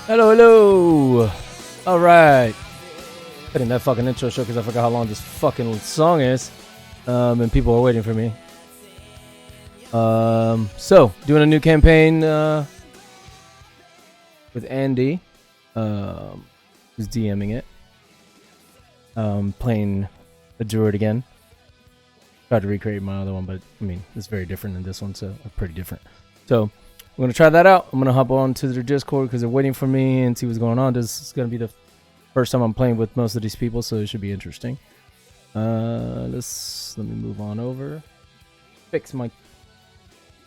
Hello, hello. All right. Cutting that fucking intro show because I forgot how long this fucking song is. And people are waiting for me. So doing a new campaign with Andy. Who's DMing it. Playing the druid again. Tried to recreate my other one, but I mean it's very different than this one, so pretty different. So I'm gonna try that out. I'm gonna hop on to their Discord because they're waiting for me and see what's going on. This is gonna be the first time I'm playing with most of these people, so it should be interesting. Let me move on over. Fix my.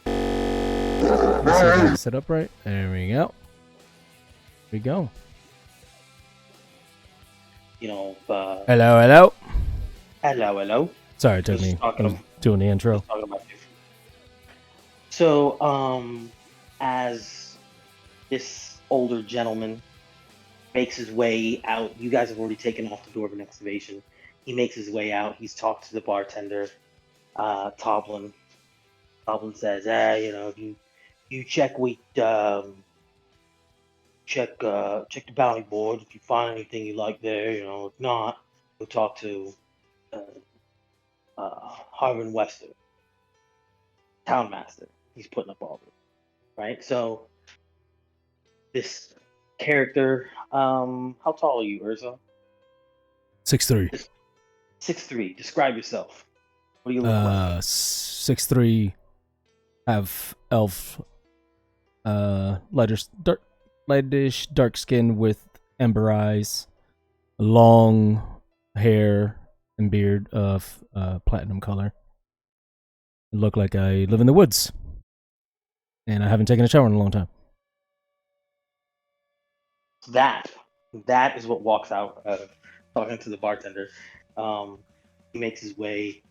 Let's see if I can set up right. There we go. Here we go. Hello. Hello. Sorry, it took me. I was doing the intro. So, as this older gentleman makes his way out, you guys have already taken off the door of an excavation. He makes his way out. He's talked to the bartender, Toblin. Toblin says, you check check the bounty board. If you find anything you like there, if not, we'll talk to Harvin Wester, town master. He's putting up all of it, right? So this character, how tall are you, Urza? 6'3". 6'3". Describe yourself. What do you look like? 6'3", have elf, lightish dark skin with amber eyes, long hair and beard of platinum color. I look like I live in the woods, and I haven't taken a shower in a long time. That is what walks out talking to the bartender. He makes his way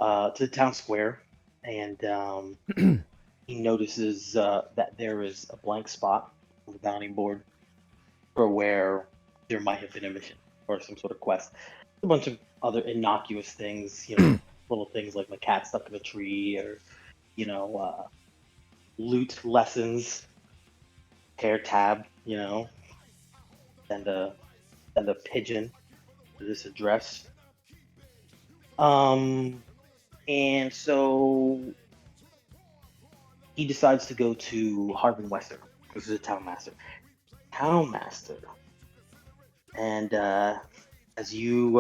to the town square, and he notices that there is a blank spot on the bounty board for where there might have been a mission or some sort of quest. A bunch of other innocuous things, little things like my cat stuck in a tree, or loot lessons, hair tab, and a pigeon to this address. And so he decides to go to Harvin Wester. This is a town master. And as you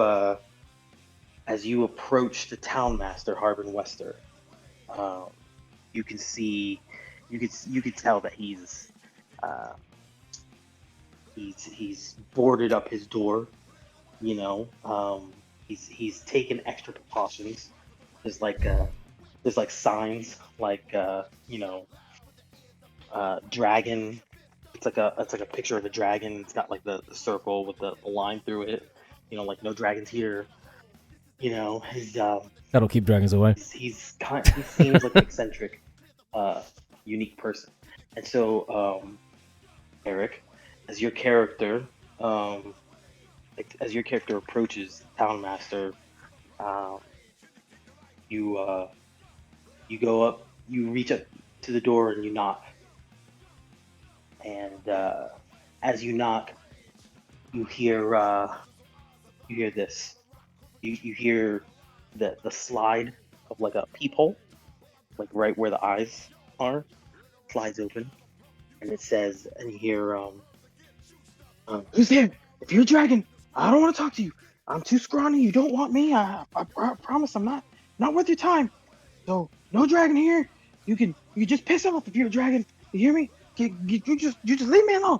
approach the town master, Harvin Wester, you can tell that he's boarded up his door. He's taken extra precautions. There's like signs like dragon. It's like a picture of a dragon. It's got like the circle with the line through it. Like no dragons here. His That'll keep dragons away. He seems like an eccentric, unique person. And so, Eric, as your character approaches Town Master, you go up, you reach up to the door and you knock. And as you knock, you hear this. You hear the slide of like a peephole, like right where the eyes are, slides open, and it says, and you hear, "Who's there? If you're a dragon, I don't want to talk to you. I'm too scrawny. You don't want me. I promise I'm not worth your time. So no dragon here. You just piss off if you're a dragon. You hear me? You just leave me alone."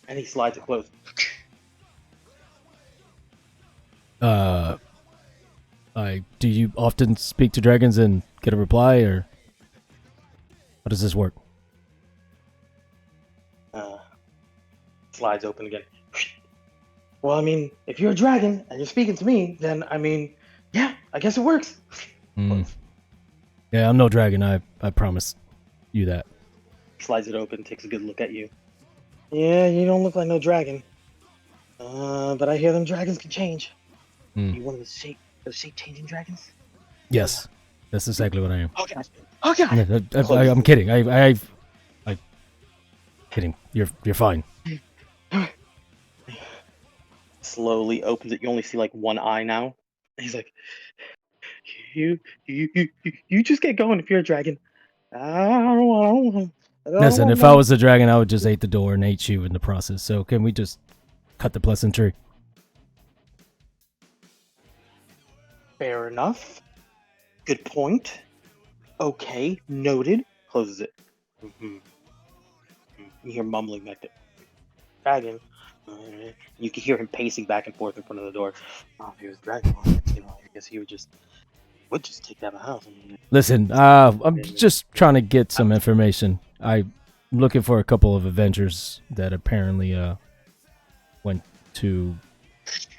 And he slides it closed. Do you often speak to dragons and get a reply, or how does this work? Slides open again. Well, I mean, if you're a dragon and you're speaking to me, then yeah, I guess it works. Yeah, I'm no dragon. I promise you that. Slides it open, takes a good look at you. Yeah, you don't look like no dragon. But I hear them dragons can change. You one of those shape-changing dragons? Yes, that's exactly what I am. Okay. I'm kidding. I kidding. You're fine. slowly opens it. You only see like one eye now. He's like, you just get going if you're a dragon. I don't want. Listen, if I was a dragon, I would just ate the door and ate you in the process. So can we just cut the pleasantry? Fair enough. Good point. Okay, noted. Closes it. You hear mumbling back there. Dragon. You can hear him pacing back and forth in front of the door. Oh, if he was dragon, I guess he would just take down the house. Listen, I'm just trying to get some information. I'm looking for a couple of Avengers that apparently went to.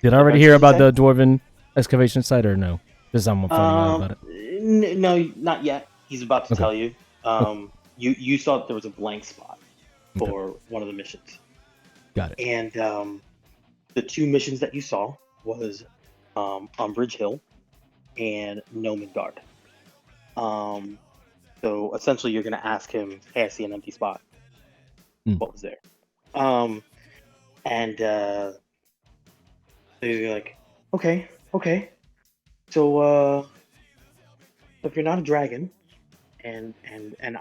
Did I already hear about the dwarven excavation site or no? There's someone finding out about it. No, not yet. He's about to tell you. You saw that there was a blank spot for one of the missions. Got it. And the two missions that you saw was Umbridge Hill and Nomengard. So essentially, you're gonna ask him, "Hey, I see an empty spot. What was there?" And so you're like, "Okay. So if you're not a dragon, and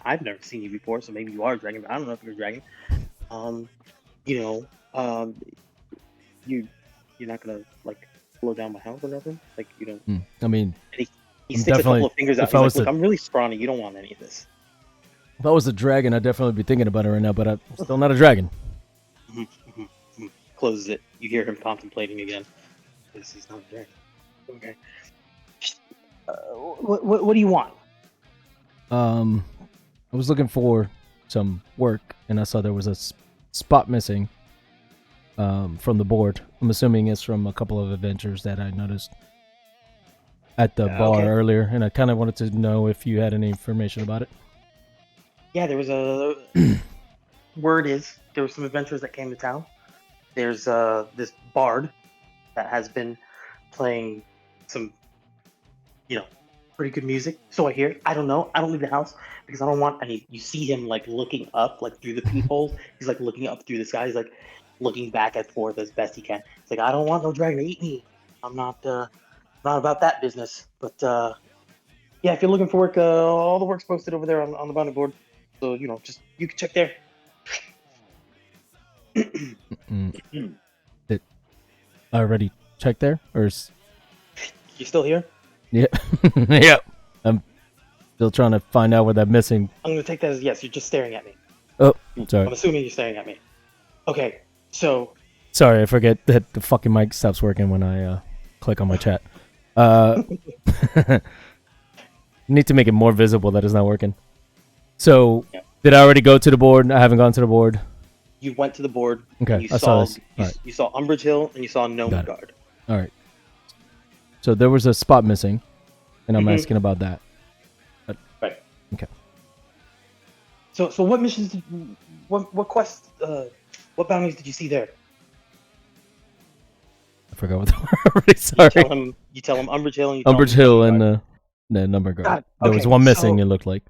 I've never seen you before, so maybe you are a dragon, but I don't know if you're a dragon. You're not gonna like blow down my house or nothing. Like you don't. I mean, he sticks a couple of fingers out. He's like, "Look, I'm really scrawny. You don't want any of this." If I was a dragon, I'd definitely be thinking about it right now, but I'm still not a dragon. Closes it. You hear him contemplating again. He's not a dragon. Okay. What do you want? I was looking for some work, and I saw there was a spot missing from the board. I'm assuming it's from a couple of adventures that I noticed at the bar earlier, and I kind of wanted to know if you had any information about it. Yeah, there was a... Word is, there were some adventurers that came to town. There's this bard that has been playing some, pretty good music. So I hear. I don't know. I don't leave the house because I don't want any... You see him, like, looking up, like, through the peephole. He's, like, looking up through the sky. He's, like, looking back and forth as best he can. He's like, I don't want no dragon to eat me. I'm not about that business. But, yeah, if you're looking for work, all the work's posted over there on the boundary board. So, you can check there. Did I already checked there? Or is... You still here? Yeah. Yeah. I'm still trying to find out what I'm missing. I'm going to take that as yes. You're just staring at me. Oh, sorry. I'm assuming you're staring at me. Okay, so... Sorry, I forget that the fucking mic stops working when I click on my chat. Need to make it more visible that it's not working. So, did I already go to the board? I haven't gone to the board. You went to the board. Okay, I saw this. You saw Umbridge Hill and you saw Nomengard. All right. So there was a spot missing, and I'm asking about that. Right. Okay. So what missions? What quests? What bounties did you see there? I forgot what they were already. Sorry. You tell him Umbridge Hill and Umbridge Hill and the Nomengard. There was one missing. It looked like.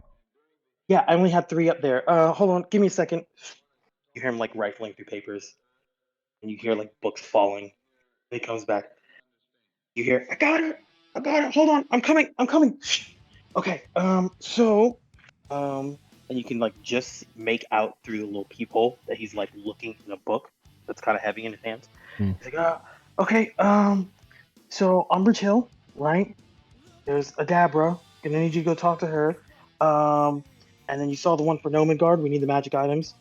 Yeah, I only had 3 up there. Hold on, give me a second. You hear him like rifling through papers, and you hear like books falling. And he comes back. You hear, I got it. Hold on, I'm coming. Okay. And you can like just make out through the little peephole that he's like looking in a book that's kind of heavy in his hands. He's like, okay. So Umbridge Hill, right? There's Adabra. Gonna need you to go talk to her. And then you saw the one for Nomengard. We need the magic items.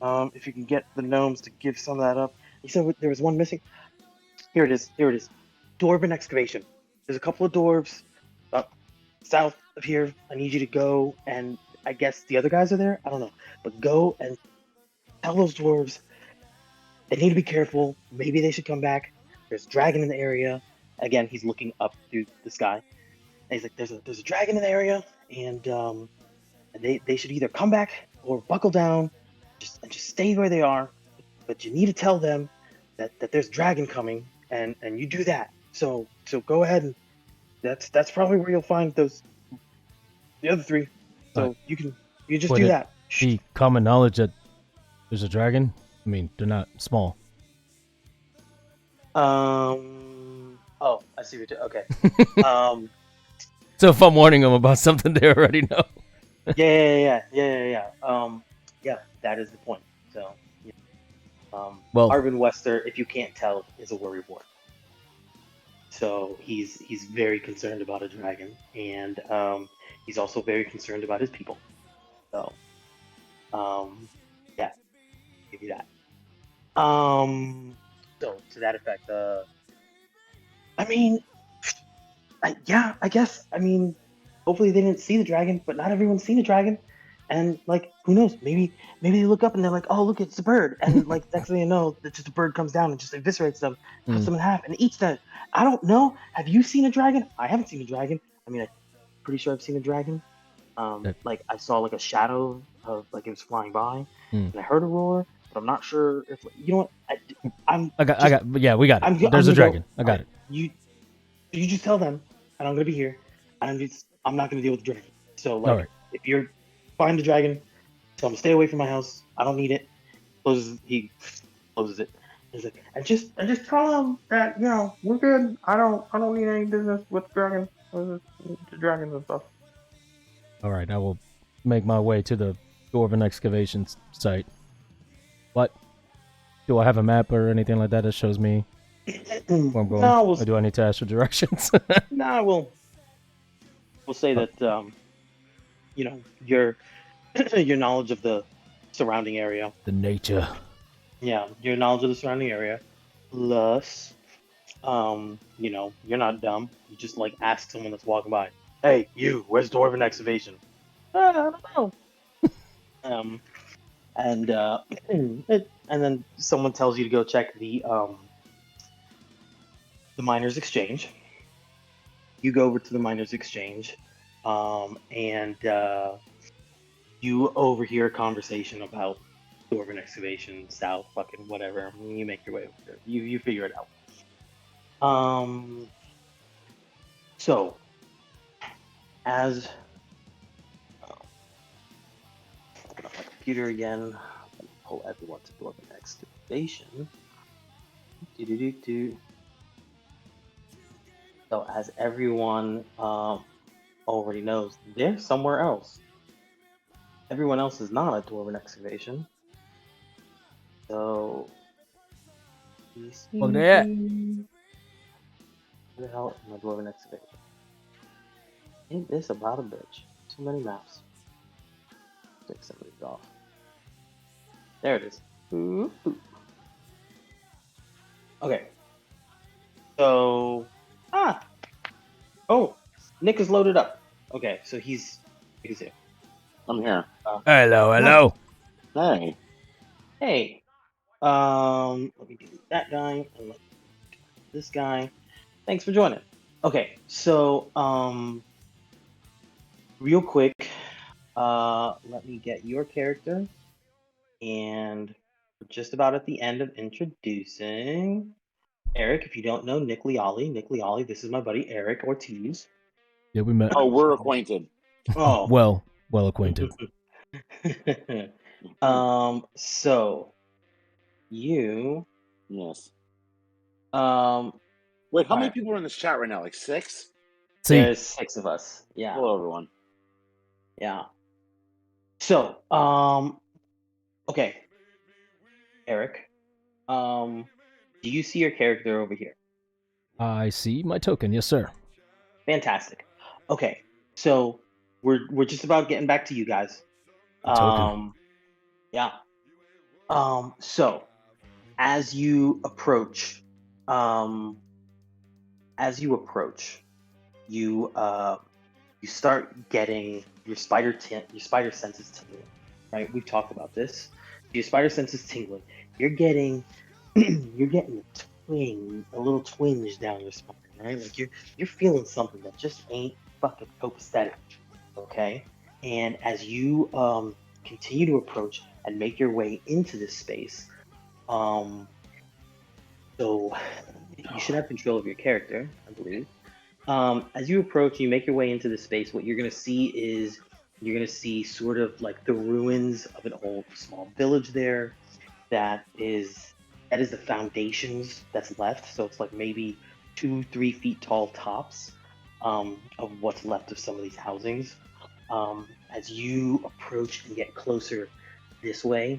If you can get the gnomes to give some of that up. You said there was one missing. Here it is. Dwarven excavation. There's a couple of dwarves south of here. I need you to go, and I guess the other guys are there. I don't know, but go and tell those dwarves they need to be careful. Maybe they should come back. There's a dragon in the area. Again, he's looking up through the sky. And he's like, "There's a dragon in the area, and they should either come back or buckle down, just stay where they are. But you need to tell them that there's a dragon coming, and you do that. So go ahead, and that's probably where you'll find the other 3. So you just do that. The common knowledge that there's a dragon. I mean, they're not small. Oh, I see what you're. Okay. So if I'm warning them about something, they already know. Yeah. That is the point. So, yeah. Well, Arvin Wester, if you can't tell, is a worrywart. So he's very concerned about a dragon, and he's also very concerned about his people. So, yeah, give you that. So to that effect, I mean, yeah, I guess. I mean, hopefully they didn't see the dragon, but not everyone's seen a dragon. And like, who knows? Maybe they look up and they're like, "Oh, look, it's a bird!" And like, next thing you know, that just a bird comes down and just eviscerates them, cuts them in half, and eats them. I don't know. Have you seen a dragon? I haven't seen a dragon. I mean, I'm pretty sure I've seen a dragon. Like I saw like a shadow of like it was flying by, and I heard a roar, but I'm not sure if you know what. yeah, we got it. I'm There's a gonna go. dragon. I All got right, it. you just tell them, and I'm gonna be here, and I'm not gonna deal with the dragon. So All like, right. if you're find the dragon, tell him to stay away from my house. I don't need it. He closes it. He's like, and just tell him that we're good. I don't need any business with dragons, the dragons and stuff. All right. I will make my way to the Dwarven excavation site. What? Do I have a map or anything like that that shows me where I'm going? No, Or do I need to ask for directions? we'll say that your your knowledge of the surrounding area. The nature. Yeah, your knowledge of the surrounding area. Plus, you're not dumb. You just like ask someone that's walking by, "Hey, you, where's Dwarven excavation?" I don't know. Um, and and then someone tells you to go check the miners' exchange. You go over to the miners' exchange, and you overhear a conversation about Dwarven excavation, south, fucking whatever. You make your way over there. You figure it out. So as open up my computer again, pull everyone to Dwarven excavation. Do. So as everyone already knows, they're somewhere else. Everyone else is not at Dwarven excavation. So Look at that. where the hell is my Dwarven excavation? Ain't this about a bitch? Too many maps. Take some of these off. There it is. Ooh. Okay. So oh, Nick is loaded up. Okay, so he's here. I'm here. Hello. Hey. Hey. Let me delete that guy and let this guy. Thanks for joining. Okay, so real quick, let me get your character, and we're just about at the end of introducing Eric. If you don't know Nick Liali, this is my buddy Eric Ortiz. Yeah, we met. Oh, we're acquainted. Oh, well acquainted. So you Yes. Wait, how many people are in this chat right now? Like 6? There's 6 of us. Yeah. Hello, everyone. Yeah. So, okay. Eric, do you see your character over here? I see my token. Yes, sir. Fantastic. Okay. So, we're just about getting back to you guys. Token. Yeah. So, as you approach, you start getting your spider senses tingling, right? We've talked about this. Your spider senses tingling. You're getting a little twinge down your spine, right? Like you're feeling something that just ain't fucking copacetic, okay? And as you continue to approach and make your way into this space, so you should have control of your character, I believe. As you approach, you make your way into the space. What you're going to see is sort of like the ruins of an old small village there that is That is the foundations that's left. So it's like maybe 2-3 feet tall tops of what's left of some of these housings. As you approach and get closer this way,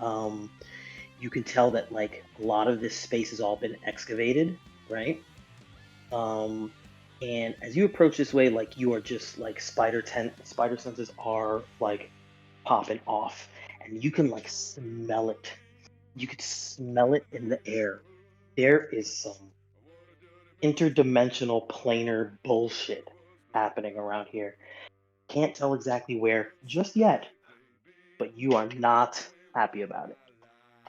you can tell that like a lot of this space has all been excavated, right? And as you approach this way, like you are just like spider senses are like popping off, and you can like smell it. You could smell it in the air. There is some interdimensional planar bullshit happening around here. Can't tell exactly where just yet, but you are not happy about it.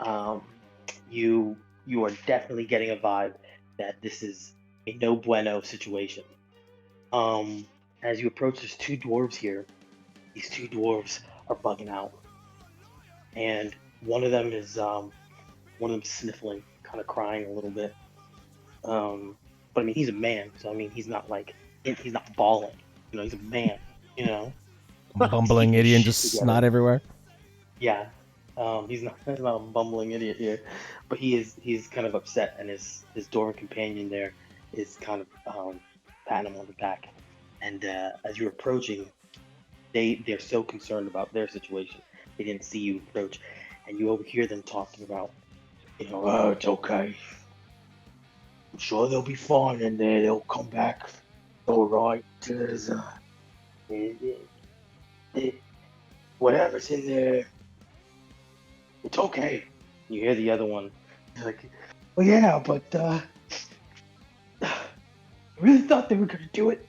Um, you are definitely getting a vibe that this is a no bueno situation. Um, as you approach, there's two dwarves here. These two dwarves are bugging out, and one of them sniffling, kind of crying a little bit. But I mean, he's a man, so I mean, he's not bawling. You know, he's a man. You know, he's Bumbling keeping his idiot and shit just together. snot everywhere. Yeah. He's not a bumbling idiot here, but he's kind of upset, and his dwarven companion there is kind of patting him on the back. And as you're approaching, they're so concerned about their situation, they didn't see you approach, and you overhear them talking about, oh, it's okay. I'm sure they'll be fine in there. They'll come back. All right. There's it, it, whatever's in there, it's okay. You hear the other one. He's like, well, yeah, but I really thought they were gonna do it.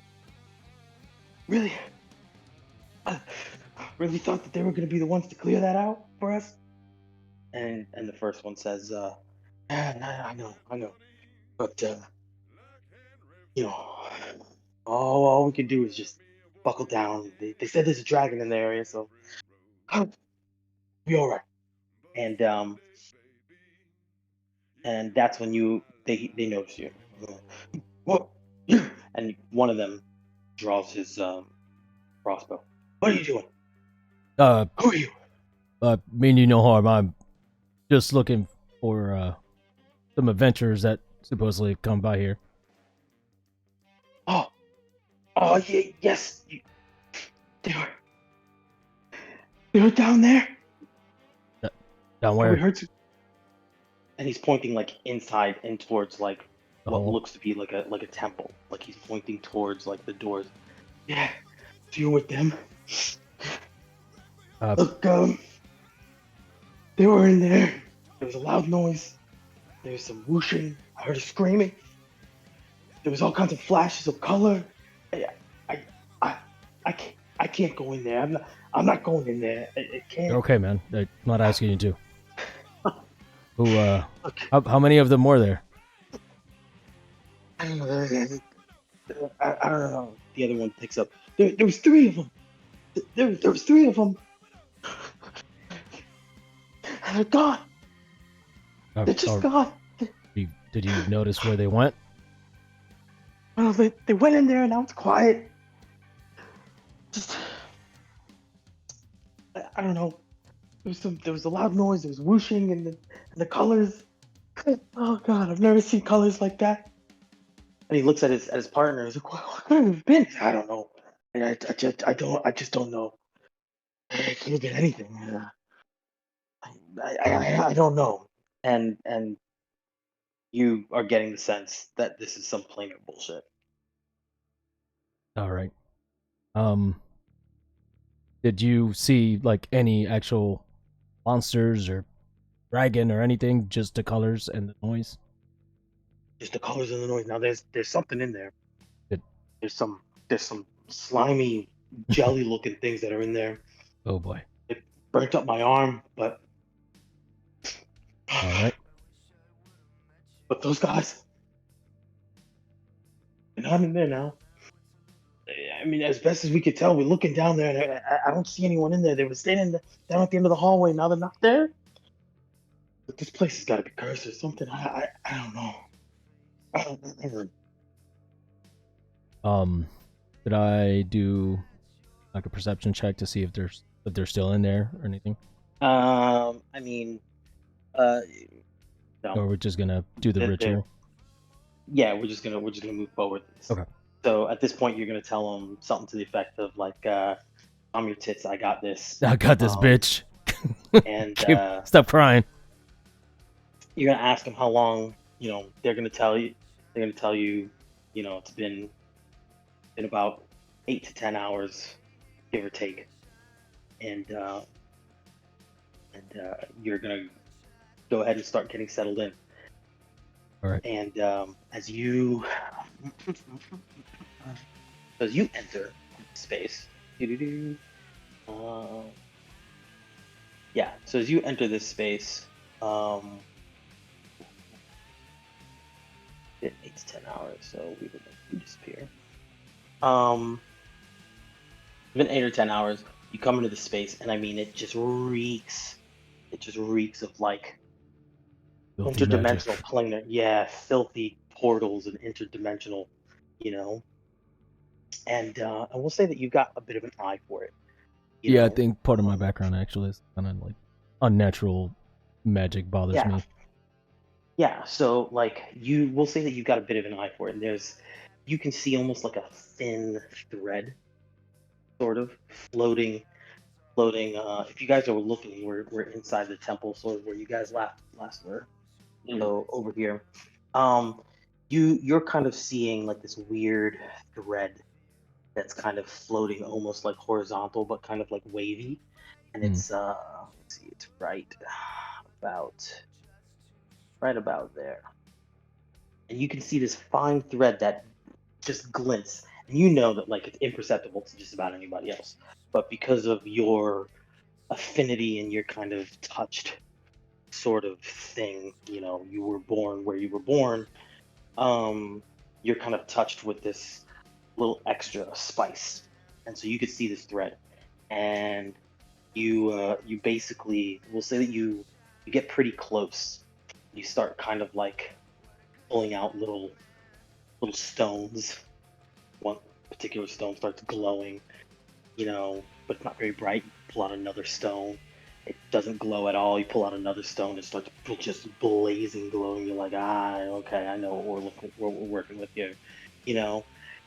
Really, I really thought that they were gonna be the ones to clear that out for us. And the first one says, yeah, I know, but you know, all we can do is just buckle down. They said there's a dragon in the area, so I'll be all right. And and that's when they notice you. What? And one of them draws his crossbow. What are you doing? Uh, Who are you? mean you no harm. I'm just looking for some adventurers that supposedly have come by here. Oh, oh yeah, yes. They were they were down there. Down We where? heard. And he's pointing like inside and towards like The what hole? looks to be like a temple. Like he's pointing towards like the doors. Yeah. So you're with them? Uh, Look, they were in there. There was a loud noise. There was some whooshing. I heard a screaming. There was all kinds of flashes of color. I, I, I, I can't go in there. I'm not going in there. I can't. you're okay, man. I'm not asking you to. Who? Look, How many of them were there? I don't know. I don't know. The other one picks up. There was three of them. There was three of them. And they're gone. They're just gone. Did you notice where they went? Well, they went in there and now it's quiet. Just I don't know. There was a loud noise. There was whooshing and the colors. Oh God, I've never seen colors like that. And he looks at his partner. He's like, what could it have been? I don't know. I just don't know. It could have been anything. I don't know. And you are getting the sense that this is some planar bullshit. All right. Did you see like any actual monsters or dragon or anything? Just the colors and the noise. Just the colors and the noise. Now there's something in there. Good. There's some slimy jelly looking things that are in there. Oh boy. It burnt up my arm, but All right. but those guys, they're not in there now. I mean, as best as we could tell, we're looking down there, and I don't see anyone in there. They were standing down at the end of the hallway. Now they're not there. But this place has got to be cursed or something. I don't know. I don't know. Did I do like a perception check to see if they're still in there or anything? I mean, uh, No. Or we're just gonna do the They're- ritual. Yeah, we're just gonna move forward with this. Okay. So at this point, you're gonna tell him something to the effect of like, "I'm your tits. I got this." I got this, bitch. And Stop crying. you're gonna ask him how long. They're gonna tell you. They're gonna tell you. It's been about 8 to 10 hours, give or take, and you're gonna go ahead and start getting settled in. All right. And as you enter space, yeah. So as you enter this space, 8 to 10 hours. So we would disappear. Within 8 or 10 hours, you come into the space, and I mean, it just reeks. It just reeks of like Filthy interdimensional magic. planar, yeah, filthy portals and interdimensional, you know. And I will say that you've got a bit of an eye for it. you Yeah, I know? think part of my background actually is kind of like unnatural magic bothers Yeah. me. Yeah, so like we'll say that you've got a bit of an eye for it, and you can see almost like a thin thread, sort of floating. If you guys are looking, we're inside the temple, sort of where you guys last were. So over here, you're kind of seeing like this weird thread that's kind of floating, almost like horizontal, but kind of like wavy, and it's let's see, it's right about there, and you can see this fine thread that just glints, and you know that like it's imperceptible to just about anybody else, but because of your affinity and your kind of touched sort of thing, you were born where you were born, you're kind of touched with this little extra spice, and so you could see this thread, and you basically, we'll say that you get pretty close. You start kind of like pulling out little stones. One particular stone starts glowing, but it's not very bright. You pull out another stone, it doesn't glow at all. You pull out another stone, it starts just blazing, glowing. You're like, okay, I know what we're working with here,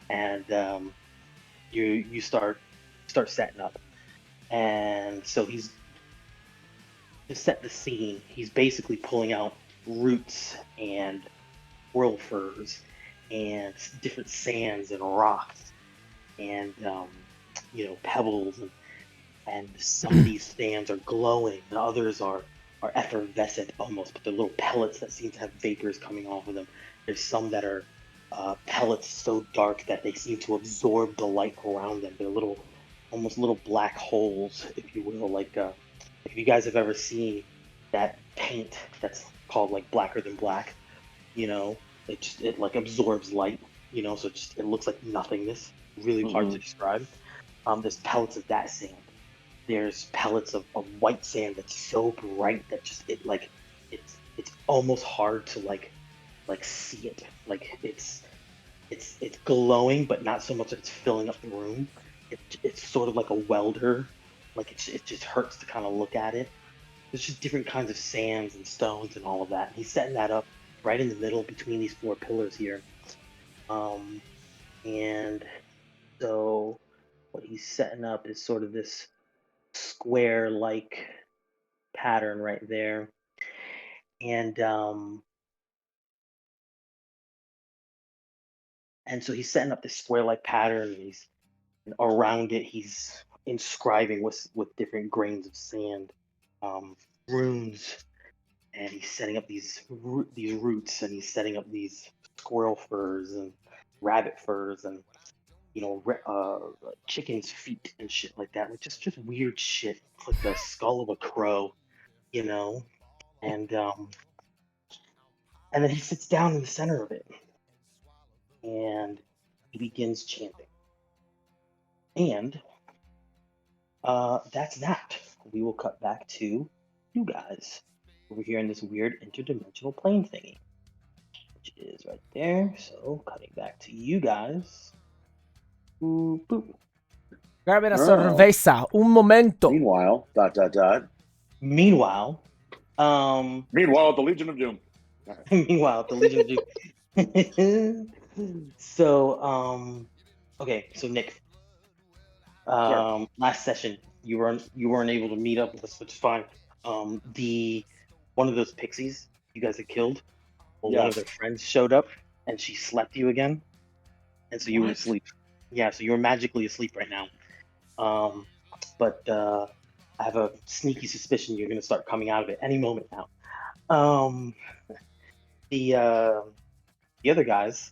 and you start setting up, and so he's, to set the scene, he's basically pulling out roots and squirrel furs and different sands and rocks and pebbles, and some of these sands are glowing, and others are effervescent almost, but they're little pellets that seem to have vapors coming off of them. There's some that are pellets so dark that they seem to absorb the light around them. They're almost little black holes, if you will. Like if you guys have ever seen that paint that's called like blacker than black, it like absorbs light, so it looks like nothingness. Really hard to describe. There's pellets of that sand. There's pellets of white sand that's so bright that it's almost hard to like see it. Like it's glowing, but not so much that it's filling up the room. It's sort of like a welder. Like it just hurts to kind of look at it. There's just different kinds of sands and stones and all of that. He's setting that up right in the middle between these 4 pillars here. And so what he's setting up is sort of this square-like pattern right there. And so he's setting up this square-like pattern, and around it he's inscribing with different grains of sand, runes, and he's setting up these roots, and he's setting up these squirrel furs and rabbit furs, and chicken's feet and shit like that, like just weird shit, like the skull of a crow, and then he sits down in the center of it, and he begins chanting, and that's that. We will cut back to you guys over here in this weird interdimensional plane thingy, which is right there. So cutting back to you guys. Boop, boop. Grabe la Oh. cerveza. Un momento. Meanwhile, Meanwhile, Meanwhile, the Legion of Doom. Meanwhile, the Legion do. So, okay. So Nick, last session you weren't able to meet up with us, which is fine. The one of those pixies you guys had killed, well, one of their friends showed up and she slept you again, and so you were What? asleep. Yeah, so you were magically asleep right now. But I have a sneaky suspicion you're gonna start coming out of it any moment now. Um, the other guys,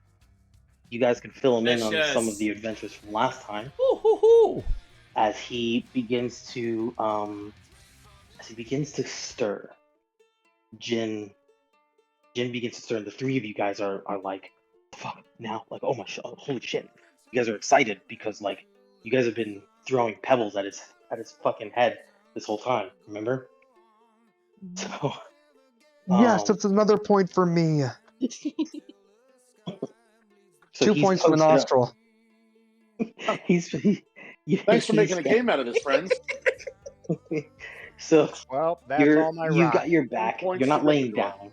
you guys can fill him in on some of the adventures from last time as he begins to stir. Jin begins to stir, and the three of you guys are like, fuck now, like, oh my holy shit, you guys are excited because like you guys have been throwing pebbles at his fucking head this whole time, remember? So Yes, that's another point for me. so 2 he's points from the posted up. nostril. Thanks for making a game out of this, friends. So Well, that's all my you've rock. got your back. Points You're not to laying Gryffindor. down.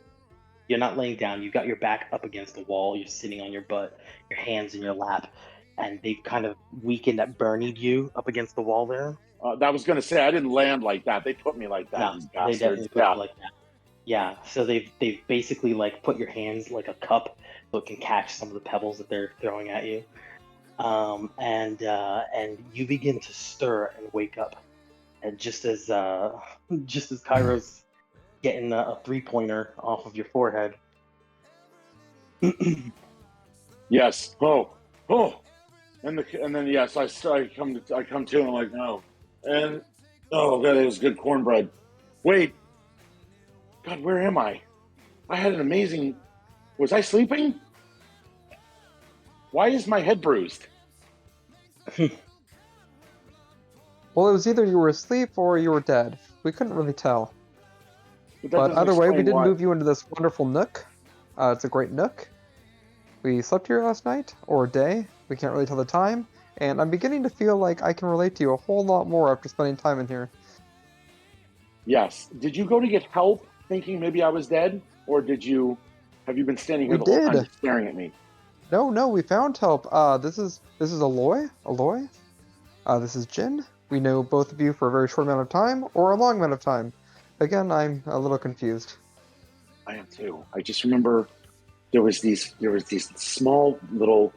You're not laying down. You've got your back up against the wall. You're sitting on your butt, your hands in your lap, and they've kind of weakened at Bernied you up against the wall there. That was going to say, I didn't land like that. They put me like that, No, these they bastards. definitely put you like that. Yeah, so they've basically like put your hands like a cup so it can catch some of the pebbles that they're throwing at you. And you begin to stir and wake up. And just as Kairo's getting a 3-pointer off of your forehead. Yes. And then yes, I come to and I'm like, no. And oh god, it was good cornbread. Wait. God, where am I? I had an amazing. Was I sleeping? Why is my head bruised? Well, it was either you were asleep or you were dead. We couldn't really tell. That But doesn't either way, we explain did why. move you into this wonderful nook. It's a great nook. We slept here last night, or day. We can't really tell the time. And I'm beginning to feel like I can relate to you a whole lot more after spending time in here. Yes. Did you go to get help, thinking maybe I was dead, or have you been standing here We the whole time did. just staring at me? No, we found help. This is Aloy. This is Jin. We know both of you for a very short amount of time, or a long amount of time. Again, I'm a little confused. I am too. I just remember there was these small little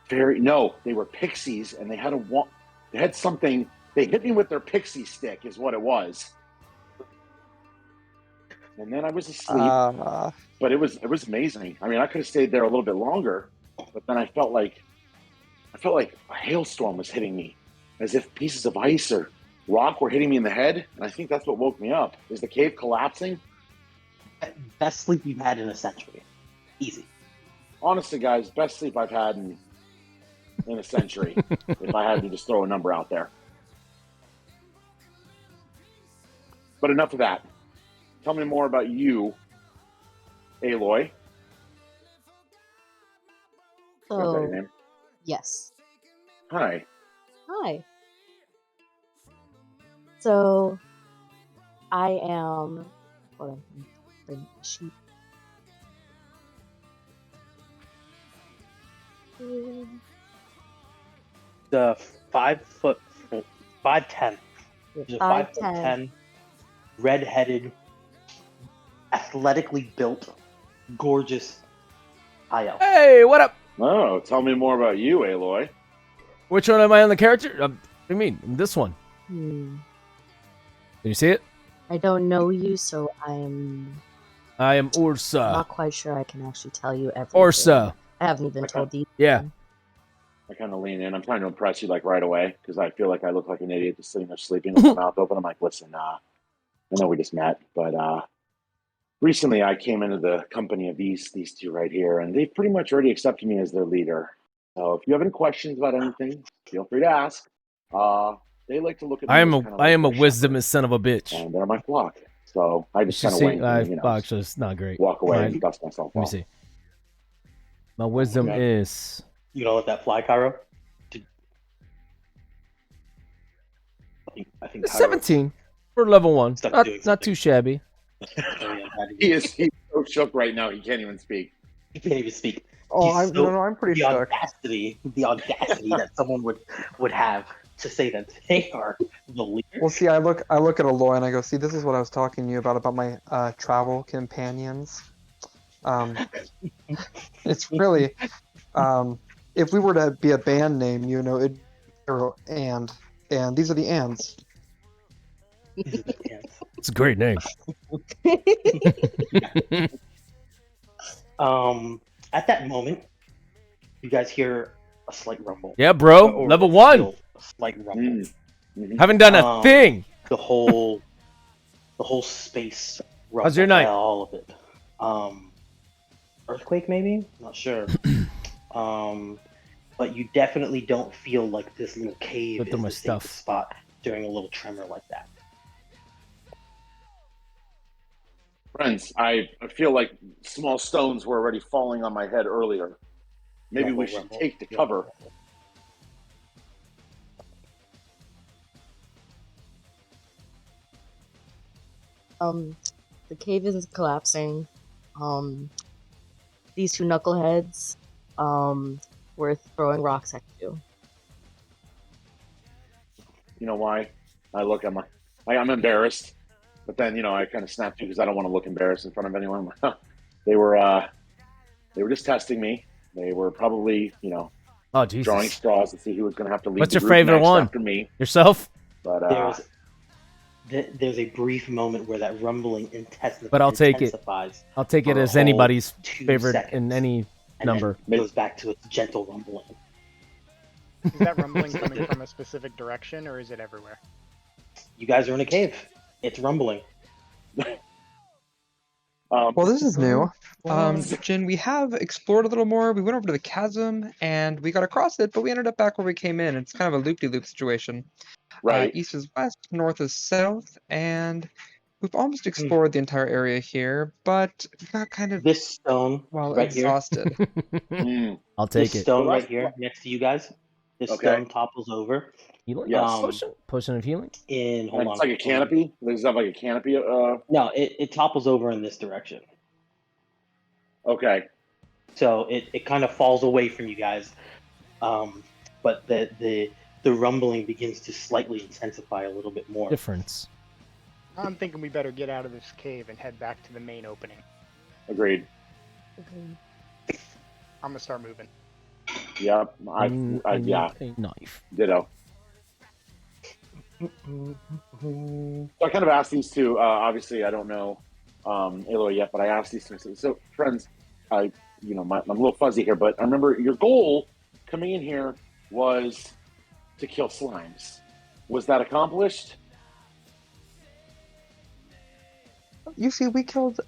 fairy. No, they were pixies, and they had something. They hit me with their pixie stick, is what it was. And then I was asleep, but it was amazing. I mean, I could have stayed there a little bit longer, but then I felt like a hailstorm was hitting me, as if pieces of ice or rock were hitting me in the head, and I think that's what woke me up. Is the cave collapsing? Best sleep you've had in a century. Easy. Honestly, guys, best sleep I've had in a century, if I had to just throw a number out there. But enough of that. Tell me more about you, Aloy. Is that your So, name? yes. Hi. Hi. So, I am. Hold on. Bring the sheet. The 5'10". He's a 5'10", 5'10". red-headed, athletically built, gorgeous high elf. Hey, what up? Oh, tell me more about you, Aloy. Which one am I on the character? What do you mean? This one. Hmm. Can you see it? I don't know you, so I'm I am Ursa. not quite sure I can actually tell you everything. Ursa. I haven't even told you. Yeah. I kind of lean in. I'm trying to impress you like right away because I feel like I look like an idiot just sitting there sleeping with my mouth open. I'm like, listen, I know we just met, but recently I came into the company of these two right here, and they pretty much already accepted me as their leader. So if you have any questions about anything, feel free to ask. They like to look at me I am as kind of I am a their wisdomous son of a bitch. shepherd, and they're my flock. So I You just should kind of see. wink and, Actually, it's not great. walk away Alright. and dust myself Let me off. see. My wisdom Okay. is. You gonna let that fly, Cairo? I think Cairo 17 for level 1. Stuck Not, doing not something. too shabby. Oh, yeah. He's so shook right now he can't even speak. He can't even speak. Oh, He's so- I'm pretty the shook. audacity that someone would have to say that they are the leader. Well, see, I look at Aloy and I go, see, this is what I was talking to you about my travel companions. It's really, if we were to be a band name, you know, it'd and these are the ands. It's a great name. At that moment, you guys hear a slight rumble. Yeah, bro. Or Level 1. feel a slight rumble. Mm-hmm. Haven't done a thing. The whole space rumbled. How's your night? All of it. Earthquake, maybe? Not sure. But you definitely don't feel like this little cave Put is through my the safest stuff. spot during a little tremor like that. Friends, I feel like small stones were already falling on my head earlier. Maybe we should take to cover. The cave is collapsing. These two knuckleheads were throwing rocks at you. You know why? I look at I'm embarrassed, but then I kind of snapped you because I don't want to look embarrassed in front of anyone. They were just testing me. They were probably Oh, Jesus. drawing straws to see who was going to have to lead. What's the your group favorite next one? after me? Yourself? But There's a brief moment where that rumbling intensifies. But I'll take it. I'll take it for a as whole anybody's 2 favorite seconds, in any and number. then it goes back to its gentle rumbling. Is that rumbling coming from a specific direction, or is it everywhere? You guys are in a cave. It's rumbling. Well, this is new. Jin, we have explored a little more. We went over to the chasm and we got across it, but we ended up back where we came in. It's kind of a loop-de-loop situation. right. East is west, north is south, and we've almost explored the entire area here, but we got kind of, This stone well, right here. exhausted. Mm. I'll take This it. stone right here next to you guys. This Okay. stone topples over Healing? Yes. Potion of healing? in. Hold on. It's like a canopy. Does it have like a canopy? No, it topples over in this direction. Okay. So it kind of falls away from you guys, but the rumbling begins to slightly intensify a little bit more. Difference. I'm thinking we better get out of this cave and head back to the main opening. Agreed. I'm gonna start moving. Yep. I yeah. need a knife. Ditto. So I kind of asked these two. Obviously, I don't know Aloy yet, but I asked these two. So, friends, I'm a little fuzzy here, but I remember your goal coming in here was to kill slimes. Was that accomplished? You see, we killed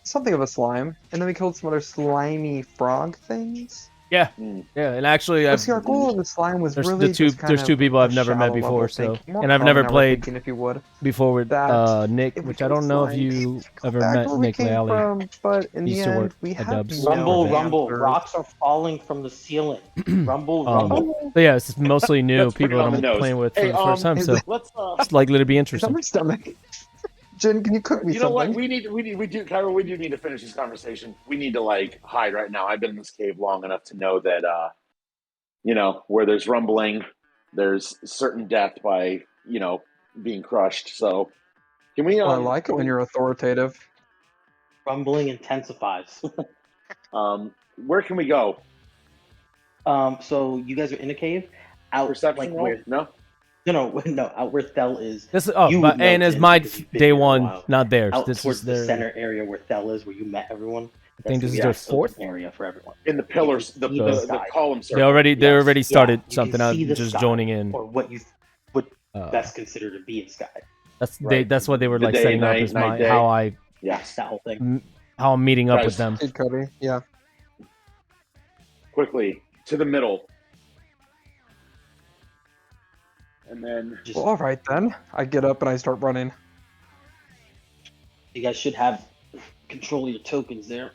something of a slime, and then we killed some other slimy frog things. Yeah. Mm. Yeah, and actually, But see, our goal of the slime was there's really the two. just kind There's of two people I've a never met shallow before, level so thinking. More and I've Colin never and I were played thinking, if you would. before with that Nick, if we which I killed don't know if slimes, you go ever back met where we Nick came Lally. from, but in Used the to end, work we at have Dubs. no Rumble, answers. rocks are falling from the ceiling. Rumble. So yeah, it's mostly new Let's put people it that on I'm the nose. playing with for Hey, the first time, is so it- Let's. it's likely to be Is that interesting. my stomach? Jen, can you cook me You know what? something? We do, Kyra. We do need to finish this conversation. We need to hide right now. I've been in this cave long enough to know that where there's rumbling, there's certain death by being crushed. So can we? Well, I like it when you're authoritative. Rumbling intensifies. Where can we go? So you guys are in a cave. Out Perception roll? where? No. No. Out where Thel is. This You but would know, and as Jin, my because you've been day here a one, while. not theirs. Out This towards is the their. center area where Thel is, where you met everyone. I think That's this is gonna their be that open fourth. area for everyone. In the pillars, can the see the, the the sky. column circle. They already Yes. started you something can out, see the just sky, joining in. or what you would Uh, best consider to be a sky. Right. That's what they were The like day, setting up night, as night, day. how Yes, that whole thing. I'm meeting up Guys. with them. Kid Cody, yeah. Quickly to the middle, and then Just Well, all right then. I get up and I start running. you guys should have control of your tokens there.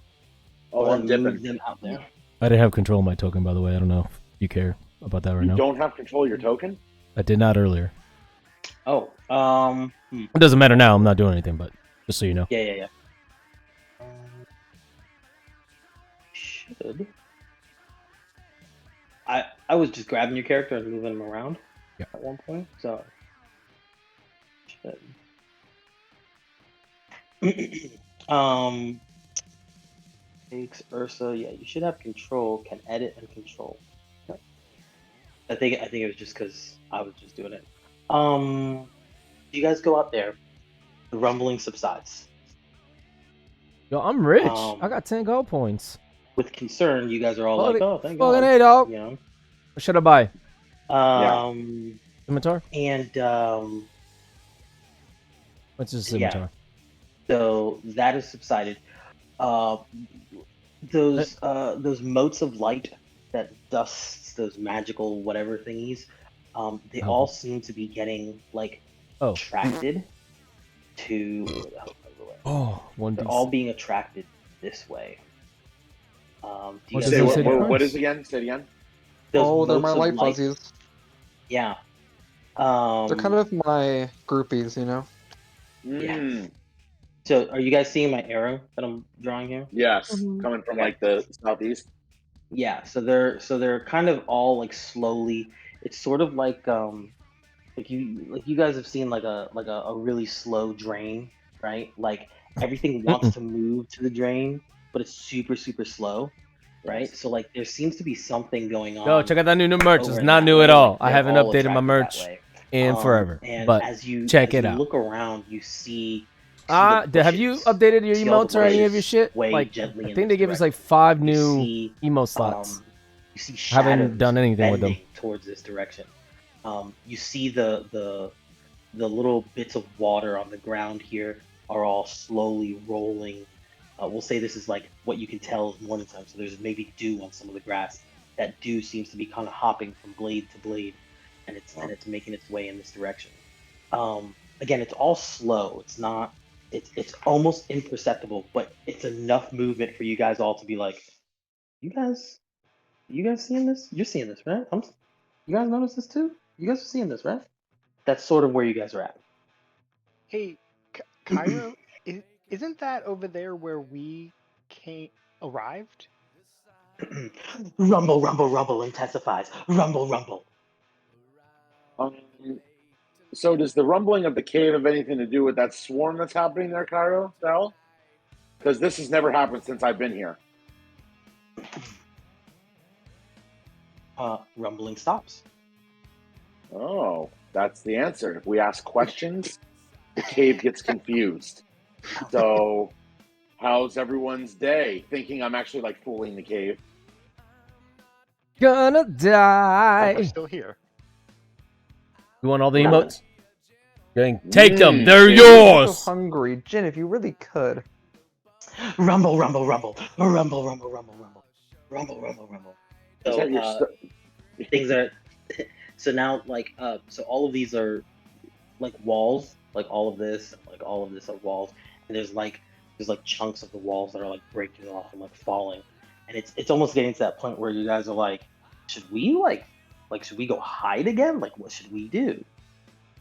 I'm Or move dipping. them out there. I didn't have control of my token, by the way. I don't know if you care about that right You now. don't have control of your token. I did not earlier. Oh, It doesn't matter now. I'm not doing anything, but just so you know. yeah. should. I was just grabbing your character and moving him around at one point, so should. Takes Ursa. Yeah, you should have control. Can edit and control. Yep. I think it was just because I was just doing it. You guys go out there. The rumbling subsides. Yo, I'm rich. I got 10 gold points. With concern, you guys are all like, "Oh, thank fucking God!" A, dog. You know. What should I buy? Scimitar. And what's a scimitar? Yeah. So that has subsided. Those motes of light that dusts those magical whatever thingies, they all seem to be getting like attracted to. They're all being attracted this way. What is it again? Say it again. They're my light fuzzies. Yeah. They're kind of my groupies, you know. Yeah. So, are you guys seeing my arrow that I'm drawing here? Yes, coming from like the southeast. Yeah. So they're kind of all like slowly. It's sort of like you guys have seen like a really slow drain, right? Like everything wants to move to the drain, but it's super slow, right? So like there seems to be something going on. Yo, check out that new merch. It's not new at all. I haven't updated my merch in forever. And but as you out. Look around, you see. Have you updated your emotes or any of your shit? Like, I think they give us like 5 new emote slots. You see I haven't done anything with them. Towards this direction. You see the little bits of water on the ground here are all slowly rolling. We'll say this is like what you can tell is morning time. So there's maybe dew on some of the grass. That dew seems to be kind of hopping from blade to blade, and it's making its way in this direction. Again, it's all slow. It's not. It's almost imperceptible, but it's enough movement for you guys all to be like, you guys seeing this? You're seeing this, right? You guys notice this too? You guys are seeing this, right? That's sort of where you guys are at. Hey, Cairo, isn't that over there where we arrived? Rumble, rumble, rumble intensifies. Rumble, rumble. So does the rumbling of the cave have anything to do with that swarm that's happening there, Cairo? Because this has never happened since I've been here. Rumbling stops. Oh, that's the answer. If we ask questions, the cave gets confused. So, how's everyone's day? Thinking I'm actually like fooling the cave. Gonna die. I'm still here. You want all the emotes? Take them. They're yours. I'm so hungry, Jin. If you really could. Rumble, rumble, rumble, rumble, rumble, rumble, rumble, rumble, rumble, rumble. So things are. So now, like, so all of these are like walls. Like all of this are walls, and there's chunks of the walls that are like breaking off and like falling, and it's almost getting to that point where you guys are like, should we should we go hide again? Like, what should we do?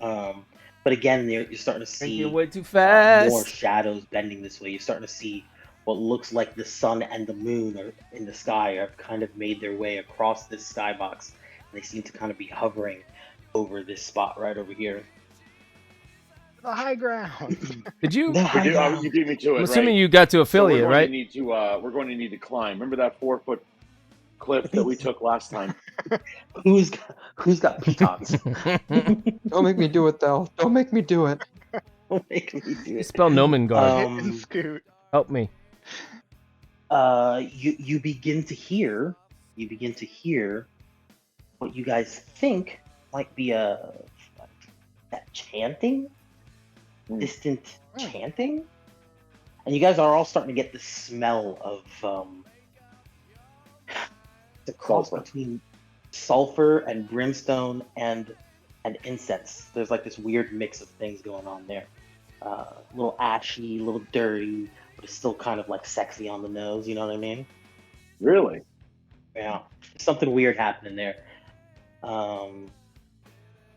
But again, you're starting to see you're way too fast. More shadows bending this way. You're starting to see what looks like the sun and the moon are in the sky have kind of made their way across this skybox. And they seem to kind of be hovering over this spot right over here. The high ground. Did you? You beat me to it. I'm assuming you got to affiliate, so right? We're going to need to climb. Remember that 4-foot cliff that we took last time? Who's got pitons? Don't make me do it, though. Don't make me do it. Don't make me do it. Spell Nomengard. Scoot. Help me. You begin to hear what you guys think might be that chanting, distant chanting, and you guys are all starting to get the smell of the cross between sulfur and brimstone and incense. There's like this weird mix of things going on there. A little ashy, a little dirty, but it's still kind of like sexy on the nose. You know what I mean? Really? Yeah. Something weird happening there.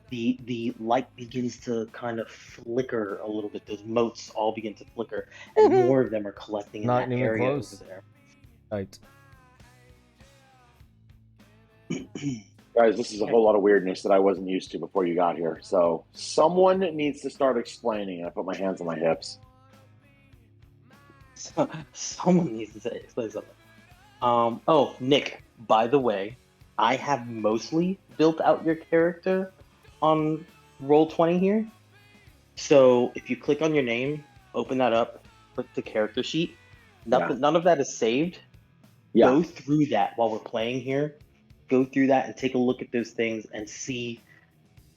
The light begins to kind of flicker a little bit. Those motes all begin to flicker, and more of them are collecting in Not that even area close. over there. Right. Guys, this is a whole lot of weirdness that I wasn't used to before you got here. So someone needs to start explaining. I put my hands on my hips. Someone needs to explain something. Oh, Nick, by the way, I have mostly built out your character on Roll20 here. So if you click on your name, open that up, click the character sheet. None of that is saved. Yeah. Go through that while we're playing here. Go through that and take a look at those things and see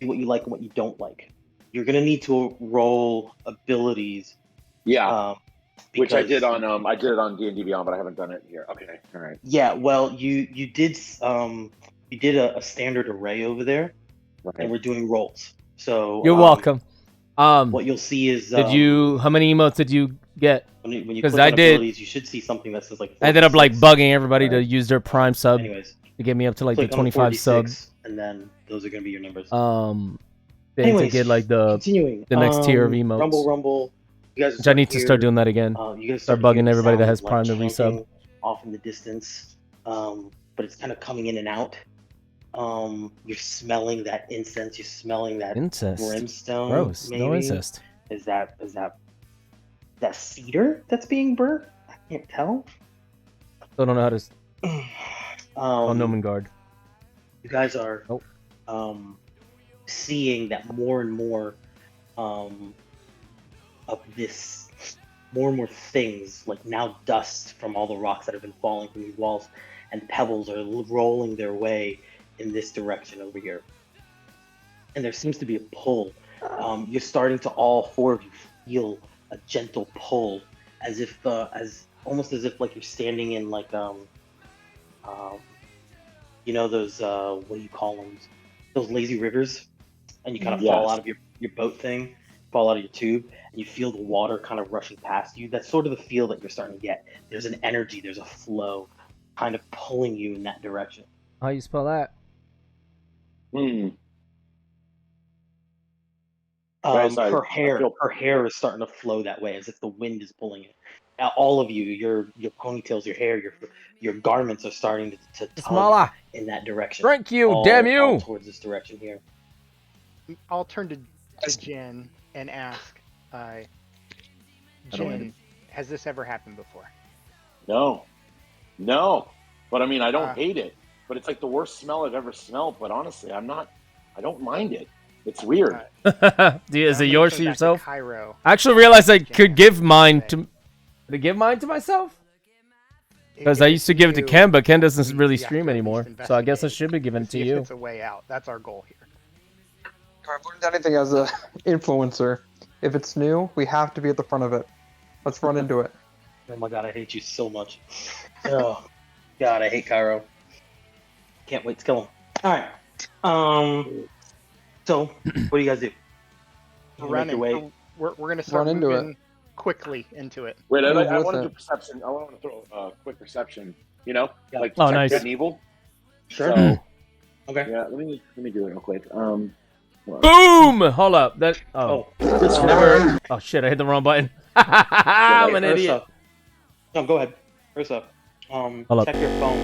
what you like and what you don't like. You're gonna need to roll abilities. Yeah. Which I because- did on D&D Beyond, but I haven't done it here. Okay, all right. Yeah, well, you did a standard array over there, Right. and we're doing rolls. So You're welcome. What you'll see is How many emotes did you get? when you 'cause click I on did- abilities, you should see something that says like. I ended up like 46. bugging everybody to use their Prime sub Anyways, to get me up to like the click on 25 46, sub. and then those are gonna be your numbers. Then to Anyways, get like the continuing next tier of emotes. Rumble. You guys which I need to start doing that again. You guys Start hearing bugging the everybody that sound has of, Prime to resub. chanting off in the distance, but it's kind of coming in and out. You're smelling that incense. You're smelling that Incest. brimstone. Gross. Maybe. No incest. Is that cedar that's being burnt? I can't tell. Still don't know how to. On Nomengard. You guys are Nope. seeing that more and more of this, more and more things, like now dust from all the rocks that have been falling from these walls, and pebbles are rolling their way in this direction over here. And there seems to be a pull. You're starting to, all four of you, feel a gentle pull, as if almost as if like you're standing in like you know those what do you call them? Those lazy rivers, and you kind of fall out of your boat thing, fall out of your tube, and you feel the water kind of rushing past you. That's sort of the feel that you're starting to get. There's an energy, there's a flow, kind of pulling you in that direction. How you spell that? Guys, Her hair feel- is starting to flow that way, as if the wind is pulling it. All of you, your ponytails, your hair, your garments are starting to tug Smala. in that direction. Drink you, all, damn you! all towards this direction here. I'll turn to Jin and ask, Jin, has this ever happened before? No. But I mean, I don't hate it. But it's like the worst smell I've ever smelled. But honestly, I don't mind it. It's weird. Is it yours to yourself? Cairo. I actually realized I could give mine to. Did I give mine to myself? Because I used to give it to Ken, but Ken doesn't really stream anymore. So I guess I should be giving it to you. It's a way out. That's our goal here. If I've learned anything as an influencer, if it's new, we have to be at the front of it. Let's run into it. Oh my god, I hate you so much. Oh god, I hate Cairo. Can't wait to kill him. Alright. So, what do you guys do? We're You make your way. running. We're going to start Run into moving quickly into it. Wait, I Move with want to it. do perception. I want to throw a quick perception. You know, Yeah. like Oh, detect nice. good and evil. Sure. So, Okay. yeah, let me do it real quick. Boom! Hold up. That. Oh. This Never. Oh shit! I hit the wrong button. I'm an idiot. No, go ahead. Ursa. Hold up. Check your phone.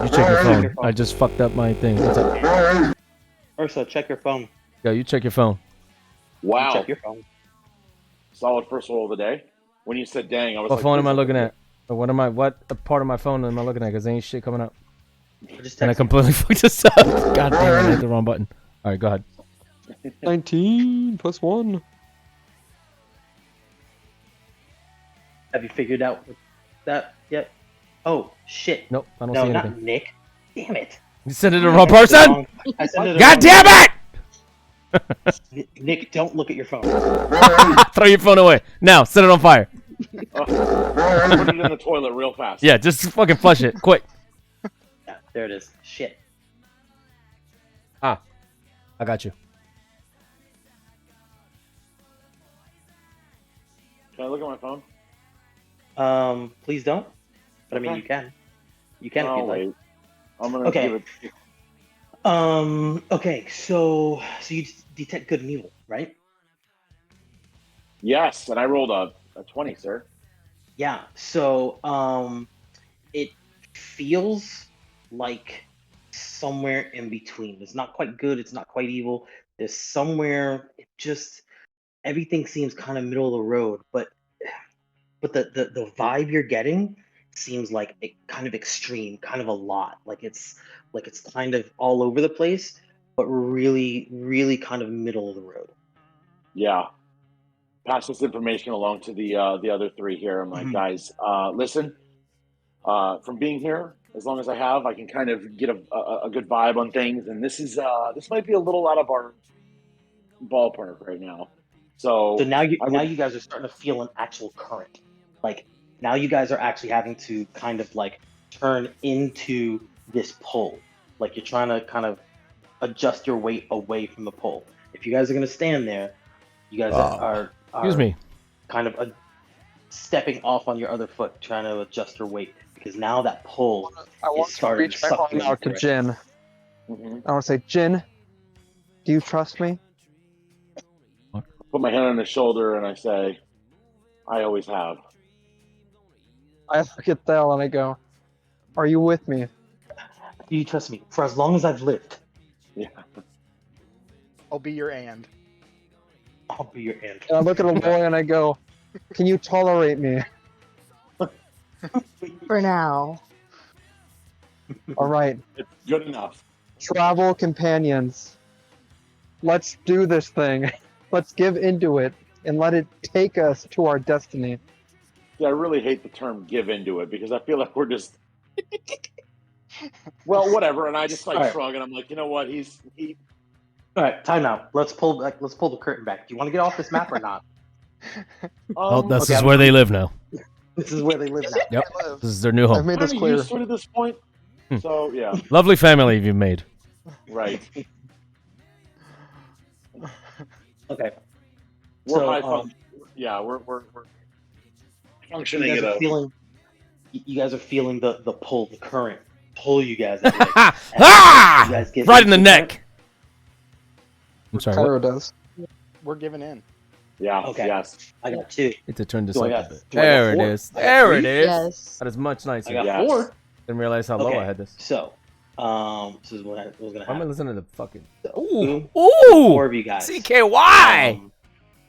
You check your phone. I just fucked up my thing. What's up? Ursa, check your phone. Yo, you check your phone. Wow, Check your phone. solid first roll of the day. When you said "dang," I was What like, phone am I "Please looking don't at? Or what part of my phone am I looking at? Because ain't shit coming up. Just And I text me. completely fucked this up. God damn it, I hit the wrong button. All right, go ahead. 19 plus 1. Have you figured out that yet? Oh shit! Nope, I don't No, see not anything. Nick. Damn it! You sent it to the wrong person. I sent it to the God wrong damn it! person. Nick, don't look at your phone. Throw your phone away now. Set it on fire. put it in the toilet real fast." Yeah, just fucking flush it quick. Yeah, there it is. Shit. I got you. Can I look at my phone? Please don't. But I mean, Okay. you can. You can if Oh, you'd like. wait. I'm gonna Okay. give it. Okay, so you detect good and evil, right? Yes, and I rolled a 20, sir. Yeah. So, it feels like somewhere in between. It's not quite good. It's not quite evil. There's somewhere. It just everything seems kind of middle of the road, but the vibe you're getting seems like kind of extreme, kind of a lot. Like it's kind of all over the place, but really, really kind of middle of the road. Yeah. Pass this information along to the other three here. I'm like, guys, listen. From being here, as long as I have, I can kind of get a good vibe on things. And this might be a little out of our ballpark right now. So now you guys are starting to feel an actual current. Like now you guys are actually having to kind of like turn into this pull. Like you're trying to kind of adjust your weight away from the pull. If you guys are going to stand there, you guys are Excuse me. kind of stepping off on your other foot, trying to adjust your weight because now that pull I want is to starting reach to my suck arm you in out the to direction. Jin. I want to say, Jin, do you trust me? put my hand on his shoulder and I say, I always have. I look at Thel and I go, are you with me? Do you trust me? For as long as I've lived, Yeah. I'll be your and. I'll be your end. And I look at Aloy and I go, can you tolerate me? For now. All right, It's good enough. travel companions. Let's do this thing. Let's give into it and let it take us to our destiny. Yeah, I really hate the term give into it because I feel like we're just well, whatever. And I just like Alright. shrug and I'm like, you know what? He All right, time out. Let's pull the curtain back. Do you want to get off this map or not? Oh, this okay, is where they live now. This is where they live now. Yep. This is their new I've home. made this kind of clear. used to it at this point. So yeah, Lovely family you've made. right. Okay. We're So, high function. Yeah, we're functioning you at guys are a feeling. You guys are feeling the pull, the current pull. You guys. Are like, Ah! you guys get Right in the into neck. I'm sorry. What? Cairo does. We're giving in. yeah. Okay. Yes. I got two. Need to turn this Do I up got- a bit. do I got There it four? is. I got There it three? is. Yes. That is much nicer. I got Yes. 4. Didn't realize how low Okay. I had this. So, this is what was gonna Why am I happen. listening to the fucking Ooh, Ooh! 4 of you guys. CKY!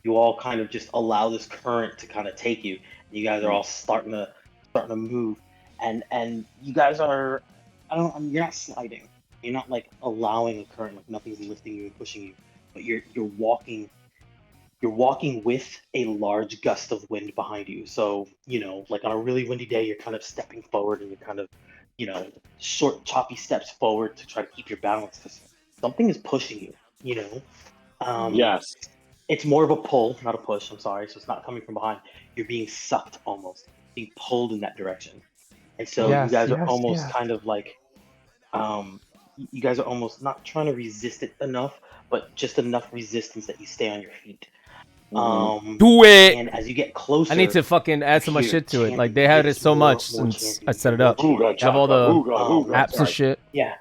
You all kind of just allow this current to kind of take you. You guys are all starting to move, and you guys are, you're not sliding. You're not like allowing a current, like nothing's lifting you and pushing you, but you're walking. You're walking with a large gust of wind behind you. So, like on a really windy day, you're kind of stepping forward and you're kind of, short, choppy steps forward to try to keep your balance because something is pushing you, Yes. It's more of a pull, not a push. I'm sorry. So it's not coming from behind. You're being sucked almost, being pulled in that direction. And so Yes, you guys are yes, almost yes. kind of like, you guys are almost not trying to resist it enough, but just enough resistance that you stay on your feet. Do it! And as you get closer, I need to fucking add so much hear shit to it. Like, chanting. they had it It's so more- much more since chanting, I set it more up. chanting. Ooga Have all chaka, the ooga, ooga. apps and Sorry. shit. Yeah,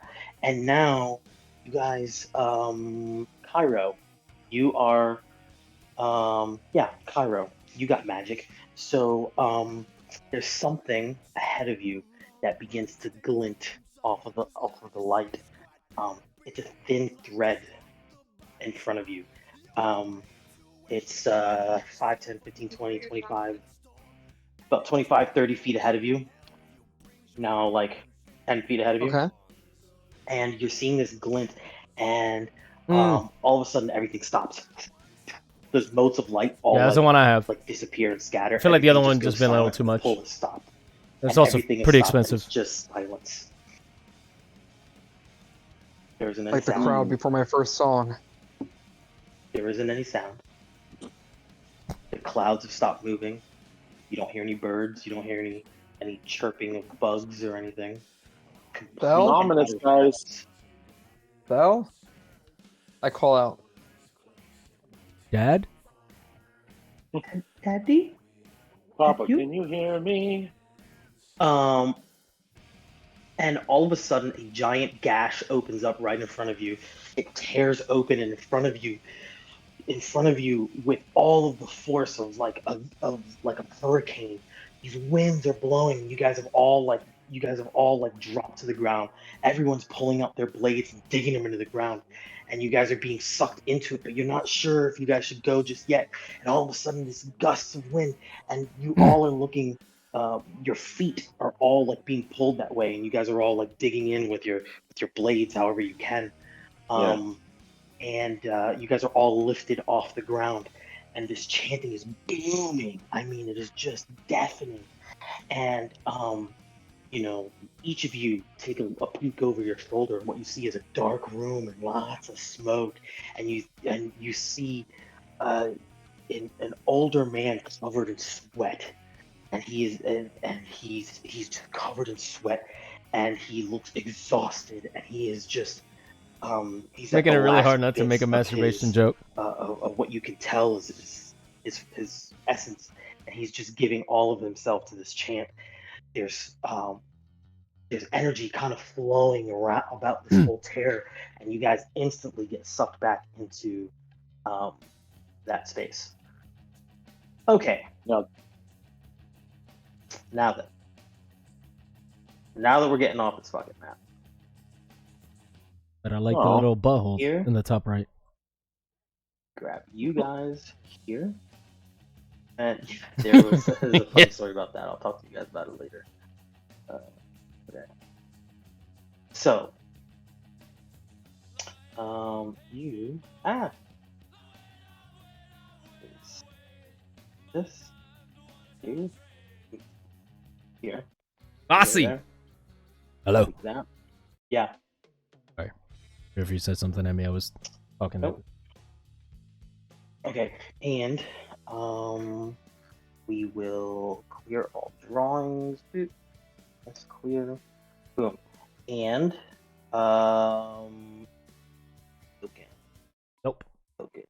and now you guys, Cairo, you are, Cairo, you got magic. So, there's something ahead of you that begins to glint off of the light. It's a thin thread in front of you. It's 5, 10, 15, 20, 25, about 25, 30 feet ahead of you. Now, like 10 feet ahead of you. Okay. And you're seeing this glint, and all of a sudden everything stops. Those motes of light all Yeah, that's the one I have. like disappear and scatter. I feel like the other Everything one goes just been a little silent, too the much. pull is stopped. That's And also everything is pretty stopped, and expensive. It's just silence. There isn't any Like the sound. crowd before my first song. There isn't any sound. The clouds have stopped moving. You don't hear any birds. You don't hear any chirping of bugs or anything. Bell? Complete and Ominous, utter guys. silence. Thel? I call out. Dad? Daddy? Papa, You? can you hear me? And all of a sudden, a giant gash opens up right in front of you. It tears open in front of you with all of the force of like a hurricane. These winds are blowing. You guys have all like you guys have all like dropped to the ground. Everyone's pulling out their blades and digging them into the ground, and you guys are being sucked into it, but you're not sure if you guys should go just yet. And all of a sudden, this gusts of wind, and you all are looking. Your feet are all like being pulled that way, and you guys are all like digging in with your blades, however you can. And you guys are all lifted off the ground, and this chanting is booming. I mean, it is just deafening. And you know, each of you take a peek over your shoulder, and what you see is a dark room and lots of smoke, and you see an older man covered in sweat, and he's just covered in sweat, and he looks exhausted, and he is just he's at Making it the really last hard not to make a bits of masturbation his, joke. of what you can tell is his essence, and he's just giving all of himself to this chant. There's energy kind of flowing around about this whole tear, and you guys instantly get sucked back into that space. Okay. Now that we're getting off this fucking map. But I like the little butthole here. in the top right. Grab you guys here. And there's a funny story about that. I'll talk to you guys about it later. Okay. So, you have this here. Bossy. There. Hello. Like that. Yeah. Sorry. If you said something at me, I was talking. Nope. Okay, and we will clear all drawings. Boop. Let's clear. Boom. And okay. Nope. Okay.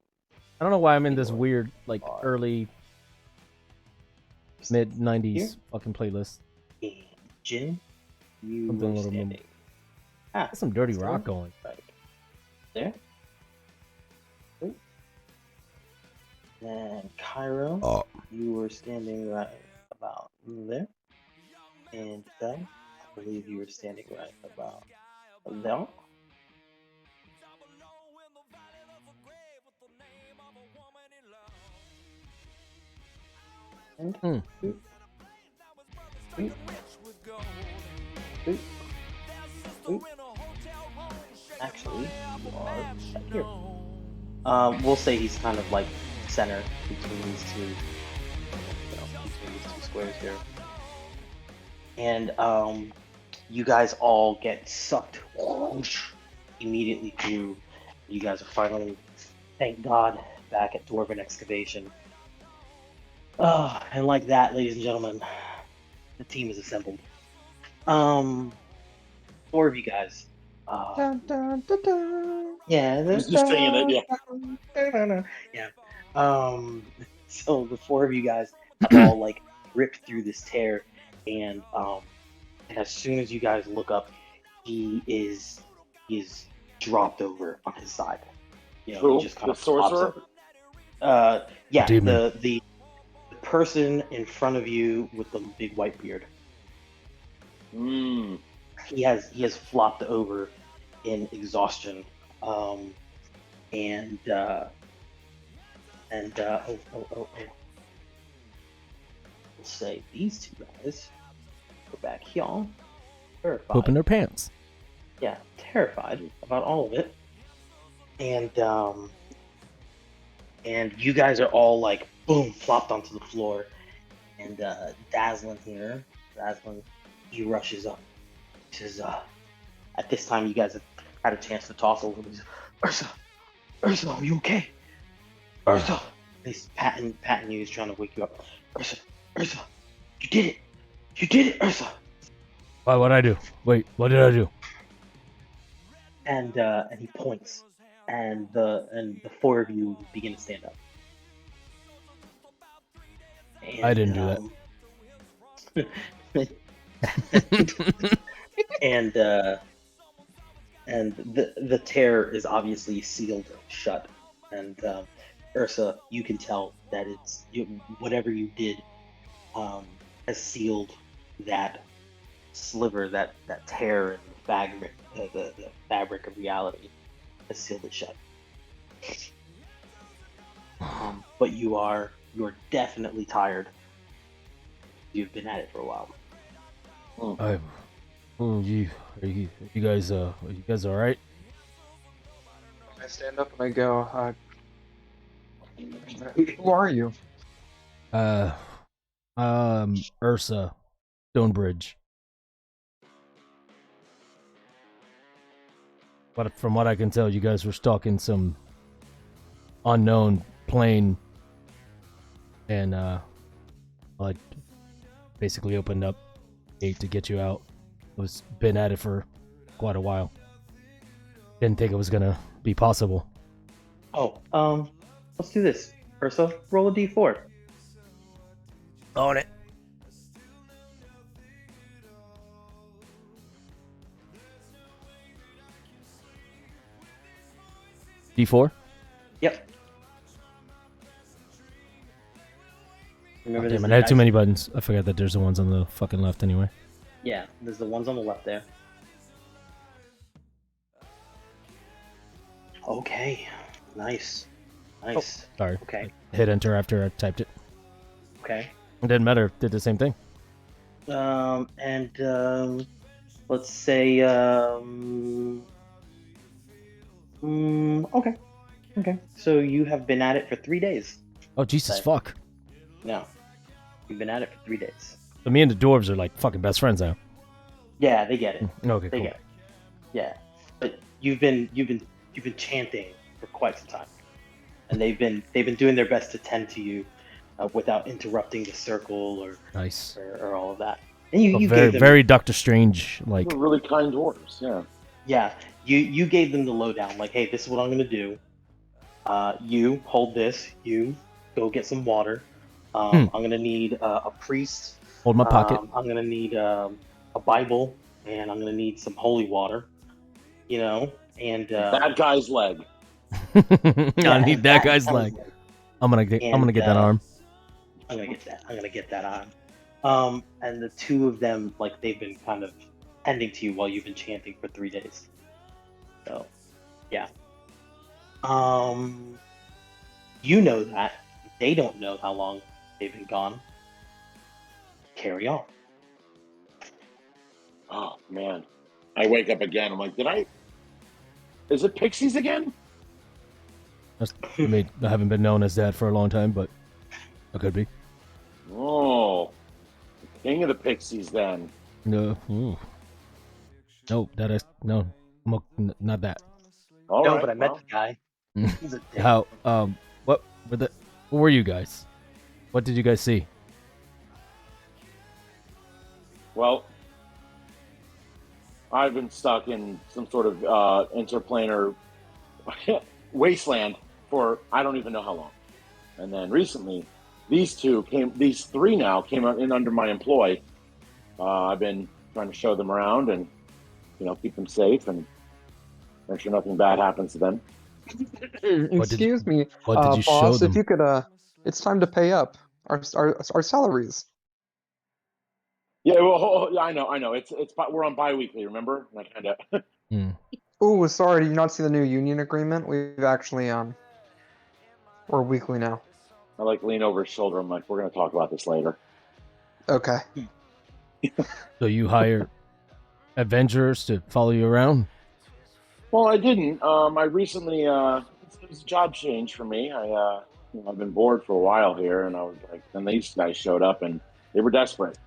I don't know why I'm in this weird, like, early mid '90s Here? fucking playlist. And Jin, you Something a were little standing. Got some dirty still rock going. Right there. Ooh. And Cairo, you were standing right about there. And then I believe you were standing right about there. And boop. Boop. Boop. Boop. Actually, you are right here. We'll say he's kind of like center between these two, between these two squares here. And you guys all get sucked whoosh, immediately through. You guys are finally, thank God, back at Dwarven Excavation. And like that, ladies and gentlemen, the team is assembled. 4 of you guys. Dun, dun, dun, dun. Yeah, Just singing it, yeah. So the 4 of you guys have all like ripped through this tear, and as soon as you guys look up, he is dropped over on his side. You know, Who? he just kind The of flops sorcerer? over. Yeah, Demon. the person in front of you with the big white beard. Mm. He has flopped over in exhaustion, and we'll say these 2 guys go back here, terrified. Pooping their pants. Yeah, terrified about all of it, and you guys are all like boom, flopped onto the floor, and Dazzlin, he rushes up. He says, at this time, you guys have had a chance to talk over. He says, Ursa, are you okay? Ursa, he's patting you. He's trying to wake you up. Ursa, you did it, Ursa. Why? What'd I do? Wait, what did I do? And he points, and the 4 of you begin to stand up. And, I didn't do that. and the tear is obviously sealed shut, and Ursa, you can tell that whatever you did has sealed that sliver, that tear in the fabric of reality has sealed it shut. But you're definitely tired. You've been at it for a while. You guys all right? I stand up and I go, who are you? Ursa, Stonebridge. But from what I can tell, you guys were stalking some unknown plane, and I basically opened up gate to get you out. Was been at it for quite a while. Didn't think it was gonna be possible. Oh, let's do this. Ursa, roll a d4. On it. D4? Yep. Remember, Damn, there's I had the too dice- many buttons. I forgot that there's the ones on the fucking left anyway. Yeah, there's the ones on the left there. Okay, nice. Sorry. Okay. I hit enter after I typed it. Okay. It didn't matter. Did the same thing. Let's say, okay. So you have been at it for 3 days. Oh, Jesus Right. fuck. No, you've been at it for 3 days. So me and the dwarves are like fucking best friends now. Yeah, they get it. Okay, They cool. get it. Yeah, but you've been chanting for quite some time, and they've been doing their best to tend to you without interrupting the circle Nice. or all of that. And you very, gave them very Doctor Strange like. They're really kind dwarves, yeah. Yeah, you gave them the lowdown. Like, hey, this is what I'm gonna do. You hold this. You go get some water. I'm gonna need a priest. Hold my pocket. I'm gonna need a Bible, and I'm gonna need some holy water. You know, and That guy's leg. I need that guy's leg. I'm gonna get that arm. I'm gonna get that arm. And the two of them, like, they've been kind of tending to you while you've been chanting for 3 days. So, yeah. You know that. They don't know how long they've been gone. Carry on. Oh, man. I wake up again. I'm like, is it pixies again? I haven't been known as that for a long time, but I could be. Oh. King of the pixies, then. No. No, not that. All No, right, but I met well, the guy. He's a dick. How? What were you guys? What did you guys see? Well, I've been stuck in some sort of interplanar wasteland for I don't even know how long. And then recently, these three now came in under my employ. I've been trying to show them around and, keep them safe and make sure nothing bad happens to them. Excuse me, What did you show boss, them? if you could, it's time to pay up our salaries. Yeah, well, I know. It's we're on bi-weekly, remember? And I kind of. Ooh, sorry, did you not see the new union agreement? We've actually, we're weekly now. I lean over his shoulder. I'm like, we're going to talk about this later. Okay. So you hire Avengers to follow you around? Well, I didn't. I recently, it was a job change for me. I've been bored for a while here, and I was like, then these guys showed up, and they were desperate.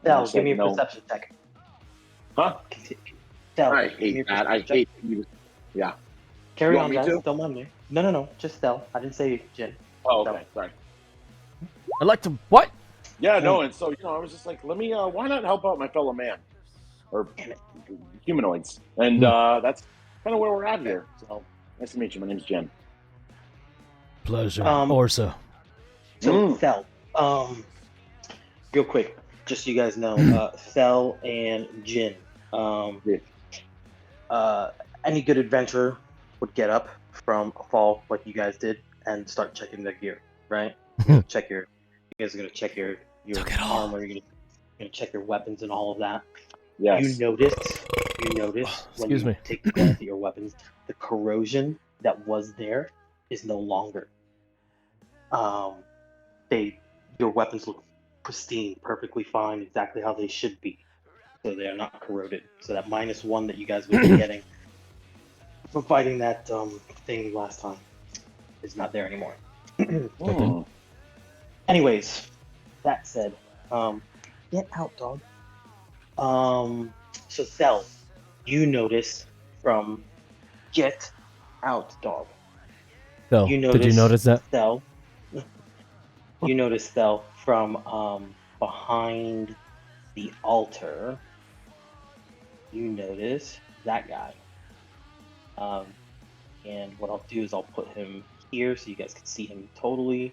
And I Del, said, give me a no. perception check. Huh? Del, I give me a hate that. I perception check. hate you. Yeah. Carry You on, want me guys. to? Don't mind me. No. Just Del. I didn't say Jin. Oh, Del. okay. Sorry. I'd like to what? Yeah, no, and so, I was just like, let me, why not help out my fellow man? Or Damn it. humanoids. And that's kind of where we're at here. So, nice to meet you. My name's Jen. Pleasure. Um, Orsa. So, Thel, real quick, just so you guys know, Thel and Jin, any good adventurer would get up from a fall like you guys did and start checking their gear, right? You guys are gonna check your Took it all. armor, you're gonna check your weapons and all of that. Yes. You notice when Excuse you me. take a glance at your weapons, the corrosion that was there is no longer. Your weapons look pristine, perfectly fine, exactly how they should be. So they are not corroded. So that -1 that you guys would be getting from fighting that thing last time is not there anymore. Hmm. Anyways, that said, get out, dog. So Cell, you notice from get out, dog. So, You did you notice that? Cell. You notice Cell from behind the altar. You notice that guy. And what I'll do is I'll put him here so you guys can see him totally.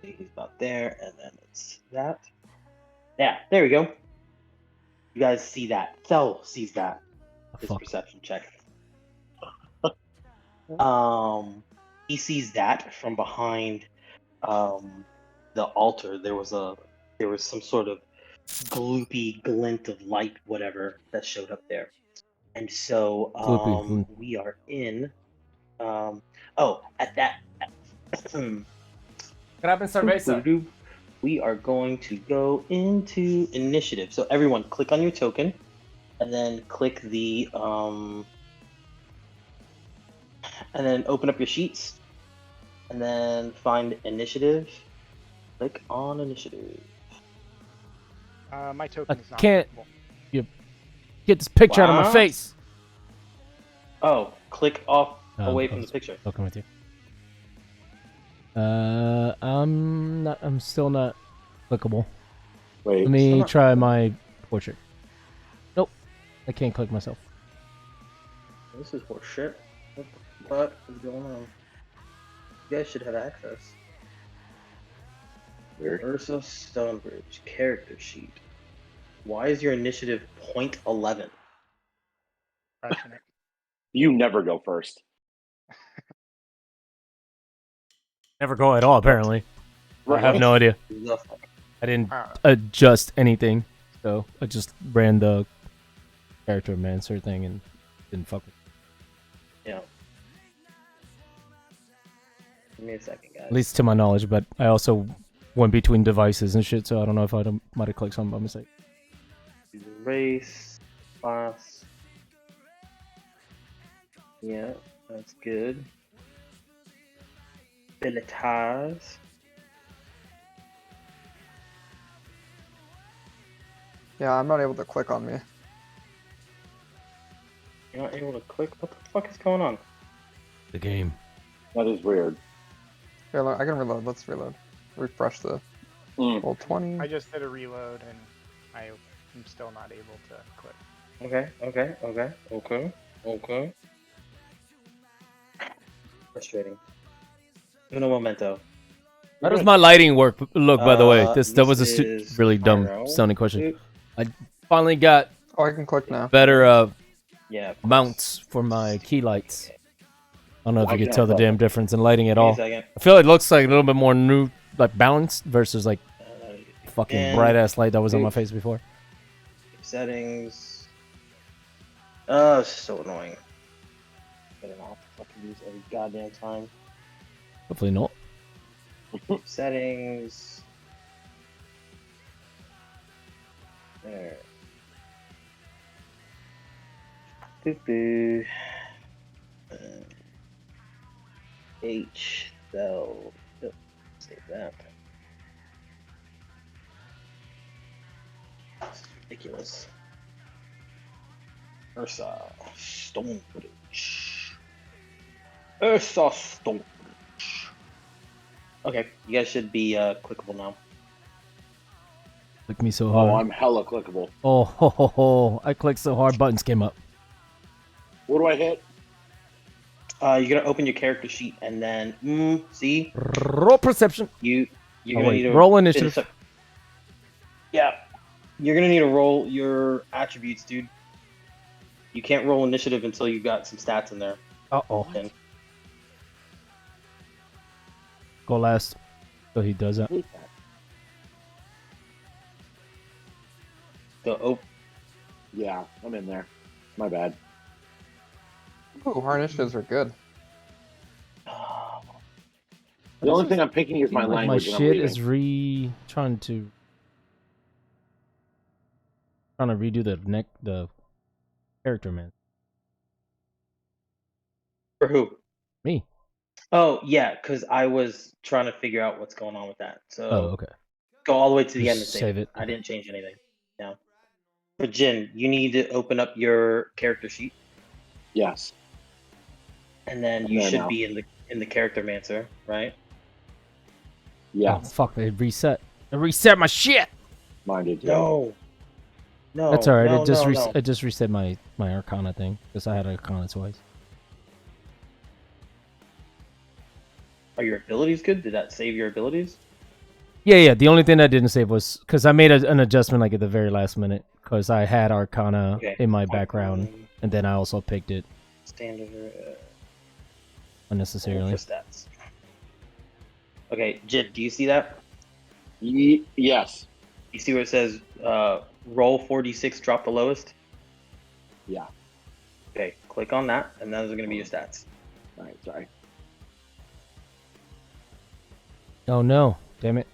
See, he's about there, and then it's that. Yeah, there we go. You guys see that. Cell sees that. His Fuck. perception check. He sees that from behind the altar. There was some sort of gloopy glint of light, whatever, that showed up there. And so Gloopy glint. we are in at that we are going to go into initiative. So everyone click on your token and then click the and then open up your sheets and then find initiative. Click on initiative. My token is not can't- clickable. Get this picture out of my What? face. Oh, click off away from I the picture. Fucking with you. I'm still not clickable. Wait. Let me not try my portrait. Nope, I can't click myself. This is horse shit. What the fuck is going on? You guys should have access. Weird. Ursa Stonebridge character sheet. Why is your initiative 0.11? Crushing it. You never go first. Never go at all, apparently. I have no idea. The fuck? I didn't Uh, adjust anything, so I just ran the character mancer thing and didn't fuck with it. Yeah. Give me a second, guys. At least to my knowledge, but I also went between devices and shit, so I don't know if I might have clicked something by mistake. Race, class. Yeah, that's good. Abilities. Yeah, I'm not able to click on me. You're not able to click? What the fuck is going on? The game. That is weird. Here, look, I can reload. Let's reload. Refresh the roll 20. I just did a reload and I am still not able to click. Okay. Frustrating. Uno momento. How does my lighting look, by the way? That was this a is really dumb Pyro. sounding question. I finally got Oh, I can click now. better Yeah. of course. mounts for my key lights. I don't know if you Why can can't tell the I- damn difference in lighting at Give me a all. second. I feel it looks like a little bit more new, like balanced versus like fucking And- bright ass light that was on my face before. Settings. Oh, it's so annoying. I don't know how to fucking use every goddamn time. Hopefully not. Settings. There. Boo-boo. H cell. Save that. This is ridiculous. Ursa Stonebridge. Ursa Stonebridge. Okay, you guys should be clickable now. Click me so Oh, hard. I'm hella clickable. Oh, ho, ho, ho. I clicked so hard, buttons came up. What do I hit? You're gonna open your character sheet and then see Roll perception. you're Oh, gonna wait. need to Roll initiative. finish up- Yeah, you're gonna need to roll your attributes, dude. You can't roll initiative until you got some stats in there. Uh-oh. Then. Go last. So he does that. So Yeah, I'm in there. My bad. Ooh, our initiatives are good. The only thing I'm picking is my Seems like my language, and I'm shit leaving. is trying to redo the character, man. For who? Me. Oh yeah, because I was trying to figure out what's going on with that. So Oh, okay. go all the way to the end and Just save save it. it. I didn't change anything. Yeah. For Jin, you need to open up your character sheet, Yes. and then I'm you there should now. be in the character mancer, right? Yeah. Oh fuck! It reset. It reset my shit. Mine did too. No. No. That's all right. No, It just no. it just reset my Arcana thing because I had Arcana twice. Are your abilities good? Did that save your abilities? Yeah. The only thing I didn't save was because I made an adjustment like at the very last minute because I had Arcana Okay. in my background and then I also picked it Standard roll unnecessarily. for stats. Okay, Jin, do you see that? Yes. You see where it says roll 4d6, drop the lowest? Yeah. Okay, click on that, and those are going to be your stats. All right. Sorry. Oh no! Damn it!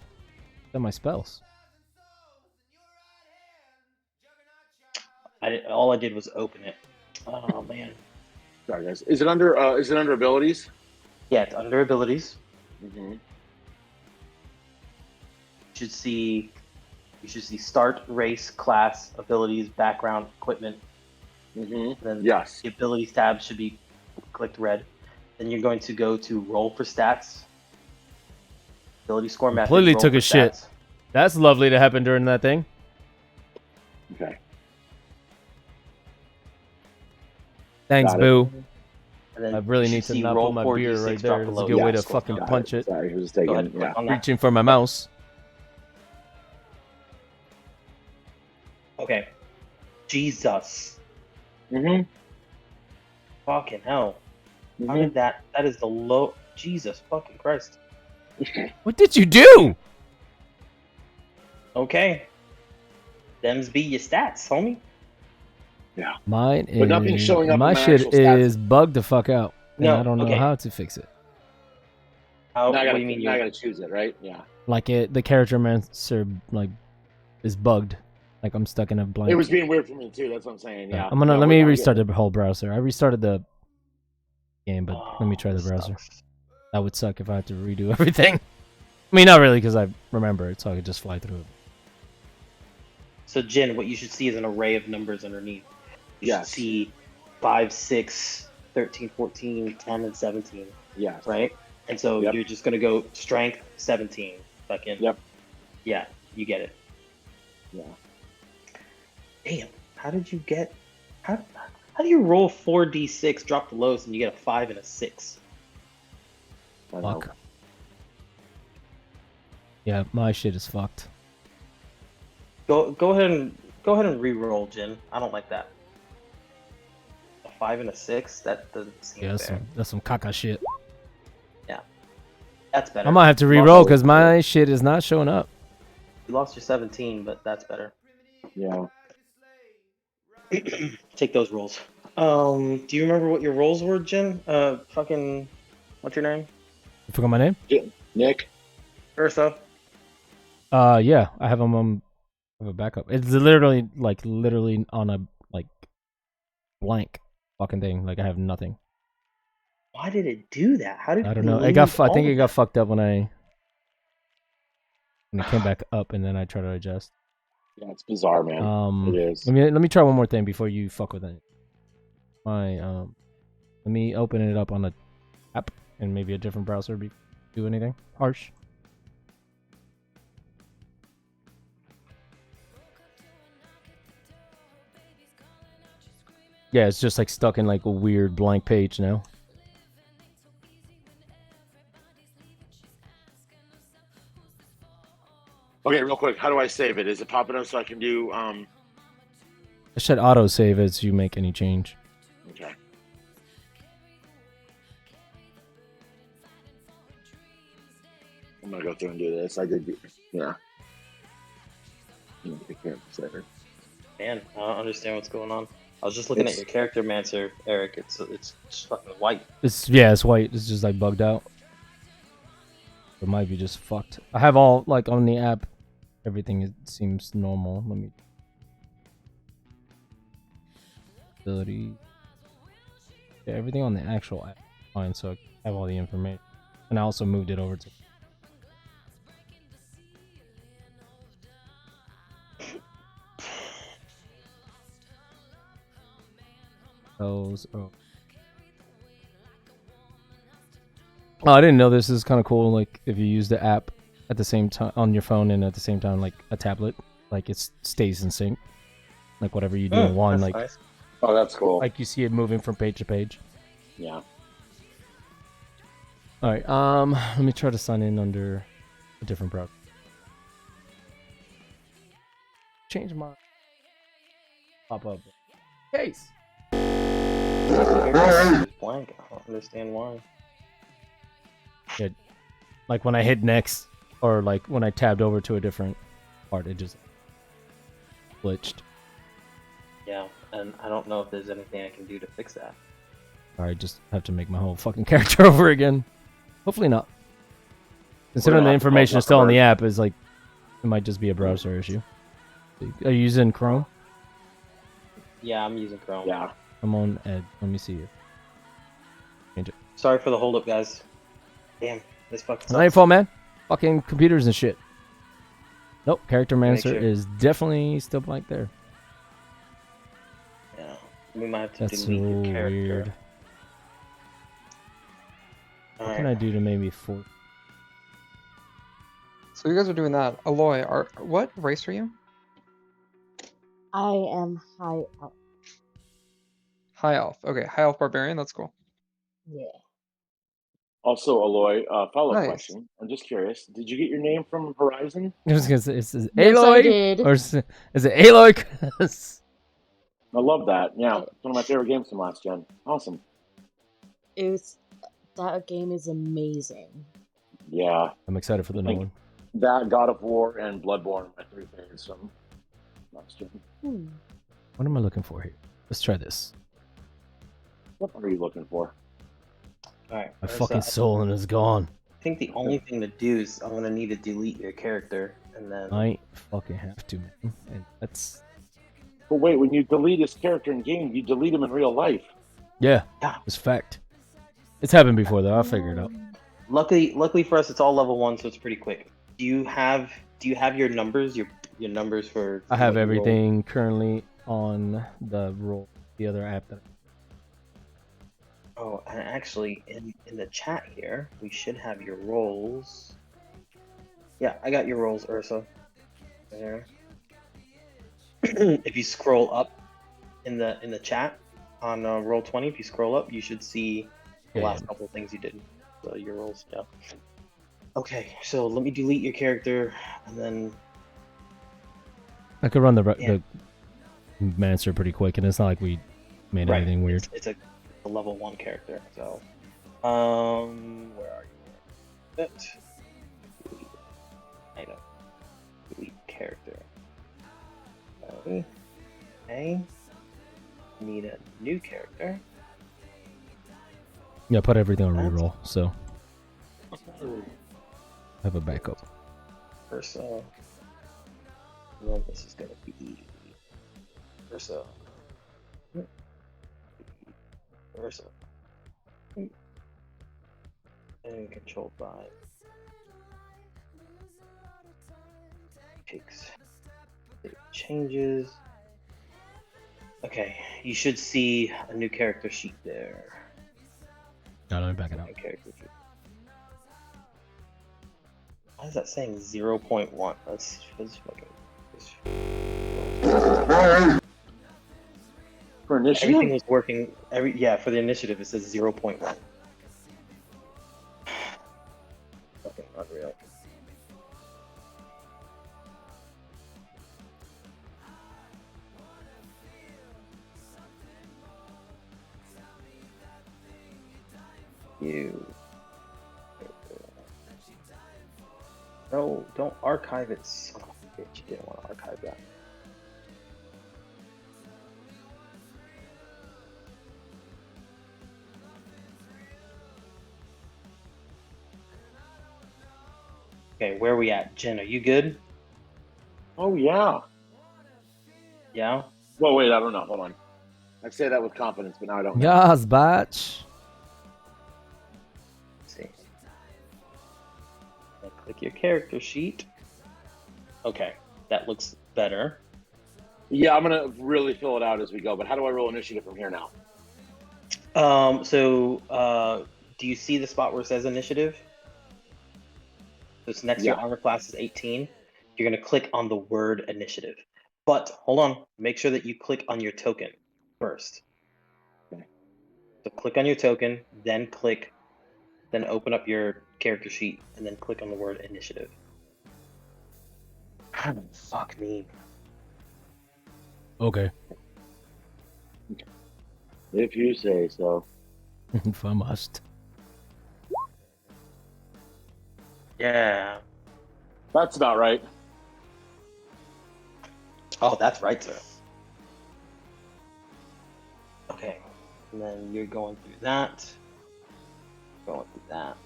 Got my spells. All I did was open it. Oh man. Sorry, guys. Is it under abilities? Yeah, it's under abilities. Mm-hmm. You should see start, race, class, abilities, background, equipment. Mm-hmm. Then Yes. the abilities tab should be clicked red. Then you're going to go to roll for stats. Ability score method. Completely roll took for a shit. stats. That's lovely to happen during that thing. Okay. Thanks, Got it. boo. And then I really you need should to see not roll put my 4d6, beer right drop there. the It's a lowest. good way to Yes. fucking Got punch it. Sorry, I was just Go taking. ahead, click Yeah. on that. Reaching for my mouse. Okay. Jesus. Mm-hmm. Fucking hell. How Mm-hmm. did that is the low Jesus fucking Christ. What did you do? Okay. Them's be your stats, homie. Mine is But nothing's showing up my in my shit actual stats. is bugged the fuck out, and No, I don't know okay. how to fix it. How, Now I what gotta, do you mean now I you gotta choose it, right? Yeah. Like the character mancer like is bugged. Like I'm stuck in a blank. It was being weird for me too. That's what I'm saying. Yeah. I'm gonna No, let we're me not restart getting the whole browser. I restarted the game, but let me try the this browser. sucks. That would suck if I had to redo everything. I mean, not really, because I remember it, so I could just fly through it. So Jin, what you should see is an array of numbers underneath. You Yes. should see 5, 6, 13, 14, 10, and 17. Yes. Right? And so Yep. you're just gonna go strength 17. Fucking Yep. Yeah, you get it. Yeah. Damn, how did you get how do you roll 4d6, drop the lowest, and you get a 5 and a 6? I know. Fuck. Yeah, my shit is fucked. Go ahead and re-roll, Jin. I don't like that. A 5 and a 6? That doesn't seem Yeah, fair. that's some caca shit. That's better. I might have to You lost re-roll all- because my shit is not showing up. You lost your 17, but that's better. Yeah. Take those rolls. Do you remember what your rolls were, Jin? Fucking, what's your name? You forgot my name? Nick. Ursa. Yeah, I have them on a backup. It's literally on a like blank fucking thing. Like I have nothing. Why did it do that? How did I don't you know. lose I think all it of got that? fucked up when it came back up, and then I tried to adjust. Yeah, it's bizarre, man. It is. Let me try one more thing before you fuck with it. Let me open it up on the app and maybe a different browser do anything harsh. Yeah, it's just like stuck in like a weird blank page now. Okay, real quick. How do I save it? Is it popping up so I can do? It should auto save as you make any change. Okay. I'm gonna go through and do this. I did. Yeah. Take care of this later. Man, I don't understand what's going on. I was just looking at your character, Mancer, Eric. It's just fucking white. It's white. It's just like bugged out. It might be just fucked. I have all like on the app. Everything it seems normal. Let me. Ability. Yeah, everything on the actual app. Fine, so I have all the information, and I also moved it over to. Those. Oh, I didn't know this. This is kind of cool. Like if you use the app at the same time on your phone and at the same time like a tablet, like it stays in sync. Like whatever you do in one, That's like nice. Oh, that's cool. like you see it moving from page to page. Yeah. All right. Let me try to sign in under a different browser. Change my pop-up case. It's blank. I don't understand why. Like when I hit next, or like when I tabbed over to a different part, it just glitched. Yeah, and I don't know if there's anything I can do to fix that. I just have to make my whole fucking character over again. Hopefully not. Considering the have to call information is still on the Zuckerberg. app, is like it might just be a browser issue. Are you using Chrome? Yeah, I'm using Chrome. Yeah. I'm on Ed. Let me see it. Change it. Sorry for the holdup, guys. Damn, this fucking It's not your sucks. fault, man. Fucking computers and shit. Nope, character Make manager sure. is definitely still blank there. Yeah, we might have to That's so delete your character. weird. What can I Alright. do to maybe force? So you guys are doing that. Aloy, what race are you? I am high up. High elf. Okay, high elf barbarian. That's cool. Yeah. Also, Aloy, follow-up Nice. question. I'm just curious. Did you get your name from Horizon? I was gonna say, is it Yes, I Aloy? did. Or is it Aloy? 'Cause I love that. Yeah, it's one of my favorite games from last gen. Awesome. That game is amazing. Yeah, I'm excited for the new Like- one. that, God of War, and Bloodborne are my three favorites from last gen. What am I looking for here? Let's try this. What are you looking for? Alright. My Ursa, fucking soul and is gone. I think the only thing to do is I'm gonna need to delete your character, and then I fucking have to, man. And that's But wait, when you delete his character in game, you delete him in real life. yeah, Yeah. it's fact. It's happened before though. I'll figure it out. luckily for us, it's all level 1, so it's pretty quick. Do you have your numbers? Your numbers for? I have what you rolled? everything currently on the roll, the other app that. Oh, and actually, in the chat here, we should have your rolls. Yeah, I got your rolls, Ursa. There. If you scroll up in the chat on roll 20, if you scroll up, you should see the Yeah, last couple of things you did. So your rolls, yeah. Okay, so let me delete your character, and then I could run Yeah. the master pretty quick, and it's not like we made anything weird. It's a level 1 character. So, where are you? That. Delete item. Delete character. Okay. Need a new character. Yeah, put everything on That's- reroll, so I have a backup. Ursa. And then this is gonna be Ursa. Ursa. And controlled by takes save changes. Okay, you should see a new character sheet there. No, let me back it up. New character sheet. Why is that saying 0.1? That's fucking. For initiative? Everything was working. For the initiative it says 0.1. Fucking unreal. You. No, don't archive it. Son of a bitch, you didn't want to archive that. Okay, where are we at? Jen, are you good? Oh yeah. Yeah? Well, wait, I don't know. Hold on. I say that with confidence, but now I don't know. Yes, batch. Let's see. And click your character sheet. Okay, that looks better. Yeah, I'm gonna really fill it out as we go. But how do I roll initiative from here now? Do you see the spot where it says initiative? So it's next to your Yeah. armor class is 18. You're gonna click on the word initiative. But hold on, make sure that you click on your token first. Okay. So click on your token, then open up your character sheet, and then click on the word initiative. Fuck me. Okay. If you say so. If I must. Yeah. That's about right. Oh, that's right, sir. Okay. And then you're going through that. Going through that.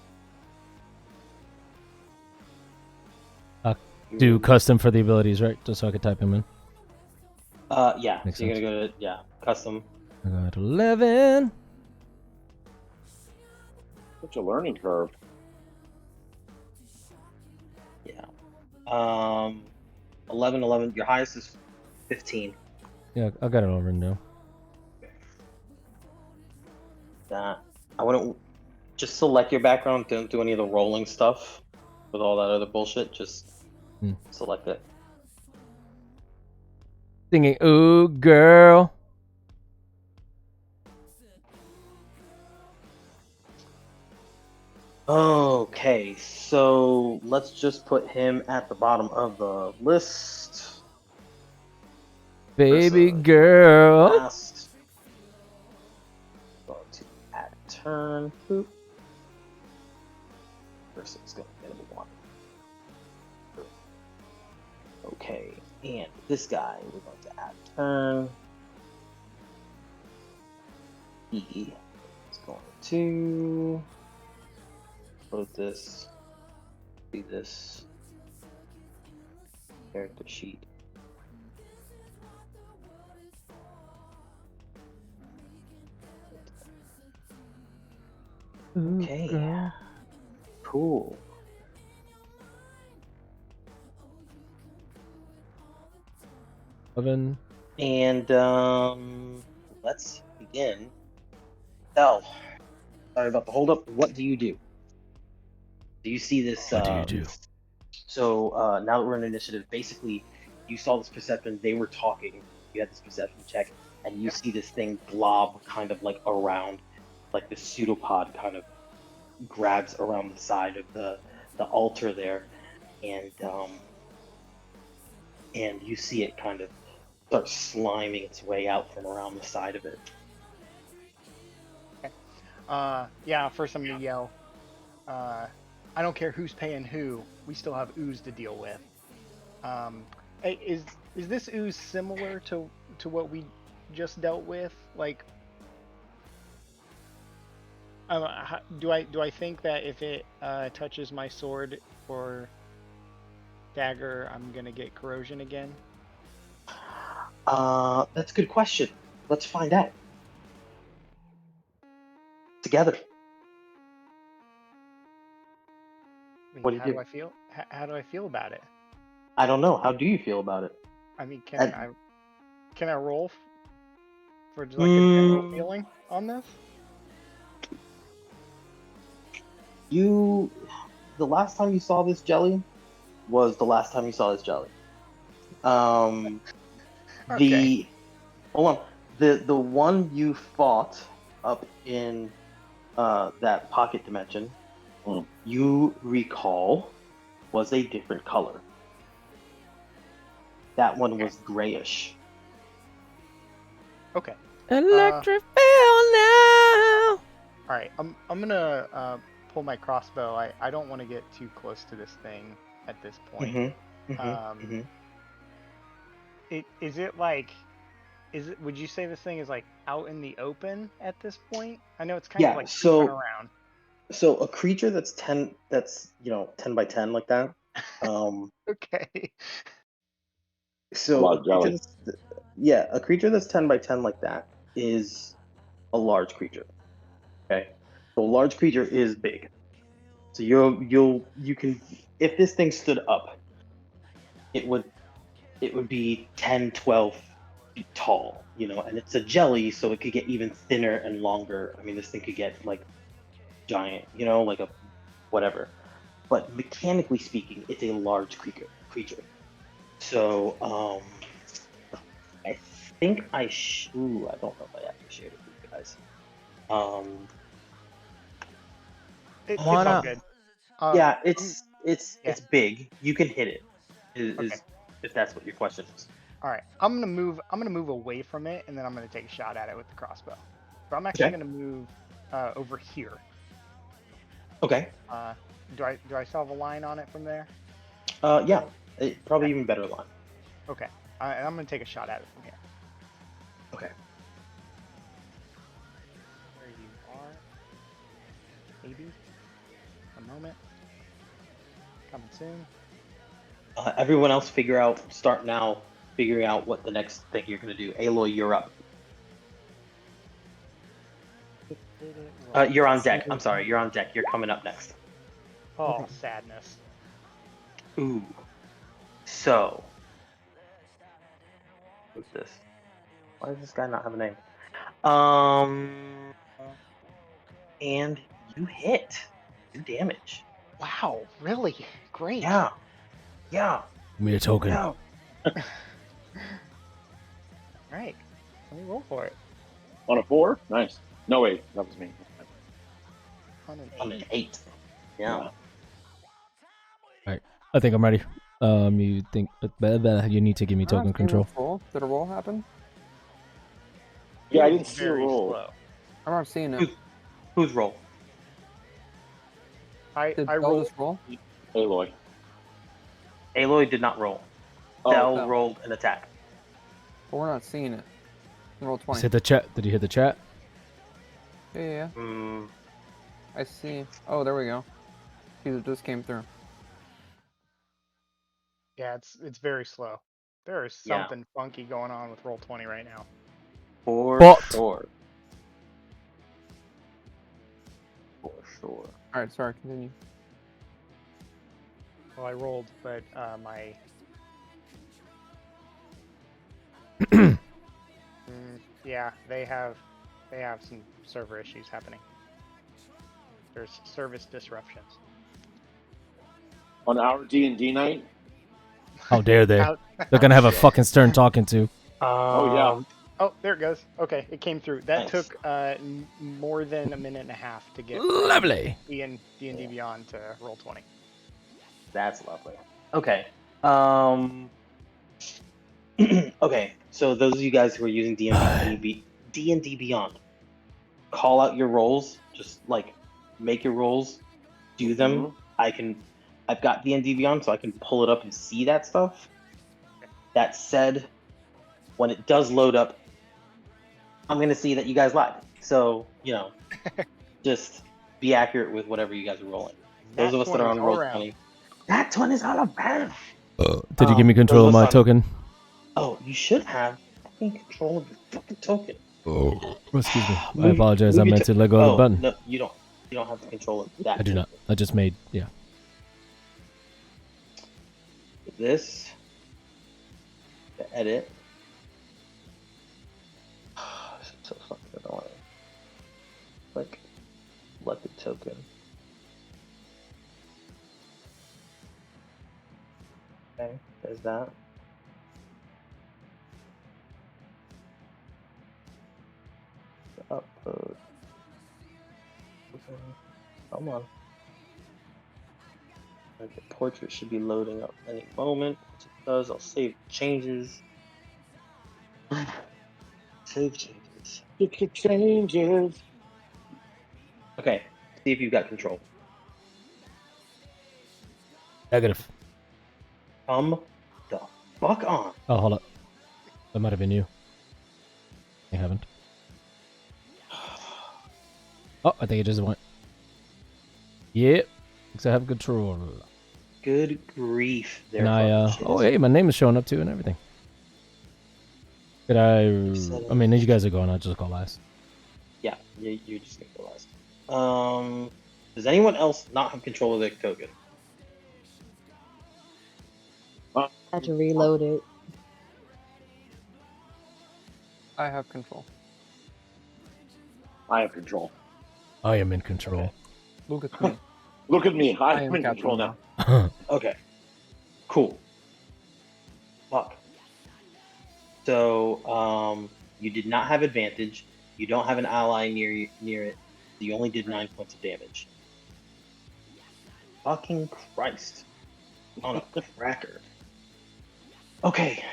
Do custom for the abilities, right? Just so I could type them in. Yeah. Makes So you're sense. gonna go to custom. I got 11. Such a learning curve. Yeah. 11. Your highest is 15. Yeah, I got it all written down. That I wouldn't just select your background. Don't do any of the rolling stuff with all that other bullshit. Just select it. Singing, ooh, girl. Okay, so let's just put him at the bottom of the list. Baby Versa girl. last. Going to add turn. Boop. Versus going to get a 1. Okay, and this guy we're going to add turn. He is going to put this. Do this character sheet. Okay. Girl. Cool. Eleven. And let's begin. Del, sorry about the hold up. What do you do? Do you see this? What do you do? So now that we're in initiative, basically, you saw this perception. They were talking. You had this perception check, and you see this thing blob kind of like around, like the pseudopod kind of grabs around the side of the altar there, and you see it kind of start sliming its way out from around the side of it. Yeah, first I'm gonna yell. I don't care who's paying who. We still have ooze to deal with. Hey, is this ooze similar to what we just dealt with? Like, do I think that if it touches my sword or dagger, I'm gonna get corrosion again? That's a good question. Let's find out. Together. I mean, What do you how do? do I feel? How do I feel about it? I don't know. How do you feel about it? I mean, And- can I roll for just like a general feeling on this? The last time you saw this jelly was the last time you saw this jelly. Okay. Hold on. The one you fought up in that pocket dimension, you recall, was a different color. That one was grayish. Okay. Electric feel now. All right. I'm gonna pull my crossbow. I don't want to get too close to this thing at this point. Is it like? Would you say this thing is like out in the open at this point? I know it's kind of like creeping around. So a creature that's 10 by 10 like that Okay. So lot of jelly. a creature that's 10 by 10 like that is a large creature. Okay, so a large creature is big. So you can, if this thing stood up, it would be 10, 12 feet tall, and it's a jelly, so it could get even thinner and longer. I mean, this thing could get like giant, like a whatever. But mechanically speaking, it's a large creature. So, I think ooh, I don't know if I actually shared it with you guys. It's Why all not? good. Yeah, I'm- it's yeah. it's big. You can hit it. Okay. Is if that's what your question is. All right. I'm gonna move away from it, and then I'm gonna take a shot at it with the crossbow. So I'm actually Okay. gonna move over here. Okay. Do I still have a line on it from there? Yeah. Probably Okay. even better line. Okay. And I'm gonna take a shot at it from here. Okay. Where you are? Maybe. A moment. Coming soon. Everyone else start now figuring out what the next thing you're gonna do. Aloy, you're up. You're on deck. I'm sorry, you're on deck. You're coming up next. Oh, sadness. Ooh. So. What's this? Why does this guy not have a name? And you hit. 2 damage. Wow, really? Great. Yeah. Yeah. Give me a token. Yeah. Right. Let me roll for it. On a 4? Nice. No, wait. That was me. On an 8. On an 8. Yeah. I think I'm ready. You think you need to give me I'm not token seeing control. this roll. Did a roll happen? Yeah, I It didn't was see a very roll. slow. I'm not seeing it. Whose roll? Did I Bell rolled. just roll? Aloy. Aloy did not roll. Oh, Dell no. rolled an attack. But we're not seeing it. Roll 20. Just hit the chat. Did you hit the chat? Yeah. Mm, I see. Oh, there we go. It just came through. Yeah, it's very slow. There is Yeah. something funky going on with roll 20 right now. for Fucked. sure. For sure. Alright, sorry, continue. Well, I rolled, but my yeah, they have some server issues happening. There's service disruptions. on our D&D night? How dare they? Out- They're gonna have a fucking stern talking to. Oh, yeah. Oh, there it goes. Okay, it came through. That Nice. took more than a minute and a half to get Lovely. D&D Beyond to roll 20. That's lovely. Okay. Okay. So those of you guys who are using D&D Beyond, call out your rolls. Just like make your rolls, do them. I've got D&D Beyond, so I can pull it up and see that stuff. That said, when it does load up, I'm gonna see that you guys lied. So just be accurate with whatever you guys are rolling. Those of us that are on roll 20. That one is all around. Did you give me control of my token? Oh, you should have fucking control of your fucking token. Oh, excuse me. I Move- apologize. I move your meant to let go of the button. No, you don't. You don't have the control of that. I do not. I just made, yeah. This. The edit. This is so fucking annoying. Like, let the token. Okay, there's that. The upload. Come on. The portrait should be loading up any moment. Once it does, I'll save changes. Save changes. It changes. Okay, see if you've got control. Negative. Come the fuck on. Oh, hold up. That might have been you. I haven't. Oh, I think it just went. Yep. Because I have control. Good grief, there. And oh hey, my name is showing up too and everything. Could I mean, you guys are going. I'll just go last. Yeah, you're just gonna go last. Does anyone else not have control of their token? I had to reload it. I have control. I have control. I am in control. Look at me. Look at me. I I am am in control captain now. Okay. Cool. Fuck. So, you did not have advantage. You don't have an ally near it. You only did 9 points of damage. Fucking Christ. On a cracker. Okay.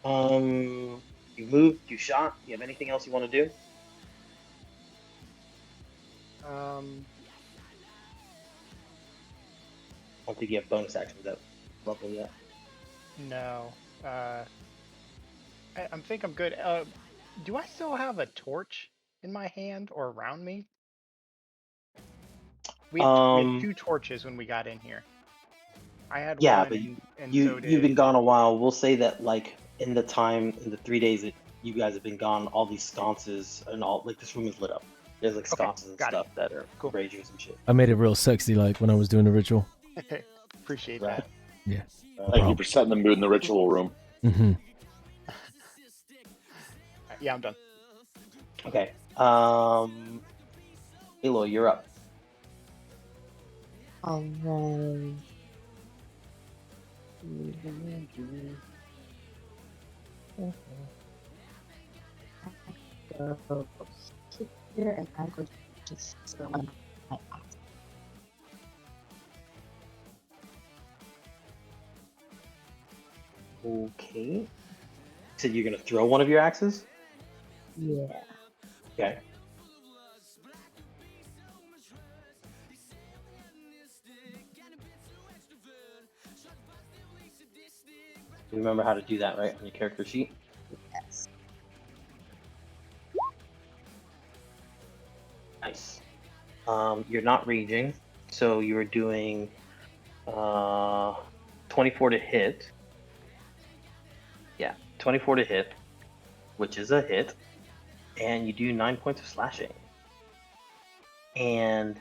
You moved, you shot. You have anything else you want to do? I don't think you have bonus actions at level yet. No. I think I'm good. Do I still have a torch in my hand or around me? We had 2 torches when we got in here. I had Yeah, one, but and you so did... you've been gone a while. We'll say that like in the 3 days that you guys have been gone, all these sconces and all like this room is lit up. There's like sconces and stuff that are Cool. ragers and shit. I made it real sexy, like when I was doing the ritual. Appreciate Right. that. Yeah. Thank you for setting the mood in the ritual room. Mm-hmm. Yeah, I'm done. Okay. Aloy, you're up. Alright. Go here and I'm going to just throw one of my axes. Okay. So you're gonna throw one of your axes? Yeah. Okay. You remember how to do that, right, on your character sheet? Yes. Nice. You're not raging, so you're doing 24 to hit. Yeah, 24 to hit, which is a hit, and you do 9 points of slashing. And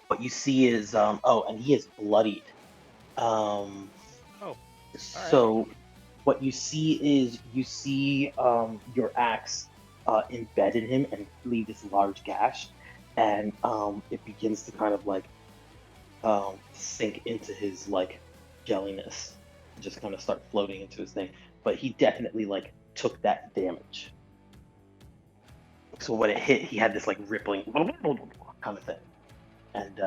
what you see is and he is bloodied. So what you see is your axe embed in him and leave this large gash, and it begins to kind of like sink into his like jelliness, just kind of start floating into his thing. But he definitely like took that damage. So when it hit, he had this like rippling kind of thing, and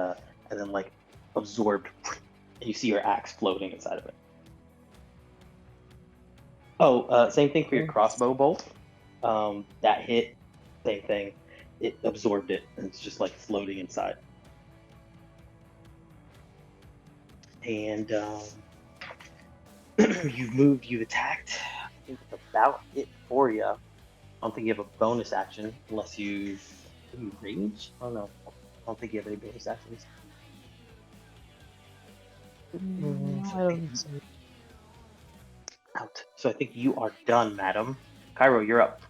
then like absorbed, and you see your axe floating inside of it. Oh, same thing for your crossbow bolt. That hit, same thing. It absorbed it, and it's just like floating inside. And you've moved, you've attacked. I think that's about it for you. I don't think you have a bonus action unless you rage. I don't know. I don't think you have any bonus actions. I don't see. Out. So I think you are done, madam. Cairo, you're up.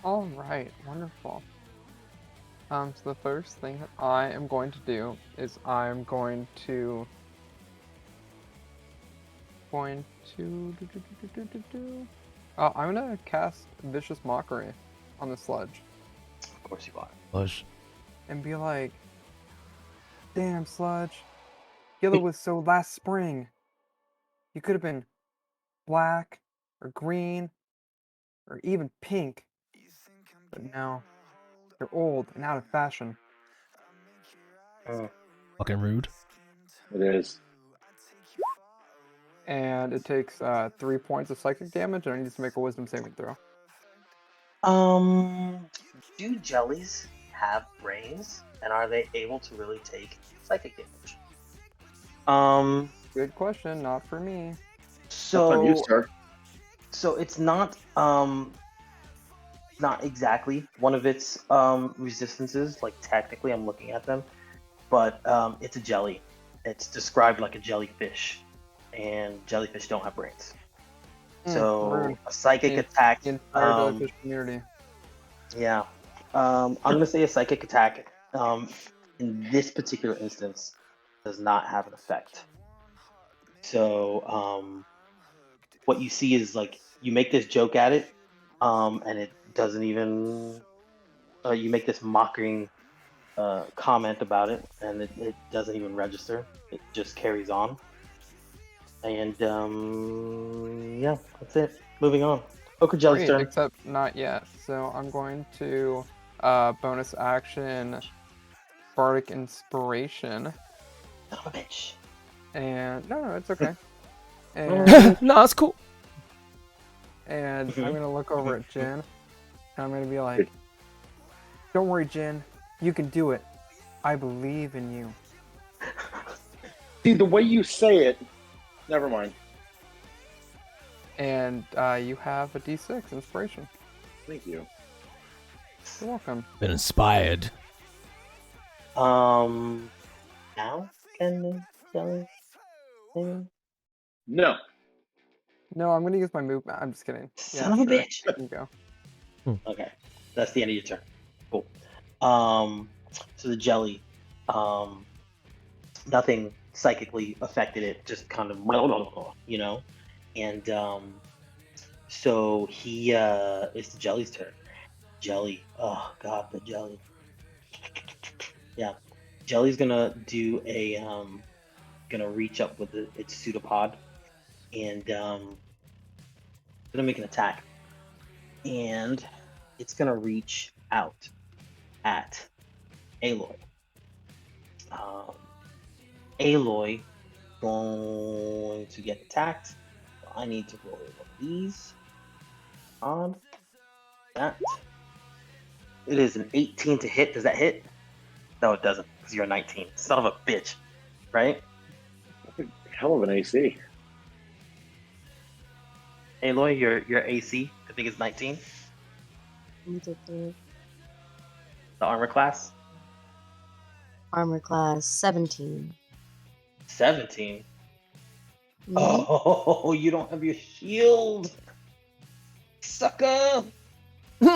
All right, wonderful. So the first thing that I am going to do is I'm going to I'm gonna cast Vicious Mockery on the sludge. Of course you are. Slush. And be like, damn, sludge. Yellow was so last spring. You could have been black or green or even pink. But now you're old and out of fashion. Fucking rude. It is. And it takes 3 points of psychic damage, and I need to make a wisdom saving throw. Do jellies have brains, and are they able to really take psychic damage? Good question, not for me. That's on you, sir. So it's not not exactly one of its resistances. Like technically, I'm looking at them, but it's a jelly. It's described like a jellyfish, and jellyfish don't have brains. So Rude. a psychic The attack. entire jellyfish community. Yeah. I'm gonna say a psychic attack. In this particular instance, does not have an effect. So what you see is like you make this joke at it, and it doesn't even. You make this mocking comment about it, and it doesn't even register. It just carries on. And yeah, that's it. Moving on. Poker Jelly's Great, turn. except not yet. So I'm going to bonus action Bardic Inspiration. Son of a bitch. And no, it's okay. And No, it's cool. I'm gonna look over at Jin, and I'm gonna be like, "Don't worry, Jin. You can do it. I believe in you." See, the way you say it, never mind. And you have a D6 inspiration. Thank you. You're welcome. Been inspired. Now can the jelly thing? No. No, I'm gonna use my movement. I'm just kidding. Son of a bitch. There you go. Okay, that's the end of your turn. Cool. So the jelly, nothing psychically affected it, just kind of, you know, and so he, it's the jelly's turn. Jelly, oh god, the jelly. Yeah, jelly's gonna do a, gonna reach up with its pseudopod, and gonna make an attack, and it's gonna reach out at Aloy. Aloy going to get attacked. So I need to roll one of these. On that. It is an 18 to hit. Does that hit? No, it doesn't, because you're a 19. Son of a bitch. Right? Hell of an AC. Aloy, your AC, I think it's 19. The The armor class? armor class 17. 17. Mhm. Oh, you don't have your shield. Sucker.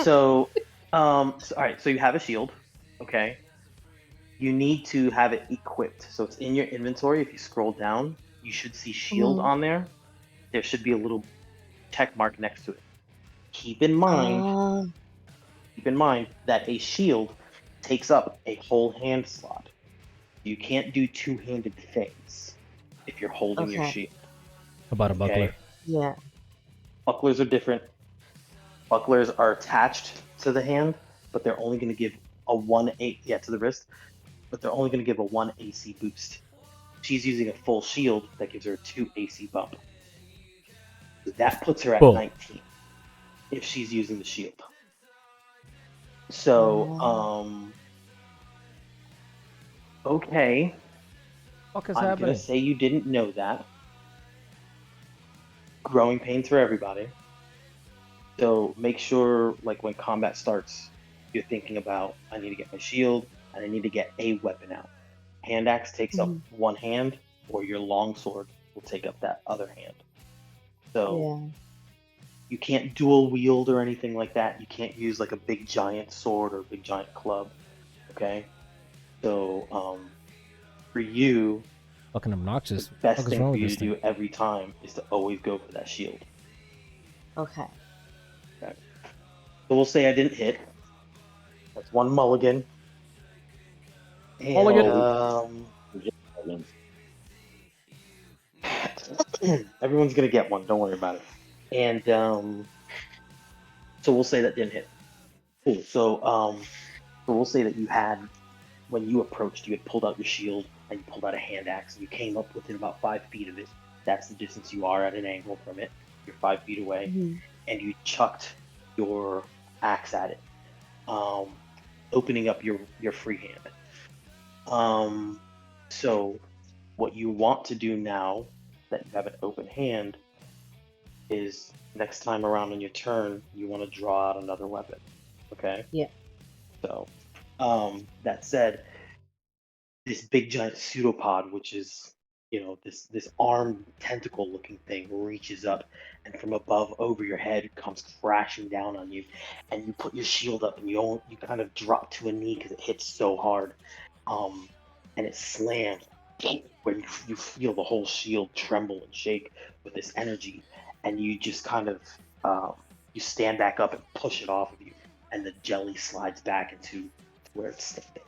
So, all right, so you have a shield, okay? You need to have it equipped. So it's in your inventory. If you scroll down, you should see shield Mhm. on there. There should be a little check mark next to it. Keep in mind that a shield takes up a whole hand slot. You can't do two-handed things if you're holding your Okay. shield. How about a buckler? Okay? Yeah. Bucklers are different. Bucklers are attached to the hand, but they're only going to give a 1 to the wrist, but they're only going to give a 1 AC boost. She's using a full shield that gives her a 2 AC bump. So that puts her at Cool. 19 if she's using the shield. So, okay. What is I'm happening? gonna say you didn't know that. Growing pains for everybody. So make sure, like when combat starts, you're thinking about, I need to get my shield and I need to get a weapon out. Hand axe takes up one hand, or your longsword will take up that other hand. So Yeah. you can't dual wield or anything like that. You can't use like a big giant sword or a big giant club. Okay? So for you, Fucking obnoxious. the What best is thing wrong for with you this to thing? do every time is to always go for that shield. Okay. So we'll say I didn't hit. That's one mulligan. And, Mulligan. everyone's gonna get one. Don't worry about it. And so we'll say that didn't hit. Cool. So we'll say that you had, when you approached, you had pulled out your shield and you pulled out a hand axe and you came up within about 5 feet of it. That's the distance you are at an angle from it. You're 5 feet away, and you chucked your axe at it, opening up your free hand. So what you want to do now that you have an open hand is next time around on your turn, you want to draw out another weapon. Okay. Yeah. So, that said, this big giant pseudopod, which is, this armed tentacle looking thing, reaches up and from above over your head comes crashing down on you, and you put your shield up and you kind of drop to a knee because it hits so hard, and it slams when you feel the whole shield tremble and shake with this energy, and you just kind of you stand back up and push it off of you, and the jelly slides back into where it's standing.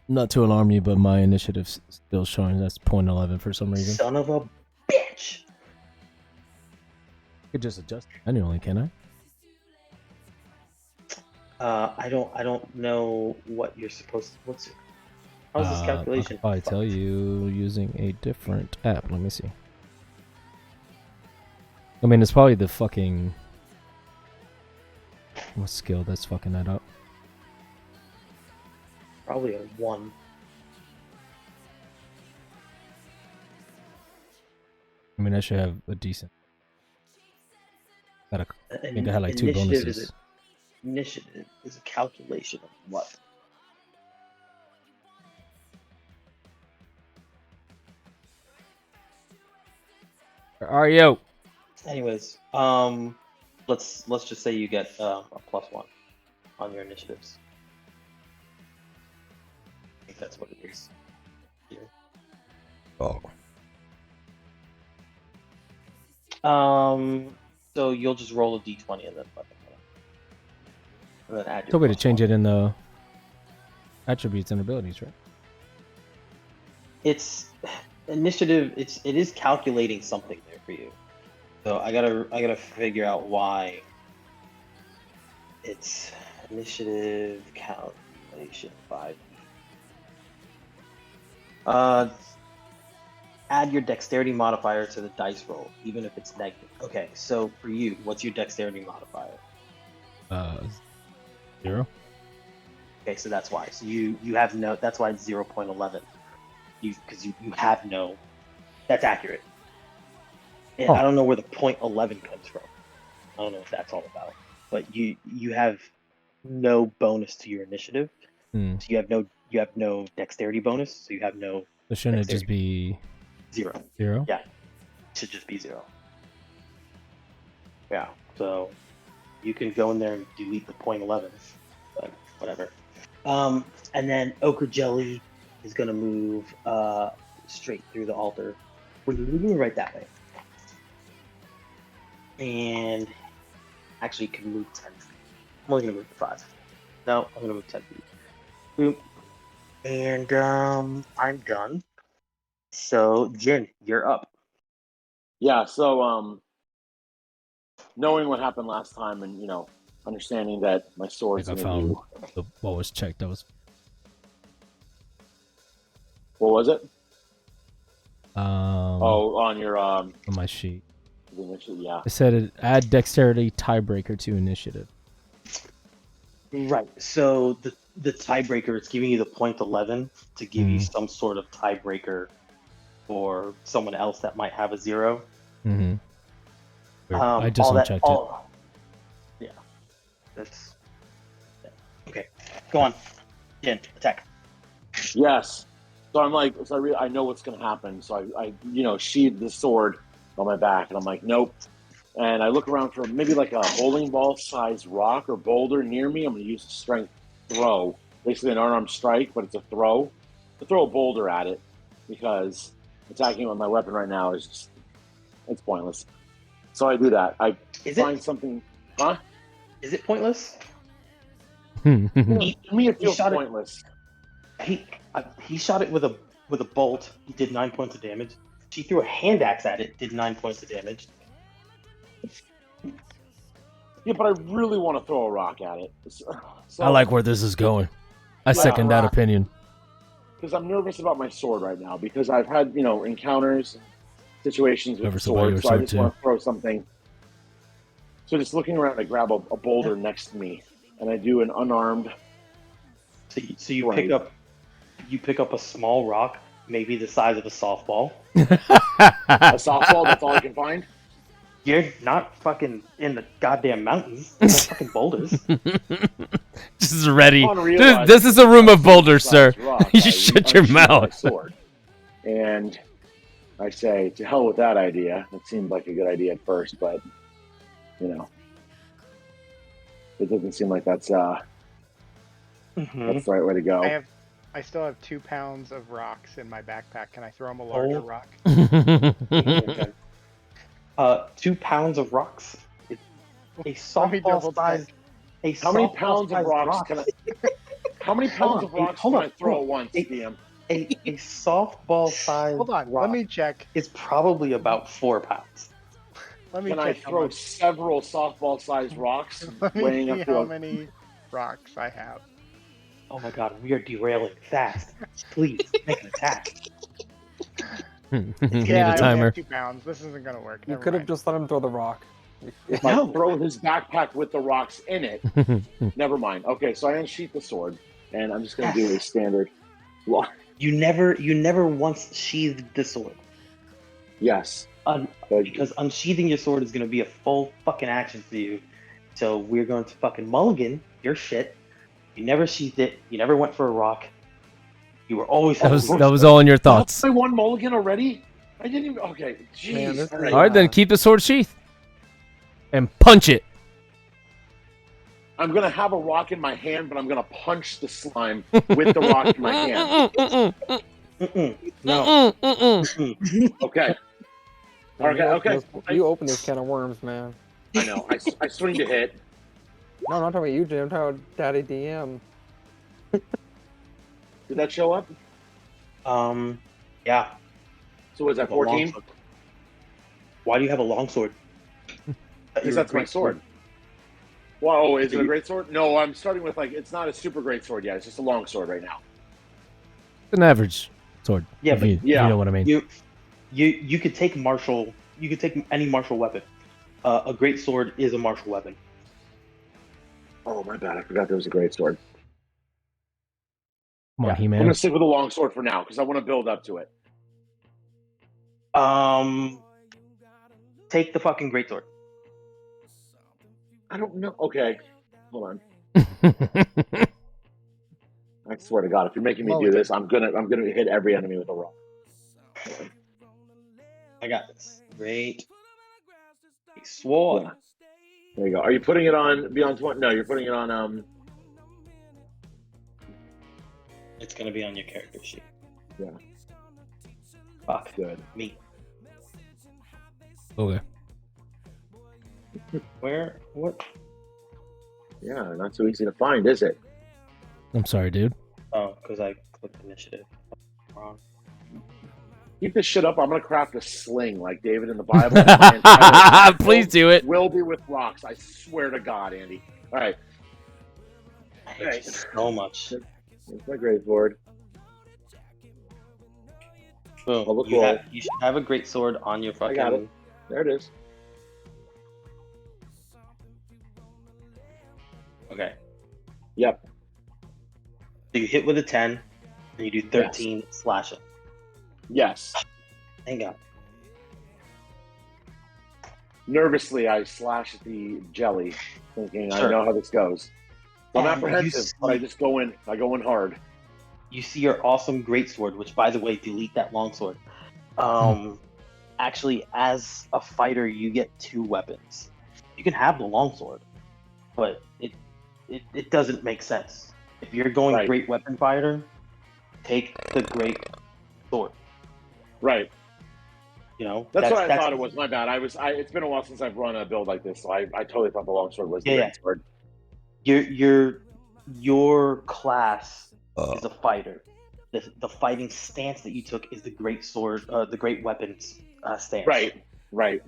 Not to alarm you, but my initiative's still showing that's .11 for some reason. Son of a bitch! I could just adjust manually, can I? I don't know what you're supposed to. How's this I calculation? could probably tell fucked? you using a different app. Let me see. I mean, it's probably the fucking... What skill that's fucking that up? Probably a 1. I mean, I should have a decent... I think I had like 2 Initiative bonuses. Initiative is a calculation of what? Where are you? Anyways, let's just say you get a +1 on your initiatives. I think that's what it is. Here. Oh. So you'll just roll a d20 and then add your. Told me to change +1. it in the attributes and abilities, right? It's initiative. It is calculating something there for you. So I gotta figure out why. It's initiative calculation 5. Add your dexterity modifier to the dice roll, even if it's negative. Okay, so for you, what's your dexterity modifier? 0. Okay, so that's why. So you have no. That's why it's 0.11. Because you have no. That's accurate. And Oh. I don't know where the .11 comes from. I don't know what that's all about. But you have no bonus to your initiative. Hmm. So you have no dexterity bonus. So you have no So shouldn't it just be 0. 0? Yeah, it should just be 0. Yeah. So you can go in there and delete the .11, but whatever. And then Ochre Jelly is gonna move straight through the altar. We're moving right that way. And actually can move 10 feet. I'm only gonna move 5. No, I'm gonna move 10 feet. Boom. And I'm done. So Jin, you're up. Yeah, so knowing what happened last time and understanding that my I sword's think I gonna found do what was checked. That was what was it? on On your my sheet. yeah. It said add dexterity tiebreaker to initiative. Right. So the tiebreaker, it's giving you the .11 to give you some sort of tiebreaker for someone else that might have a 0. Mm-hmm. I just unchecked it. Yeah. That's okay. Go on. Jin, attack. Yes. So I'm like, I know what's gonna happen. So I sheathe the sword on my back, and I'm like, nope. And I look around for maybe like a bowling ball sized rock or boulder near me. I'm gonna use a strength throw, basically an unarmed strike, but it's a throw. To throw a boulder at it because attacking with my weapon right now is just it's pointless. So I do that. I find something. Huh? Is it pointless? To me, it feels shot it- pointless. He shot it with a bolt. He did 9 points of damage. She threw a hand axe at it. Did 9 points of damage. Yeah, but I really want to throw a rock at it. So, I like where this is going. I second that opinion. because I'm nervous about my sword right now because I've had encounters, situations with the Nervous about your sword, so I sword, just too. want to throw something. So just looking around, I grab a boulder next to me, and I do an unarmed. So you pick up a small rock, maybe the size of a softball. A softball. That's all I can find. You're not fucking in the goddamn mountains. They're fucking boulders. This is ready. Upon realizing This is a room of boulders, sir. size rock, You I shut your unsheathe my mouth. sword, and I say, "To hell with that idea." It seemed like a good idea at first, but you know, it doesn't seem like that's the right way to go. I still have 2 pounds of rocks in my backpack. Can I throw him a larger rock? Okay. 2 pounds of rocks. A Let me double softball size. How many pounds of rocks can I? How many pounds of rocks can I throw at once, DM? A softball size Hold on, rock let me check. is probably about 4 pounds. Let me Can I check how throw much- several softball-sized rocks Let me weighing see up how to? many rocks I have. Oh my god, we are derailing fast. Please make an attack. You need Yeah, I a only timer. have 2 pounds. This isn't gonna work. You Never could have mind. just let him throw the rock. If No. I throw his backpack with the rocks in it, never mind. Okay, so I unsheath the sword, and I'm just going to do a standard. You never once sheathed the sword. Yes. Because unsheathing your sword is going to be a full fucking action for you. So we're going to fucking mulligan your shit. You never sheathed it. You never went for a rock. You were always That was all in your thoughts. I won mulligan already? I didn't even. Okay, jeez. Man, this All is- right. All right, then keep the sword sheath and punch it. I'm gonna have a rock in my hand, but I'm gonna punch the slime with the rock in my hand. No. Okay. Man, Okay. you open this can of worms, man. I know. I swing to hit. No, I'm not talking about you, Jim. I'm talking about Daddy DM. Did that show up? Yeah. So was that 14? Why do you have a longsword? Because that's my sword. Whoa, is it a great sword? No, I'm starting with it's not a super great sword yet. It's just a long sword right now. An average sword. Yeah, if but you know what I mean. You could take martial. You could take any martial weapon. A great sword is a martial weapon. Oh, my bad. I forgot there was a great sword. Come on, I'm He-Man. going to stick with a long sword for now because I want to build up to it. Take the fucking great sword. I don't know. Okay. Hold on. I swear to God, if you're making me do this, I'm gonna hit every enemy with a rock. I got this. Great sword. Yeah. There you go. Are you putting it on Beyond 20? No, you're putting it on It's gonna be on your character sheet. Yeah. Fuck. Good. Me. Okay. Where? What? Yeah, not so easy to find, is it? I'm sorry, dude. Oh, because I clicked initiative. Wrong. Keep this shit up. I'm gonna craft a sling like David in the Bible. My entire Please do it. Will be with rocks. I swear to God, Andy. All right. I hate you so much. There's my great sword. Boom. Public You, roll. you should have a great sword on your fucking. I got it. There it is. Okay. Yep. So you hit with a 10, and you do 13 slashing. Yes. Hang on. Nervously, I slash the jelly, thinking I Sure. know how this goes. So I'm And apprehensive, but I just go in. I go in hard. You see your awesome greatsword, which, by the way, delete that longsword. Actually, as a fighter, you get 2 weapons. You can have the longsword, but it doesn't make sense. If you're going Right. great weapon fighter, take the great sword. Right. You know, That's what I thought it was. My bad. It's been a while since I've run a build like this, so I totally thought the longsword was the Yeah, great sword. Your class is a fighter. The fighting stance that you took is the great sword, the great weapons stance. Right.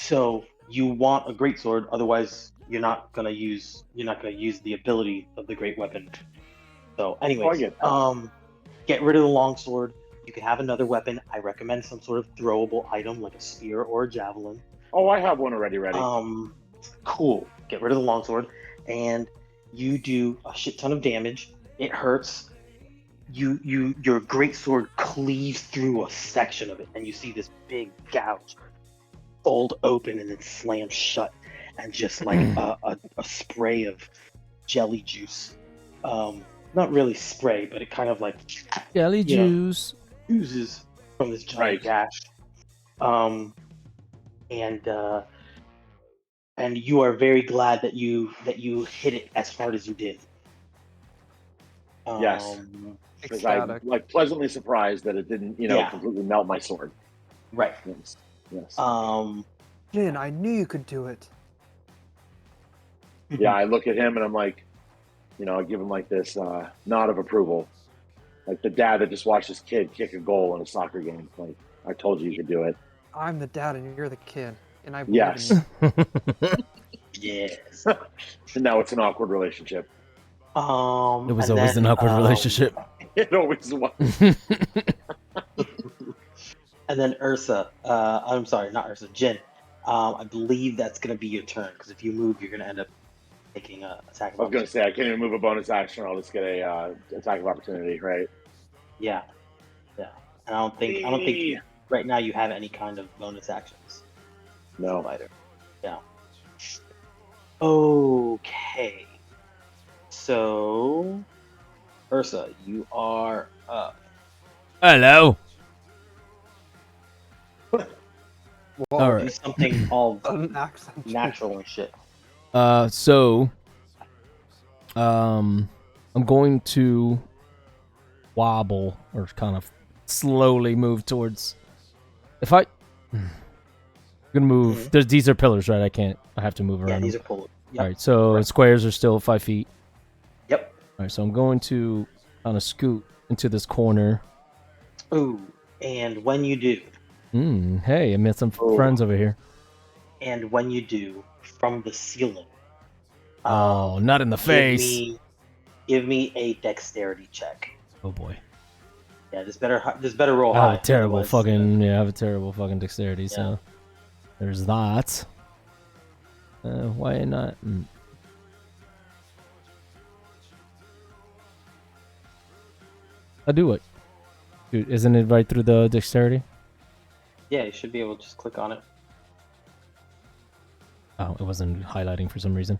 So you want a great sword, otherwise you're not gonna use the ability of the great weapon. So, anyways, I get that. get rid of the longsword. You can have another weapon. I recommend some sort of throwable item like a spear or a javelin. Oh, I have one already ready. Cool. Get rid of the longsword, and you do a shit ton of damage. It hurts. Your great sword cleaves through a section of it, and you see this big gouge. fold open and then slam shut, and just like a spray of jelly juice. Not really spray, but it kind of like Jelly you know, juice. oozes from this giant Right. gash. And you are very glad that you hit it as hard as you did. Yes. Because I'm Ecstatic. like pleasantly surprised that it didn't, Yeah. completely melt my sword. Right. Yes. Yes. Jin, I knew you could do it. Yeah, I look at him and I'm like, I give him like this nod of approval. Like the dad that just watched his kid kick a goal in a soccer game. Like, I told you could do it. I'm the dad and you're the kid, and I believe Yes. in you. Yes. And now it's an awkward relationship. It was and always then, an awkward relationship. It always was. And then Ursa, I'm sorry, not Ursa, Jin. I believe that's gonna be your turn because if you move, you're gonna end up taking a attack. I was going to say, I can't even move a bonus action. I'll just get a attack of opportunity, right? Yeah. And I don't think right now you have any kind of bonus actions. No. Fighter. Yeah. Okay. So, Ursa, you are up. Hello. Whoa, All right. Do something all An accent. natural and shit. So, I'm going to wobble or kind of slowly move towards. I'm gonna move. These are pillars, right? I have to move around. Yeah, these them. are pulled. Yep. All right. So Right. squares are still 5 feet. Yep. All right. So I'm going to kind of scoot into this corner. Ooh, and when you do, Hey, I met some friends over here. from the ceiling. Oh, not in the face. Give me a dexterity check. Oh boy. Yeah, this better roll I high. have a terrible otherwise, fucking dexterity. So there's that. Why not? I do it. Dude, isn't it right through the dexterity? Yeah, you should be able to just click on it. Oh, it wasn't highlighting for some reason.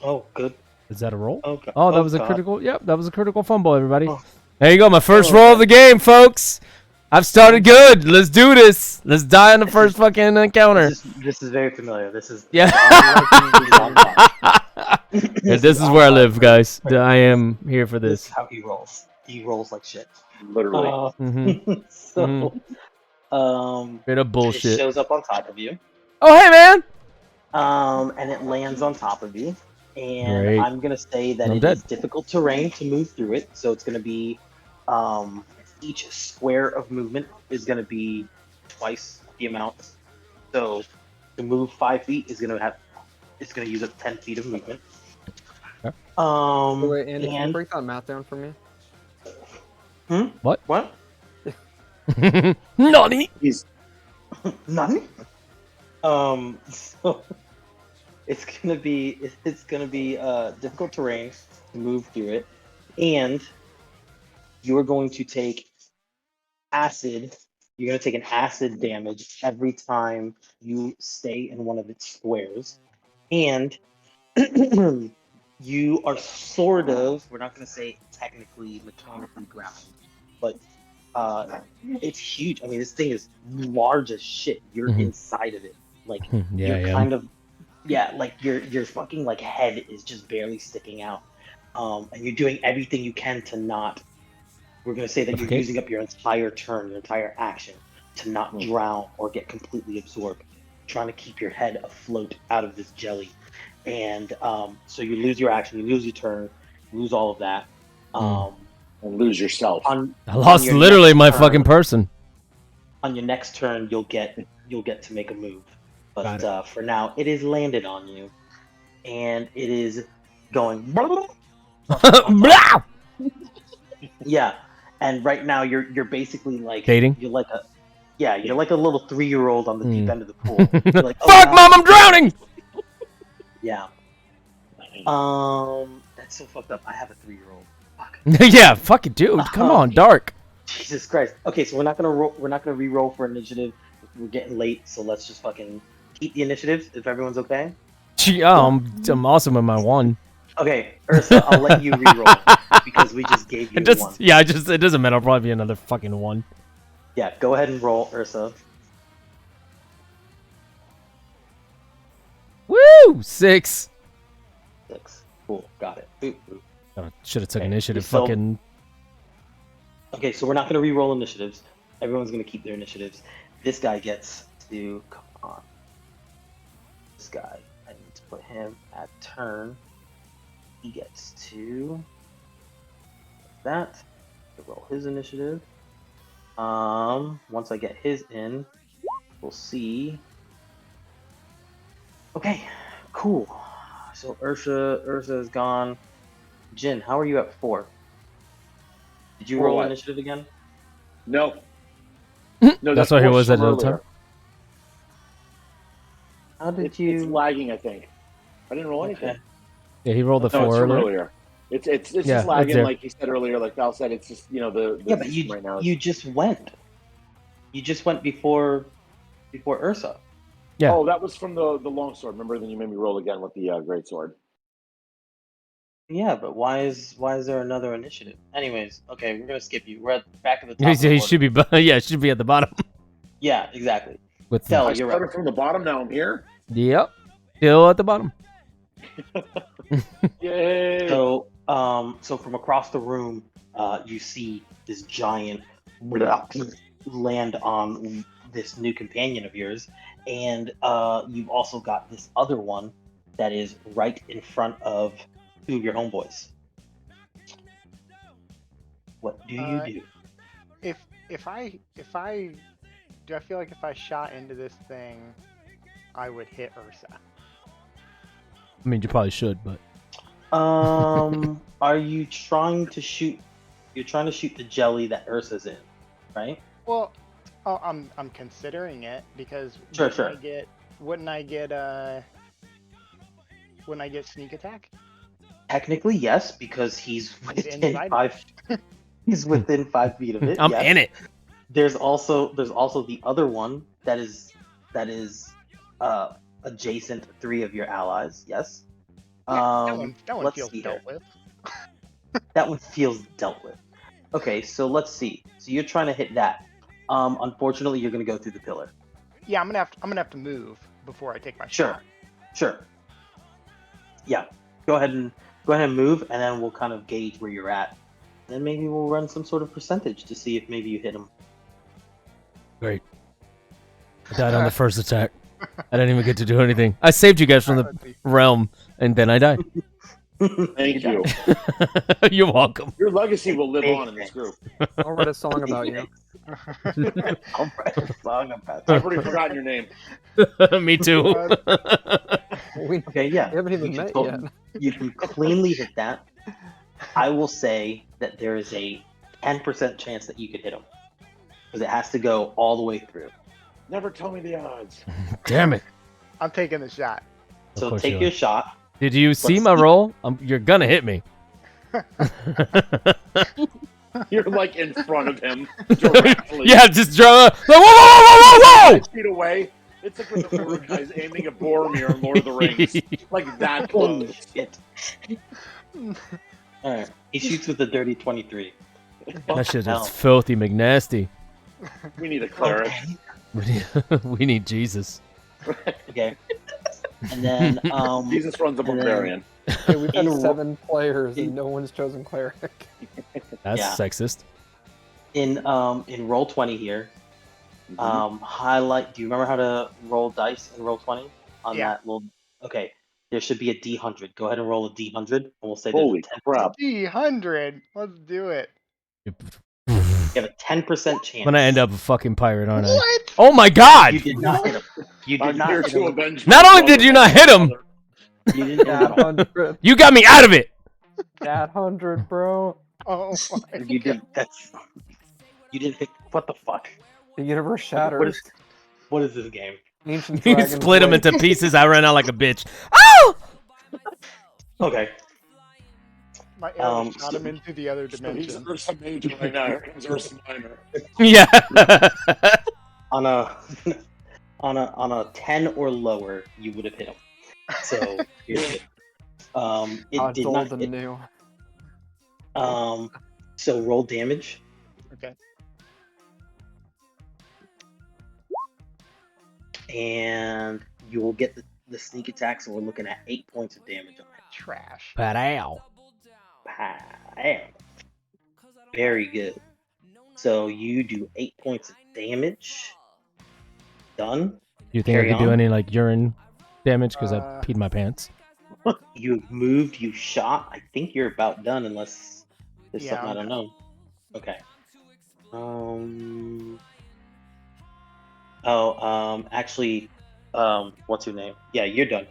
Oh, good. Is that a roll? Okay. Oh, that was a God. critical. Yep, that was a critical fumble, everybody. Oh. There you go, my first Oh, roll God. of the game, folks. I've started good. Let's do this. Let's die on the first fucking encounter. This is very familiar. This is Yeah. Yeah, this is where I live, guys. I am here for This is this. how he rolls. He rolls like shit. Literally. Mhm. Straight up It bullshit. shows up on top of you. Oh, hey, man. And it lands on top of you. And Great. I'm gonna say that I'm it dead. is difficult terrain to move through it. So it's gonna be, each square of movement is gonna be twice the amount. So to move 5 feet it's gonna use up 10 feet of movement. Okay. Wait, Andy, can you and break that math down for me? What? what? Nani? He's None. So it's gonna be difficult terrain to move through it, and you're going to take acid. You're gonna take an acid damage every time you stay in one of its squares, and you are sort of. We're not gonna say technically mechanically ground, but it's huge. I mean, this thing is large as shit. You're Mhm. inside of it, like Yeah, you're yeah. kind of, like your fucking like head is just barely sticking out, and you're doing everything you can to not. We're gonna say that you're Suffocate? using up your entire turn, your entire action, to not drown or get completely absorbed, trying to keep your head afloat out of this jelly, and so you lose your action, you lose your turn, lose all of that. and lose yourself. On I lost your literally next my turn- fucking person. On your next turn, you'll get to make a move, Got but for now, it is landed on you, and it is going. Blah! Yeah, and right now you're basically like Dating? You're like a little 3-year-old on the deep end of the pool. You're like, Fuck, oh, mom, I'm drowning! Yeah. That's so fucked up. I have a 3-year-old. Fuck. Yeah, fuck it, dude. Come on, dark. Jesus Christ. Okay, so we're not gonna roll. We're not gonna re-roll for initiative. We're getting late, so let's just fucking keep the initiatives if everyone's okay. Gee, oh, I'm awesome with my one. Okay, Ursa, I'll let you re-roll because we just gave you It just one. yeah, it doesn't matter. I'll probably be another fucking one. Yeah, go ahead and roll, Ursa. Woo! 6. 6. Cool, got it. Boop, boop. Oh, should have took Okay, initiative. so- Fucking. Okay, so we're not gonna re-roll initiatives. Everyone's gonna keep their initiatives. This guy gets to come on. This guy, I need to put him at turn. He gets to that. To roll his initiative. Once I get his in, we'll see. Okay, cool. So Ursa is gone. Jin, how are you at 4? Did you For roll what? initiative again? No. No, That's what he forced was at from the time. earlier. How did It's you? lagging, I think. I didn't roll anything. Okay. Yeah, he rolled a No, 4 it's from earlier. earlier. It's Yeah, just it's lagging, there. like he said earlier. Like Val said, it's just the Yeah, but system right now. you just went. You just went before Ursa. Yeah. Oh, that was from the longsword. Remember, then you made me roll again with the great sword. Yeah, but why is there another initiative? Anyways, okay, we're gonna skip you. We're at back at the top. Of the He order. should be. Yeah, it should be at the bottom. Yeah, exactly. With Tell I you're started right. from the bottom. Now I'm here. Yep. Still at the bottom. Yay! So, so from across the room, you see this giant land on this new companion of yours, and you've also got this other one that is right in front of 2 of your homeboys. What do you do? If I do, I feel like if I shot into this thing, I would hit Ursa. I mean, you probably should, but Are you trying to shoot? You're trying to shoot the jelly that Ursa's in, right? Well, oh, I'm considering it because Sure, wouldn't I get sneak attack? Technically, yes, because he's within inside 5. He's within 5 feet of it. I'm yes. in it. There's also the other one that is adjacent to 3 of your allies. Yes. That one let's feels see dealt here. with. That one feels dealt with. Okay, so let's see. So you're trying to hit that. Unfortunately, you're gonna go through the pillar. Yeah, I'm gonna have to move before I take my Sure. shot. Sure. Yeah. Go ahead and move, and then we'll kind of gauge where you're at. Then maybe we'll run some sort of percentage to see if maybe you hit him. Great. I died on the first attack. I didn't even get to do anything. I saved you guys from the realm, and then I died. Thank you. You're welcome. Your legacy will live on in this group. I'll write a song about you. I'll write a song about I've already forgotten your name. Me too. We, Okay, yeah. we haven't even You met can yet. You can cleanly hit that. I will say that there is a 10% chance that you could hit him. Because it has to go all the way through. Never tell me the odds. Damn it. I'm taking the shot. Of So course take you your are. shot. Did you see Let's my see. roll? You're gonna hit me. You're like in front of him directly. Yeah, just draw. Like, whoa, whoa, whoa, whoa, 5 feet away. It's like when the horror guys aiming at Boromir in Lord of the Rings. Like that Holy close. shit. Alright. He shoots with a dirty 23. That shit Hell. is filthy McNasty. We need a cleric. Okay. We need Jesus. Okay. And then Jesus runs a and then- barbarian. Hey, we've had in ro- 7 players in- and no one's chosen cleric. That's Yeah. sexist. in roll 20 here, highlight. Do you remember how to roll dice in roll 20 on Yeah. that little? Okay, there should be a D100. Go ahead and roll a D100, and we'll say there's Holy a 10%. crap. D100. Let's do it. You have a 10% chance. I'm gonna end up a fucking pirate, aren't I? What? Oh my god! You did not hit him. You did I'm not here hit to him. avenge Not my only did you not hit him, You didn't hit him That at all. 100. you got me out of it. That 100, bro. Oh my You did. That's. You didn't hit. What the fuck? The universe What shatters. is this game? Ancient You Dragon's split him Blade. into pieces. I ran out like a bitch. Oh! Okay. My arrow Um, shot him into the other So he's dimension. Ursa Major right now. Here comes Ursa Minor. Yeah. on a on a 10 or lower, you would have hit him. So you're good. It Odds did old not and hit. new. So roll damage. Okay. And you will get the sneak attack, so we're looking at 8 points of damage on it. Trash. Pow. Bam. Very good. So you do 8 points of damage. Done. You think I Carry could do on. any like urine damage because I peed my pants? You've moved, you shot. I think you're about done unless there's Yeah, something I I'm don't know. Okay. Actually, what's your name? Yeah, you're done.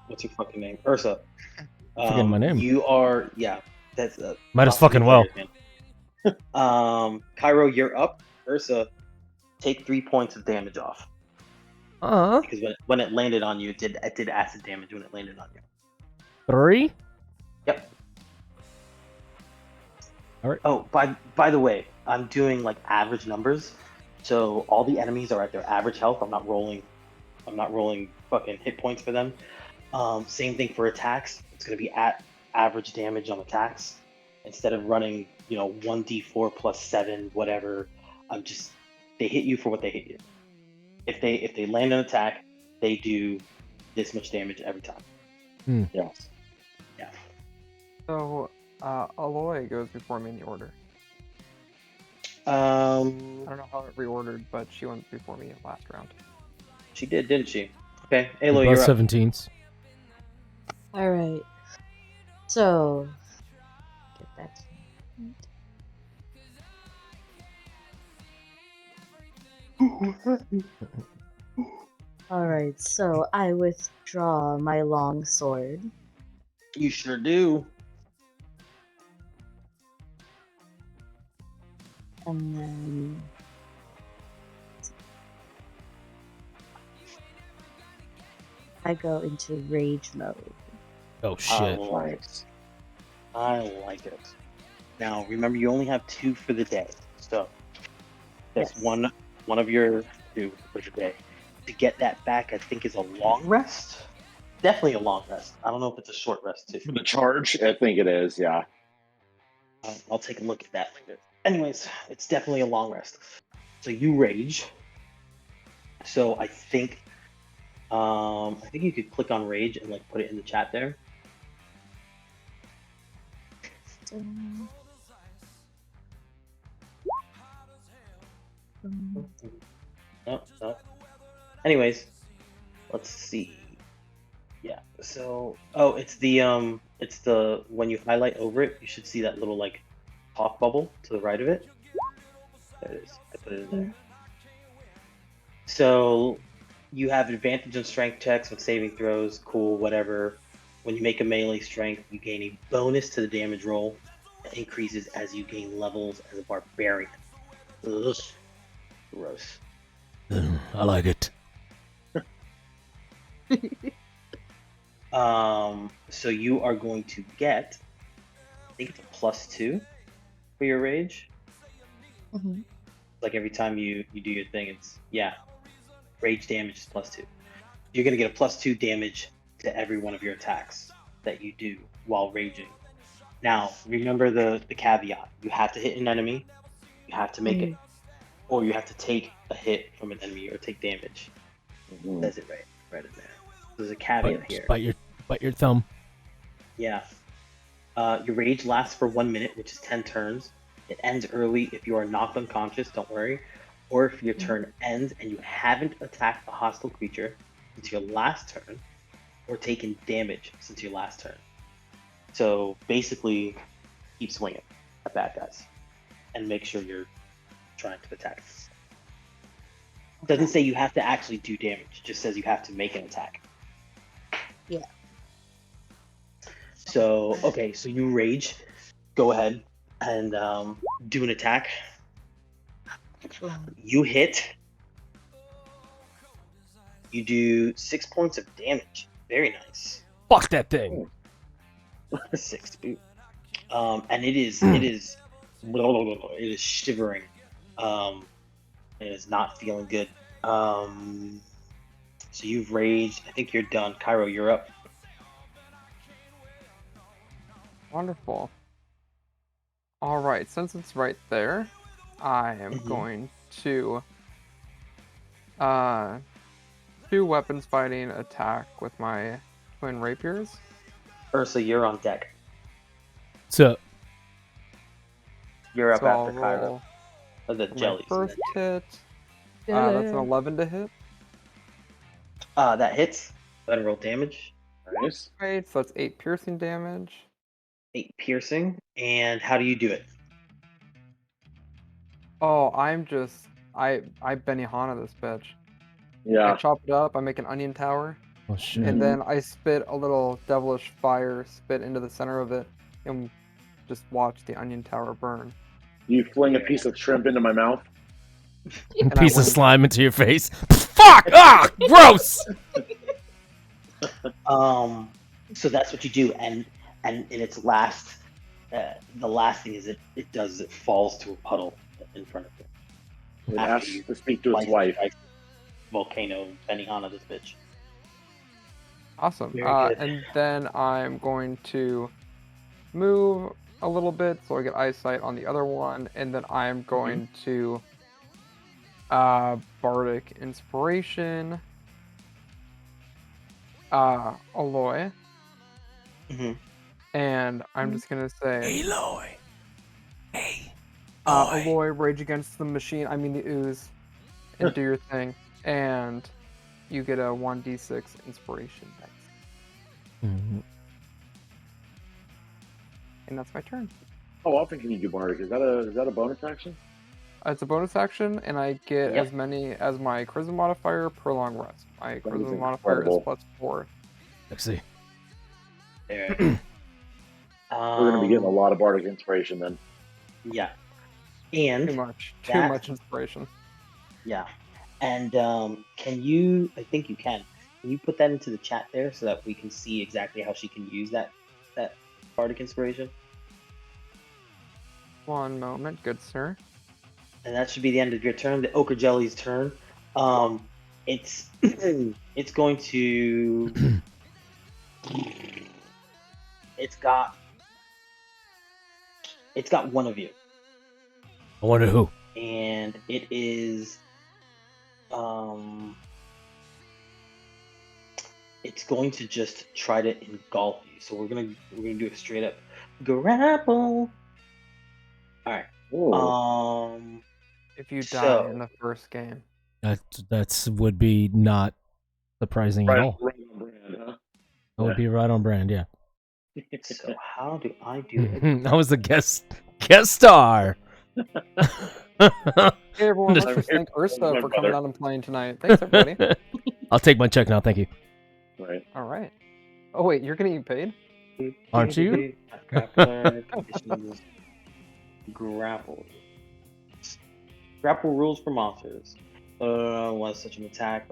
What's your fucking name? Ursa. Forgetting my name. You are, yeah, that's Might as top three fucking well. players, man. Cairo, you're up. Ursa, take 3 points of damage off because when it landed on you, it did acid damage when it landed on you. 3? Yep. All right. Oh, by the way, I'm doing like average numbers, so all the enemies are at their average health. I'm not rolling fucking hit points for them. Same thing for attacks. It's gonna be at average damage on attacks instead of running 1d4 plus 7 whatever. They hit you for what they hit you. If they land an attack, they do this much damage every time. Yes. Yeah. So, Aloy goes before me in the order. I don't know how it reordered, but she went before me in last round. She did, didn't she? Okay, Plus Aloy, you're up. 17s. All right. So, get that. All right. So I withdraw my long sword. You sure do. And then I go into rage mode. Oh shit. I like it. Now remember, you only have 2 for the day, so that's Yes. one of your 2 for the day. To get that back, I think is a long rest. Definitely a long rest. I don't know if it's a short rest too. For the charge, I think it is, yeah. I'll take a look at that later. Anyways, it's definitely a long rest. So you rage. So I think you could click on rage and like put it in the chat there. No. Anyways, let's see. Yeah. So, it's the when you highlight over it, you should see that little like talk bubble to the right of it. There it is. I put it in there. So you have advantage on strength checks and saving throws. Cool, whatever. When you make a melee strength, you gain a bonus to the damage roll. That increases as you gain levels as a barbarian. Ugh. Gross. I like it. So you are going to get, I think it's a +2 for your rage. Mm-hmm. Like every time you do your thing, rage damage is +2. You're gonna get a +2 damage to every one of your attacks that you do while raging. Now, remember the caveat. You have to hit an enemy, you have to make it, or you have to take a hit from an enemy or take damage. Mhm. Says it right in there. There's a caveat here. Bite your thumb. Yeah. Your rage lasts for 1 minute, which is 10 turns. It ends early if you are knocked unconscious, don't worry. Or if your turn ends and you haven't attacked a hostile creature since your last turn, or taken damage since your last turn. So basically, keep swinging at bad guys and make sure you're trying to attack. It doesn't say you have to actually do damage, it just says you have to make an attack. Yeah. So, okay, so you rage. Go ahead and do an attack. You hit. You do 6 points of damage. Very nice. Fuck that thing. 6. And it is shivering. It is not feeling good. So you've raged. I think you're done. Cairo, you're up. Wonderful. All right, since it's right there, I am Mhm. going to do weapons fighting attack with my twin rapiers. Ursa, you're on deck. So You're up So I'll after Cairo. roll Oh, the my jellies. and first then- hit. That's an 11 to hit. That hits. Go ahead and roll damage. Nice. Right, so that's 8 piercing damage. 8 piercing. And how do you do it? Oh, I'm just I Benihana this bitch. I Yeah. chop it up. I make an onion tower, oh shit. and then I spit a little devilish fire spit into the center of it, and just watch the onion tower burn. You fling a piece of shrimp into my mouth. And I Piece of win. slime into your face. Fuck! Ah! Gross! So that's what you do, and in its last, the last thing is it falls to a puddle in front of it. It After asks you to speak to its slice wife. the volcano Benihana this bitch. Awesome. Very good. And then I'm going to move a little bit so I get eyesight on the other one, and then I'm going to Bardic Inspiration, Aloy, Mm-hmm. and I'm just gonna say, Aloy. Hey. Aloy, rage against the machine. I mean the ooze, and do your thing, and you get a 1d6 inspiration dice, Mhm. and that's my turn. How often can you do bardic? Is that a bonus action? It's a bonus action, and I get Yep. as many as my charisma modifier per long rest. My That is charisma modifier is incredible. +4. Let's see. There. We're gonna be getting a lot of bardic inspiration then. Yeah. Too And much. Too that- much inspiration. yeah. And can you? I think you can. Can you put that into the chat there so that we can see exactly how she can use that bardic inspiration? One moment, good sir. And that should be the end of your turn. The ochre jelly's turn. It's it's going to. It's got one of you, I wonder who. and it is it's going to just try to engulf you. So we're gonna do a straight up grapple. All right. Oh, If you So- die in the first game. That's would be not surprising right, at all. right on brand, huh? That would be right on brand, yeah. So how do I do it? I was the guest star. Hey everyone, let's I'm just here thank for Ursa my for coming brother. out and playing tonight. Thanks everybody. I'll take my check now, thank you. Right. Alright. Oh wait, you're gonna get paid? Aren't you? Grappler conditions. Grapple. Grapple rules for monsters. Was such an attack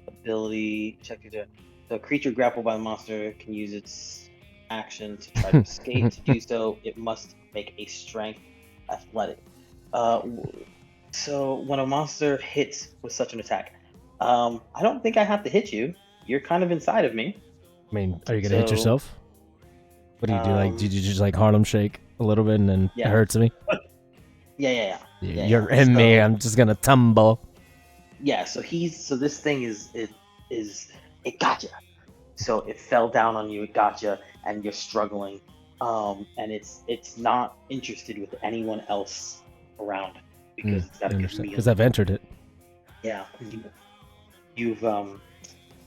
ability. Check it out. So a creature grappled by the monster can use its action to try to escape. To do so, it must make a strength athletic. So when a monster hits with such an attack, I don't think I have to hit you. You're kind of inside of me. I mean, are you gonna hit So, yourself? What do you do? Like, did um, you just like Harlem shake a little bit and then Yeah. it hurts me? Yeah. You're in me. I'm just gonna tumble. Yeah, so this thing is it got you. So it fell down on you, it got you, and you're struggling. And it's not interested with anyone else around because it's got I a understand. meal. Because I've entered it. Yeah, you've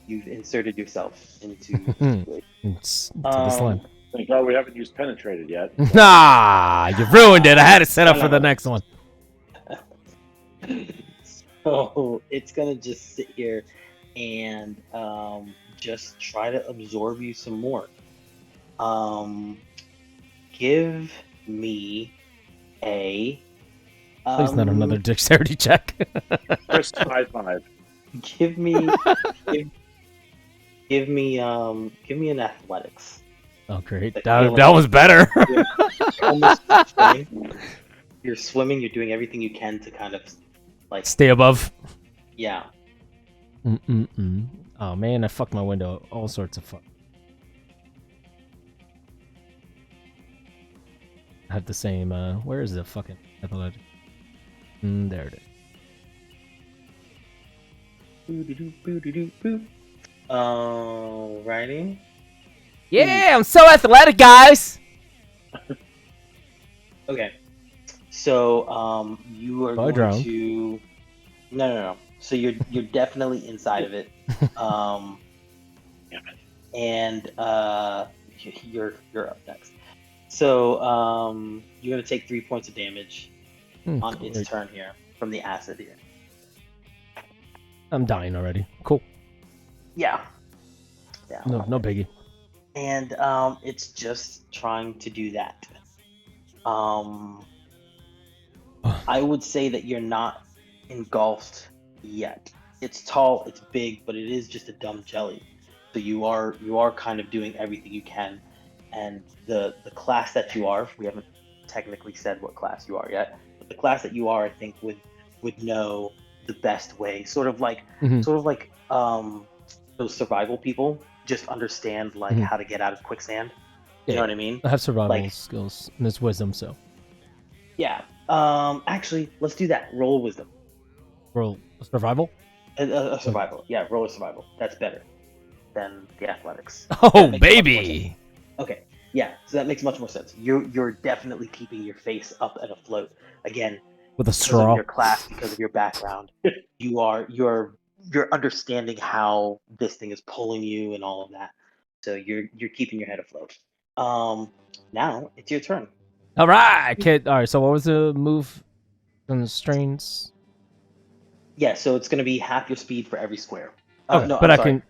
inserted yourself into the situation. It's to the slime. Thank God we haven't used penetrated yet. Nah, you ruined it. I had it set up for the next one. So it's gonna just sit here and just try to absorb you some more. Give me a. Please not another dexterity check. Chris 5-5. Give me. Give me an athletics. Oh, great. Like, That, feeling that was better. you're almost swimming. You're swimming. You're doing everything you can to kind of like Stay above. yeah. Oh, man, I fucked my window. All sorts of fuck. I have the same, where is the fucking athletic? There it is. Alrighty. Yeah, I'm so athletic, guys! Okay. So you are I going drowned. to no. So you're definitely inside of it. And you're up next. So you're gonna take 3 points of damage on its Great. turn here from the acid here. I'm dying already. Cool. Yeah. Yeah. No biggie. And it's just trying to do that. I would say that you're not engulfed yet. It's tall, it's big, but it is just a dumb jelly. So you are kind of doing everything you can. And the class that you are, we haven't technically said what class you are yet, but the class that you are, I think would know the best way. Sort of like those survival people just understand like how to get out of quicksand. You know what I mean? I have survival Like- skills and it's wisdom, so. Yeah. Actually, let's do that. Roll a wisdom. Roll survival? A survival. Yeah, roll a survival. That's better than the athletics. Oh, That makes much more baby! Okay. Yeah, so that makes much more sense. You're definitely keeping your face up and afloat. Again, With a because of straw. your class, because of your background, you're understanding how this thing is pulling you and all of that. So you're keeping your head afloat. Now it's your turn. All right, kid. All right. So what was the move constraints? Yeah, so it's going to be half your speed for every square. Okay, No, but I'm I sorry. can.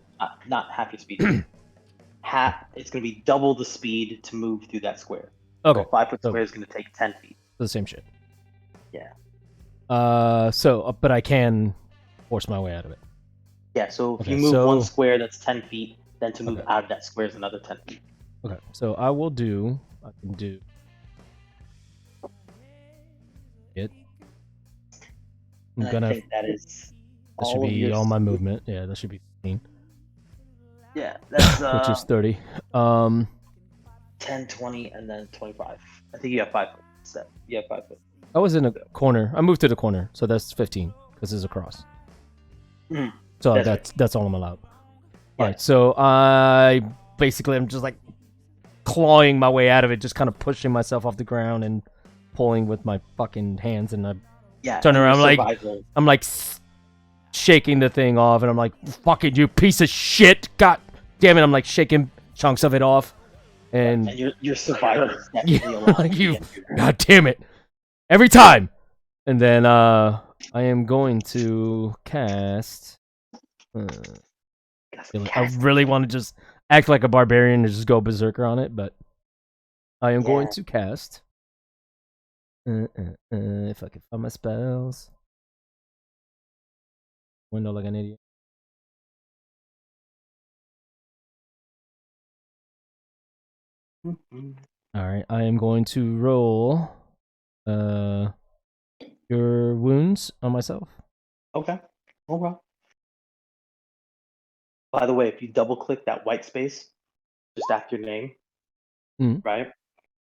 Not half your speed. It's going to be double the speed to move through that square. Okay, So a 5 foot so- square is going to take 10 feet. The same shit. Yeah. But I can force my way out of it. Yeah, so if Okay, you move so- one square, that's 10 feet. Then to move Okay. out of that square is another 10 feet. Okay, so I can do it. I'm And gonna. I think that is That should all of be your all my movement. Yeah, that should be 15, Yeah, that's which is 30. 10, 20, and then 25. I think you have 5 foot. Step. You have 5 foot. I was in a corner. I moved to the corner, so that's 15 because it's across. Mhm. So That's that's all I'm allowed. Yeah. All right, so I'm just like clawing my way out of it, just kind of pushing myself off the ground and pulling with my fucking hands, and I Yeah. turn and around, your I'm like- survival- I'm like shaking the thing off, and I'm like, "Fucking you piece of shit! God damn it!" I'm like shaking chunks of it off, and and your survival is Yeah, definitely allowed like to you- get through that. God damn it, every time. And then I am going to cast. I really want to just act like a barbarian and just go berserker on it, but I am going Yeah. to cast. If I can find my spells. Window like an idiot. Mhm. All right, I am going to roll your wounds on myself. Okay. By the way, if you double click that white space just after your name, Mhm. right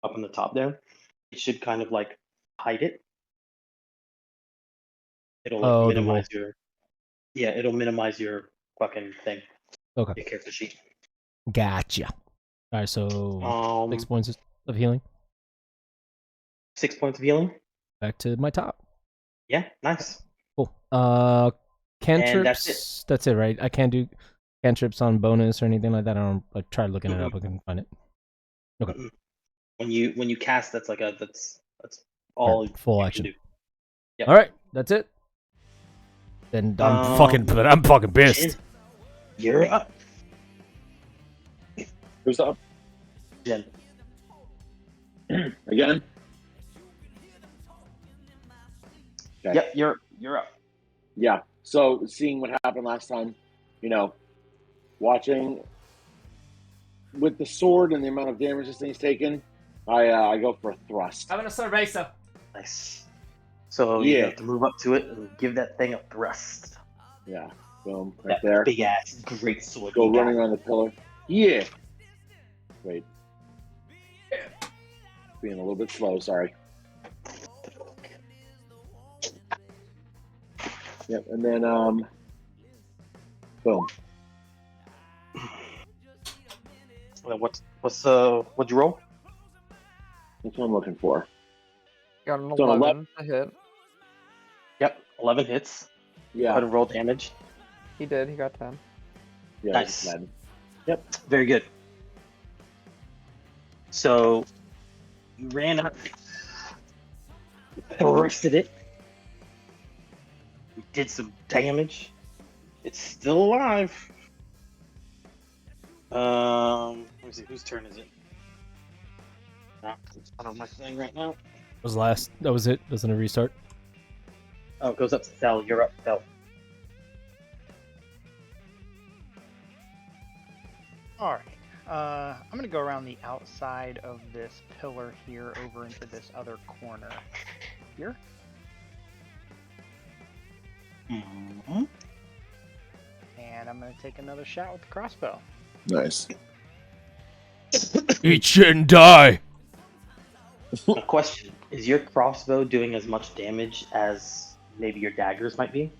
up on the top there, it should kind of like hide it. It'll like Oh, the minimize your. Yeah, it'll minimize your fucking thing. Okay, Your character sheet. gotcha. All right, so 6 points of healing. 6 points of healing. Back to my top. Yeah, nice. Cool. Cantrips. that's That's it, right? I can't do cantrips on bonus or anything like that. I tried looking it up. I couldn't find it. Okay. When you cast, that's all Full you action. can do. Yep. All right, that's it. Then I'm fucking pissed. Jin, you're up. Who's up? Jin. Again? Okay. Yep, you're up. Yeah. So seeing what happened last time, watching with the sword and the amount of damage this thing's taken, I go for a thrust. Having a cerveza. Nice. So you Yeah. have to move up to it and give that thing a thrust. Yeah, boom, right That there. big ass great sword. Go you got. running on the pillar. Yeah. Wait. Being a little bit slow, sorry. Yep, and then boom. What'd you roll? That's what I'm looking for. Got an So 11 to hit. Yep, 11 hits. Go ahead Yeah. and roll damage. He did. He got 10. Yeah. Nice. It's 10. Very good. So you ran up, arrested it. You did some damage. It's still alive. Let me see, whose turn is it? It's not on my thing right now. Was last. That was it. Doesn't it restart? Oh, it goes up to Sal. You're up, Sal. All right. I'm going to go around the outside of this pillar here over into this other corner here. Mm-hmm. And I'm going to take another shot with the crossbow. Nice. Eat shit and die. A question: is your crossbow doing as much damage as maybe your daggers might be?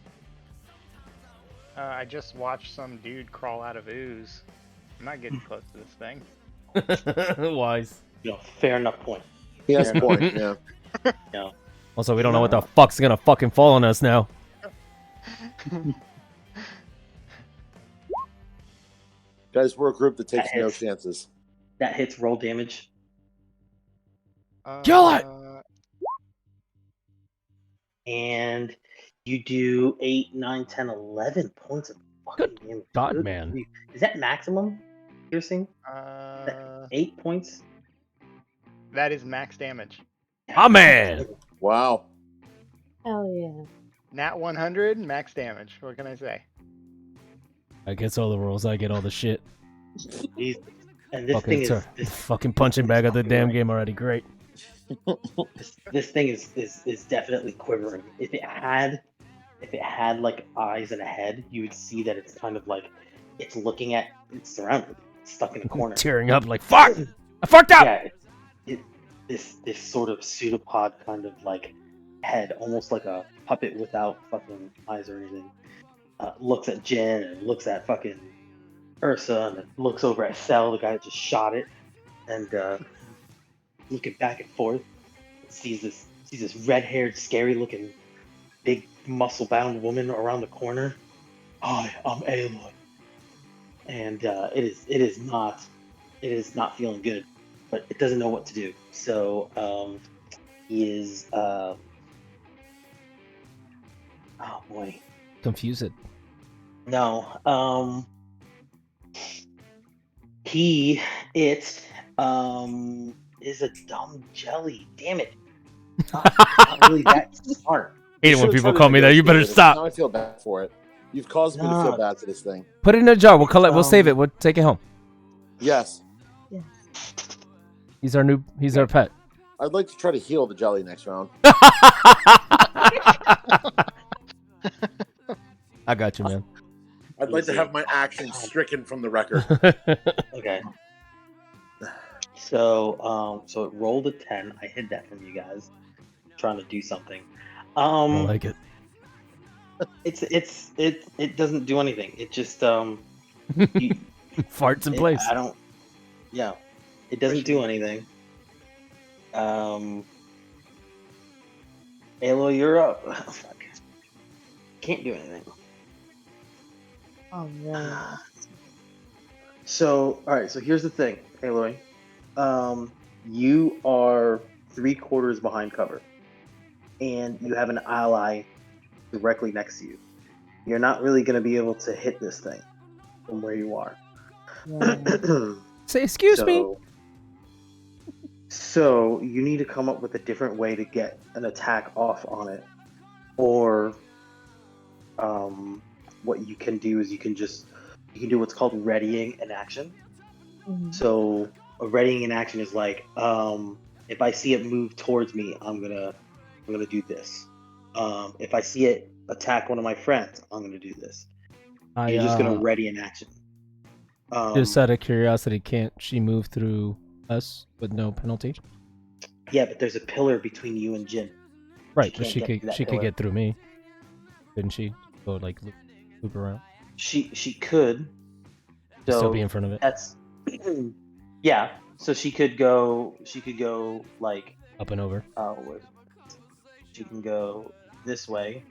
I just watched some dude crawl out of ooze. I'm not getting close to this thing. Wise. Fair enough point. He has a point, yeah. Also, we don't know what the fuck's gonna fucking fall on us now. Guys, we're a group that takes That no hits. chances. That hits roll damage. Kill it! And you do 8, 9, 10, 11 points of fucking damage. God, Good man. grief. Is that maximum piercing? 8 points? That is max damage. Ah, man. Wow. Hell yeah. Nat 100, max damage. What can I say? I guess all the rolls. I get all the shit. Jesus. And this thing is fucking punching bag of the damn game already. Great. this thing is definitely quivering. If it had like eyes and a head, you would see that it's kind of like it's looking at it's surrounded, it's stuck in a corner. Tearing up like fuck. I fucked up. Yeah, this sort of pseudopod kind of like head, almost like a puppet without fucking eyes or anything. Looks at Jen and looks at fucking Ursa and looks over at Sel, the guy that just shot it, and looking back and forth, sees this red-haired, scary-looking, big, muscle-bound woman around the corner. Hi, I'm Aloy, and it is not feeling good, but it doesn't know what to do. So he is oh boy, Confused. no, it is a dumb jelly. Damn it. Not really that smart. Hate it when people call me that. You better stop. Now I feel bad for it. You've caused me to feel bad for this thing. Put it in a jar. We'll collect. We'll save it. We'll take it home. Yes. Yes. He's our pet. I'd like to try to heal the jelly next round. I got you, man. I'd like to have my actions stricken from the record. Okay. So it rolled a 10. I hid that from you guys. Trying to do something. I like it. It doesn't do anything. It just Farts in place. I don't. Yeah, it doesn't do anything. Aloy, you're up. Oh, fuck. Can't do anything. Oh man. So, all right. So here's the thing, Aloy. You are 3/4 behind cover, and you have an ally directly next to you. You're not really going to be able to hit this thing from where you are. Yeah. Say excuse me. So you need to come up with a different way to get an attack off on it, or what you can do is you can do what's called readying an action. So a readying in action is like, if I see it move towards me, I'm gonna do this. If I see it attack one of my friends, I'm gonna do this. You're just gonna ready in action. Just out of curiosity, can't she move through us with no penalty? Yeah, but there's a pillar between you and Jin. Right, but she can't get through that could pillar. get through me. Couldn't she? Go like loop around. She could. So Still be in front of it. That's yeah. So she could go like Up and over. she can go this way.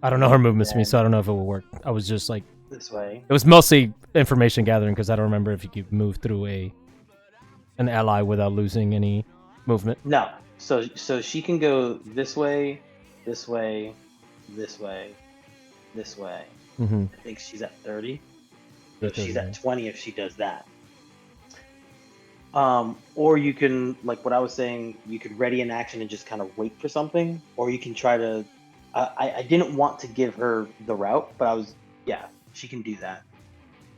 I don't know her movements to me, so I don't know if it will work. I was just like This way. it was mostly information gathering because I don't remember if you could move through an ally without losing any movement. No. So she can go this way, this way, this way, this way. Mm-hmm. I think she's at 30. Yeah, So she's 30, at 20 if she does that. Or you can, like what I was saying, you could ready in action and just kind of wait for something, or you can try to. I didn't want to give her the route, but she can do that.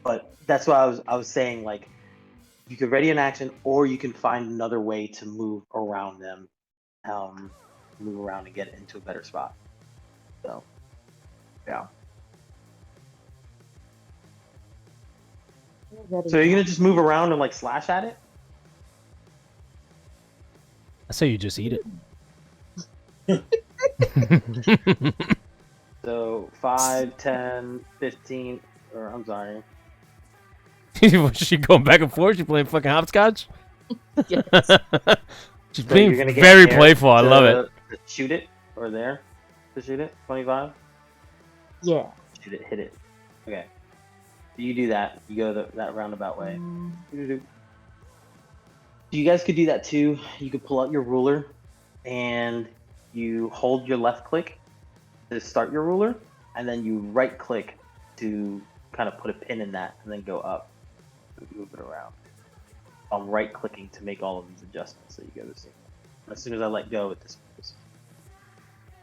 But that's why I was saying, like, you could ready in action, or you can find another way to move around them, move around and get into a better spot. So, yeah. So you're gonna just move around and like slash at it? I say you just eat it. So 5, 10, 15, or I'm sorry. Was she going back and forth? She playing fucking hopscotch? Yes. She's So being you're gonna get very there playful. I love it. to shoot it, or there to shoot it. 25. Yeah. Shoot it, hit it. Okay. So you do that. You go that roundabout way. You guys could do that too. You could pull out your ruler, and you hold your left click to start your ruler, and then you right click to kind of put a pin in that, and then go up, move it around. I'm right clicking to make all of these adjustments, so you go the same way. As soon as I let go, it disappears.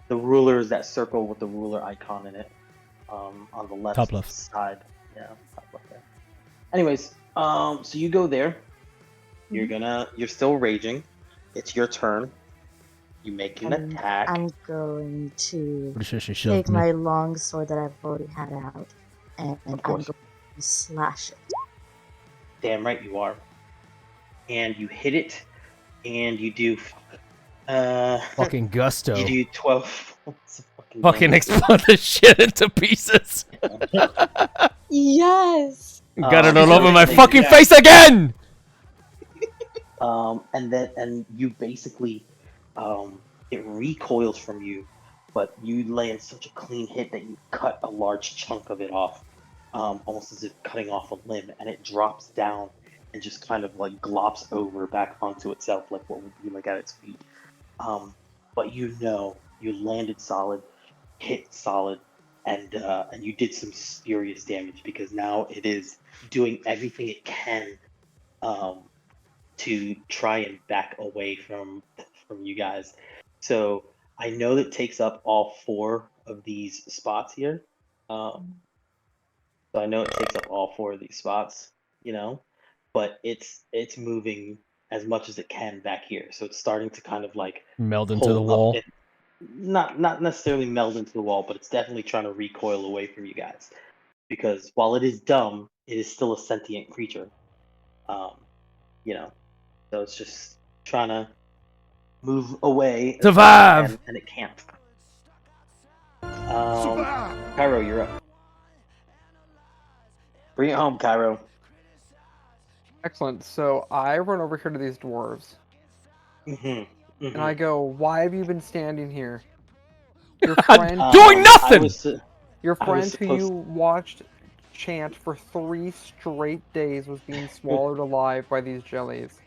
The ruler is that circle with the ruler icon in it, on the left, Top left side. Yeah, top left there. Anyways, so you go there. You're still raging. It's your turn. You make an attack. I'm going to Pretty sure she take shoved me. my long sword that I've already had out, and I'm going to slash it. Damn right you are. And you hit it, and you do. Fucking gusto. You do 12. Fucking explode the shit into pieces. Yes. Got it all so over my they do fucking that. face again. And you basically, it recoils from you, but you land such a clean hit that you cut a large chunk of it off, almost as if cutting off a limb, and it drops down and just kind of like glops over back onto itself, like what would be like at its feet. But you landed solid, hit solid, and you did some serious damage, because now it is doing everything it can to try and back away from you guys. So I know that takes up all 4 of these spots here. So I know it takes up all 4 of these spots, but it's moving as much as it can back here. So it's starting to kind of like Meld into pull the up wall. and not necessarily meld into the wall, but it's definitely trying to recoil away from you guys. Because while it is dumb, it is still a sentient creature. So it's just trying to move away. as Survive! best it can, and it can't. Cairo, you're up. Bring it home, Cairo. Excellent. So I run over here to these dwarves, and I go, "Why have you been standing here? Your friend, Doing nothing! your I friend was who you watched chant for 3 straight days was being swallowed alive by these jellies.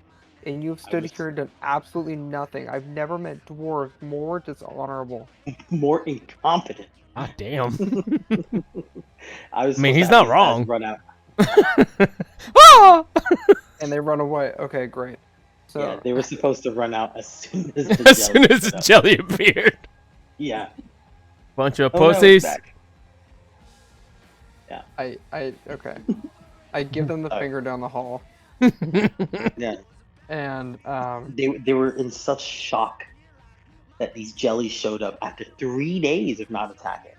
And you've stood here and done absolutely nothing. I've never met dwarves more dishonorable. More incompetent. Ah, damn. I mean, he's not wrong. Run out. Ah! And they run away. Okay, great. So Yeah, they were supposed to run out as soon as the jelly appeared. Yeah. Bunch of Oh, no, it's pussies. back. okay. I give them the Alright. finger down the hall. Yeah. And They were in such shock that these jellies showed up after 3 days of not attacking.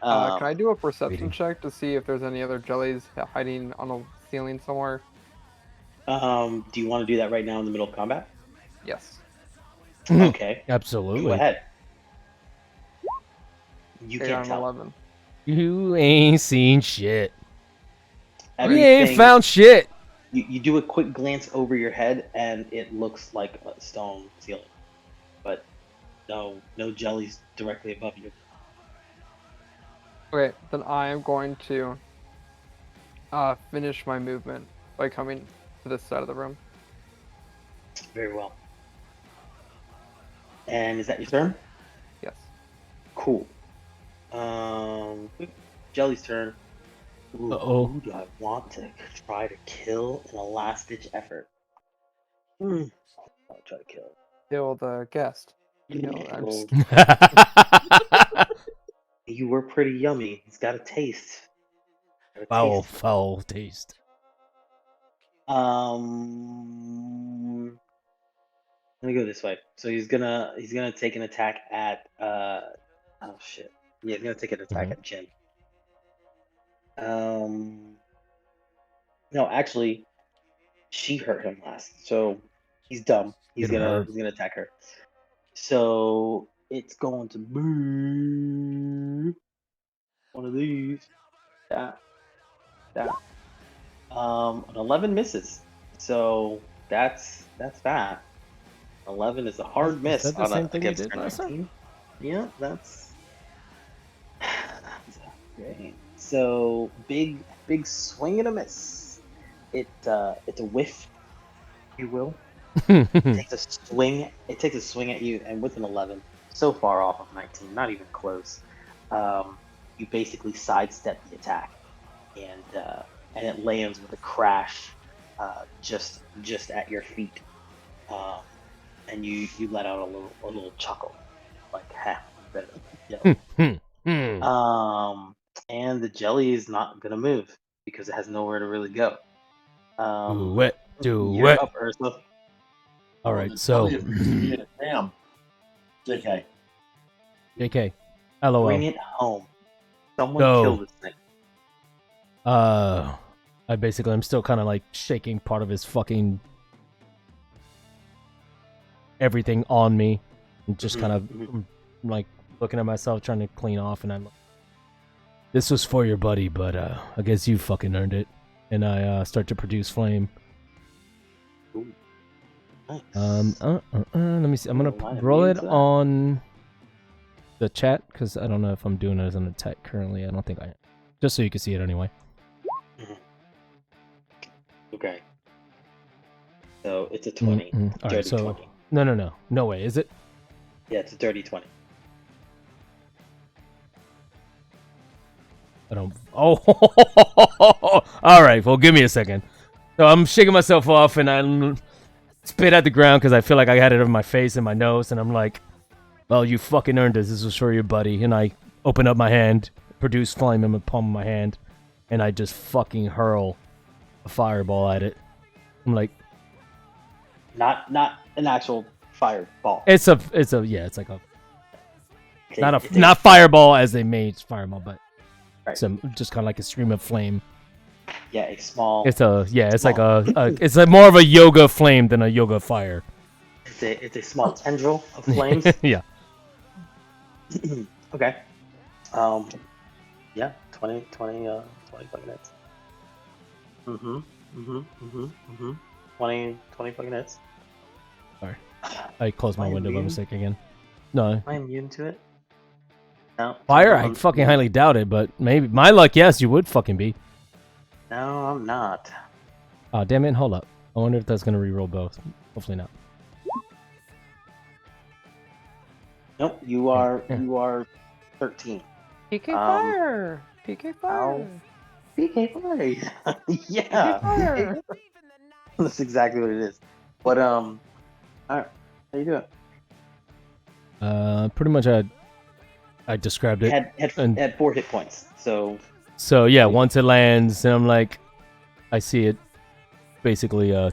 can I do a perception waiting. check to see if there's any other jellies hiding on a ceiling somewhere? Do you want to do that right now in the middle of combat? Yes. Okay. Go Absolutely. ahead. You Okay, can't on tell. 11. You ain't seen shit. You ain't Everything. found shit. You do a quick glance over your head, and it looks like a stone ceiling, but no jellies directly above you. Okay, then I am going to finish my movement by coming to this side of the room. Very well. And is that your turn? Yes. Cool. Jelly's turn. Ooh, Uh-oh. who do I want to try to kill in a last-ditch effort? I'll try to kill. Kill the guest. No, I'm Well, just you were pretty yummy. It's got a taste. Got a Foul, taste. foul taste. Let me go this way. So he's gonna take an attack at oh shit. Yeah, he's gonna take an attack at Jin. No, actually, she hurt him last, so he's dumb. He's Hit her. gonna attack her. So it's going to be one of these. That. An 11 misses. So that's that. 11 is a hard miss that the on same thing you against did our last time? 19. Yeah, that's great. So big swing and a miss. It's a whiff, if you will. It takes a swing at you, and with an 11, so far off of 19, not even close. You basically sidestep the attack, and it lands with a crash, just at your feet. And you let out a little chuckle, like ha, better. And the jelly is not gonna move because it has nowhere to really go. Do it. Do You're it. up, Ursula. All right, so Damn. JK. JK. LOL. Bring it home. Someone Go. kill this thing. I'm still kind of like shaking part of his fucking everything on me, and just kind of like looking at myself, trying to clean off, and I'm like, this was for your buddy, but I guess you fucking earned it. And I start to produce flame. Ooh. Nice. Let me see. I'm gonna Might have roll used it that. on the chat because I don't know if I'm doing it as an attack currently. I don't think I am. Just so you can see it anyway. Okay. So it's a 20. All right, Dirty so 20. no way, is it? Yeah, it's a dirty 20. I don't. Oh, all right. Well, give me a second. So I'm shaking myself off, and I spit at the ground because I feel like I had it over my face and my nose, and I'm like, "Well, you fucking earned this. This was for your buddy." And I open up my hand, produce flame in the palm of my hand, and I just fucking hurl a fireball at it. I'm like, Not an actual fireball. it's like a It's not fireball as they made fireball, but Right. it's just kind of like a stream of flame. Yeah, a small. It's like small. it's like more of a yoga flame than a yoga fire. It's a small tendril of flames. Yeah. Okay. Yeah, 20 fucking hits. 20 fucking hits. Sorry. I closed my Am I window by immune? mistake again. No. Am I immune to it? No. Fire, I I'm- fucking highly doubt it, but maybe. My luck, yes, you would fucking be. No, I'm not. Oh, damn it, hold up. I wonder if that's gonna reroll both. Hopefully not. Nope, you Yeah. are 13. PK Um, fire. PK fire. PK fire. Yeah. Fire. That's exactly what it is. But alright. How you doing? Pretty much I described it. Had 4 hit points. So So yeah, once it lands, and I'm like, I see it. basically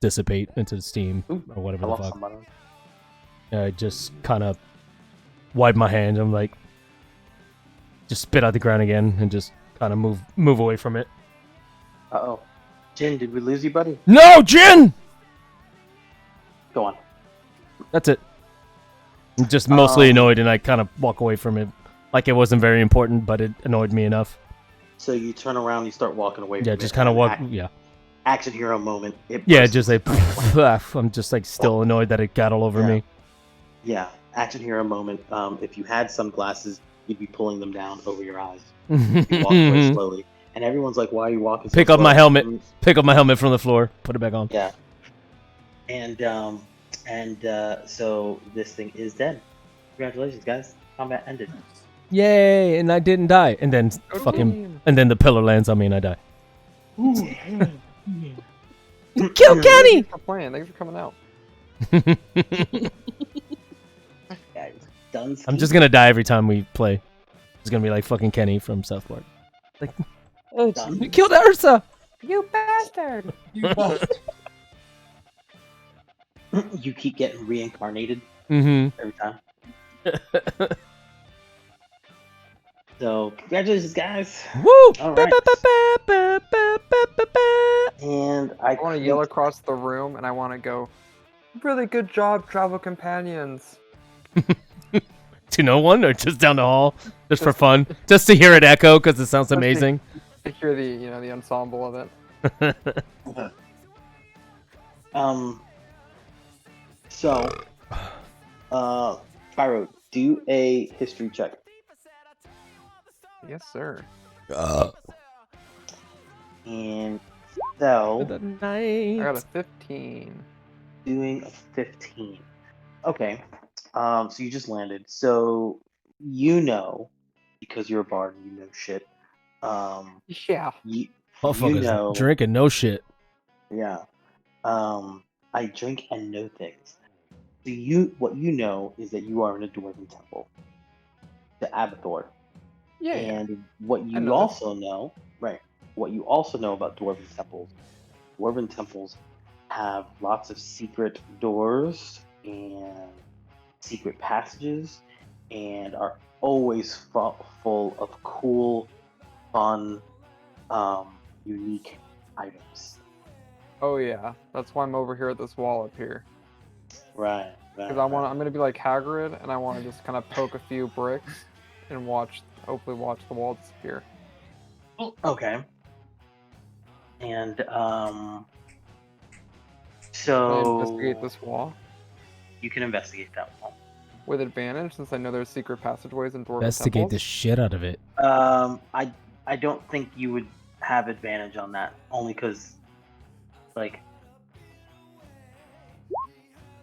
dissipate into steam Ooh, or whatever I the lost fuck. somebody. I just kind of wipe my hand. I'm like, just spit out the ground again and just kind of move away from it. Uh-oh. Jin, did we lose you, buddy? No, Jin! Go on. That's it. I'm just mostly Um, annoyed, and I kind of walk away from it. Like it wasn't very important, but it annoyed me enough. So you turn around, you start walking away. Yeah, from just it, kind of and walk. act- Yeah. Action hero moment. It Yeah, bursts. just like, I'm just like still annoyed that it got all over Yeah. me. Yeah, action hero moment. If you had sunglasses, you'd be pulling them down over your eyes. You walk away slowly. And everyone's like, why are you walking so Pick up slow? my helmet. Mm, Pick up my helmet from the floor. Put it back on. Yeah. And so this thing is dead. Congratulations, guys. Combat ended. Yay! And I didn't die. And then Good fucking, game. and then the pillar lands on me and I die. Kill Kenny! Thanks for playing. Thanks for coming out. Guys, done. I'm just gonna die every time we play. It's gonna be like fucking Kenny from South Park. Like, Oh, Done. you killed Ursa! You bastard! You keep getting reincarnated Mm-hmm. every time. So congratulations, guys. Woo! All right. Ba-ba-ba-ba-ba-ba-ba-ba. And I want to yell across the room, and I want to go, really good job, travel companions. To no one or just down the hall? Just for fun? Just to hear it echo because it sounds Just to- amazing? To hear the, the ensemble of it. So, Pyro, do a history check. Yes, sir. And so, I got a 15. doing a 15. Okay. So you just landed. So you know, because you're a bard and you know shit. Yeah. You Motherfuckers know, drinking no shit. yeah. I drink and know things. So what you know is that you are in a dwarven temple, the Abathor. Yeah. And what I you know also know, right? What you also know about dwarven temples have lots of secret doors and secret passages, and are always full of cool, fun, unique items. Oh yeah. That's why I'm over here at this wall up here. Right. Because I'm gonna be like Hagrid, and I want to just kind of poke a few bricks and hopefully watch the wall disappear. Okay. And Can I so investigate this wall you can investigate that wall. with advantage, since I know there's secret passageways in dwarven Investigate the temples. shit out of it. I don't think you would have advantage on that, only because, like,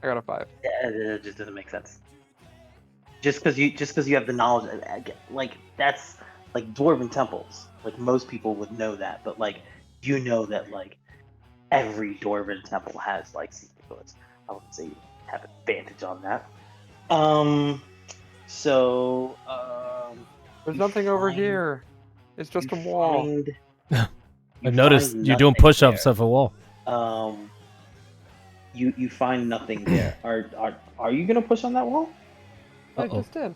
I got a 5. it just doesn't make sense. Just because you have the knowledge, like that's like dwarven temples. Like most people would know that, but like you know that like every dwarven temple has like secret doors. I wouldn't say you have advantage on that. So There's you nothing over find- here. It's just a you wall. find- I you noticed find you're doing nothing push-ups there. off a wall. You find nothing there. Are you gonna push on that wall? I Uh-oh. just did.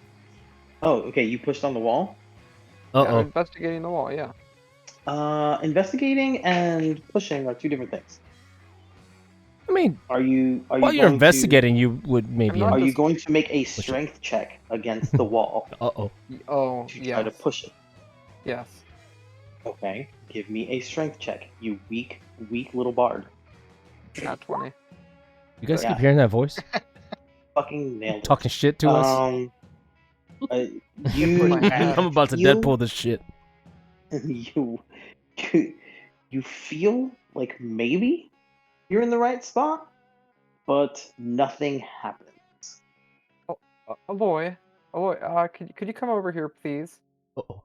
Oh, okay. You pushed on the wall. Yeah, I'm Uh-oh. investigating the wall. Yeah. Investigating and pushing are two different things. I mean, Are you while you're going investigating, you would maybe... not- Are you Just- going to make a strength check against the wall Uh-oh. Oh, to try to yes. push it? Yes. Okay. Give me a strength check. You weak little bard. At 20. You guys Yeah. keep hearing that voice? Fucking nailed it. Talking shit to us? Uh, you, my hand. I'm about to you- Deadpool this shit. you feel like maybe you're in the right spot, but nothing happens. Aloy, could you come over here, please? Uh-oh.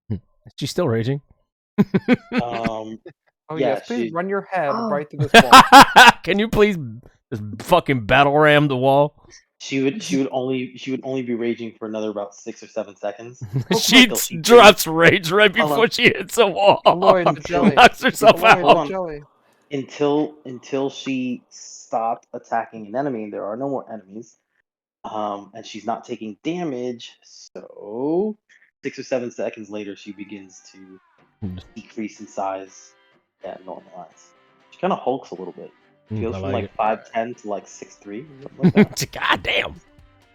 Is she still raging? Um, Oh Yeah, yes, please she- run your head Oh. right through this wall. Can you please just fucking battle ram the wall? She would only be raging for another about 6 or 7 seconds. She Until she drops rage right Hold before on. she hits a wall. Lloyd, the Until- jelly. Knocks herself Lloyd, Hold the on. jelly. until she stopped attacking an enemy. There are no more enemies, and she's not taking damage. So 6 or 7 seconds later, she begins to decrease in size and normalize. She kind of hulks a little bit. She goes I from like like 5'10" to like 6'3", something like that. God damn.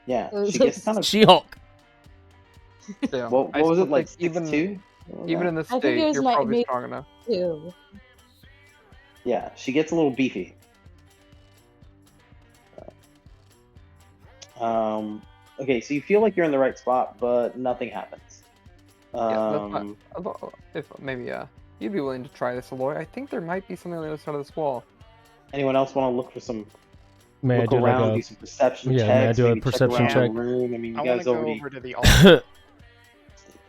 Yeah, she gets kind of. She-Hulk. Yeah. What I was still it like? think 6'2"? Even in this I think state, it was you're like probably maybe- strong enough. Too. Yeah, she gets a little beefy. Okay, so you feel like you're in the right spot, but nothing happens. Yeah, that's not, if maybe you'd be willing to try this, Aloy. I think there might be something on the other side of this wall. Anyone else want to look for some? May I Look do around, like do some perception yeah, checks. may I do a maybe perception check? around check? the room. I mean, you I want guys to go already. over to the altar.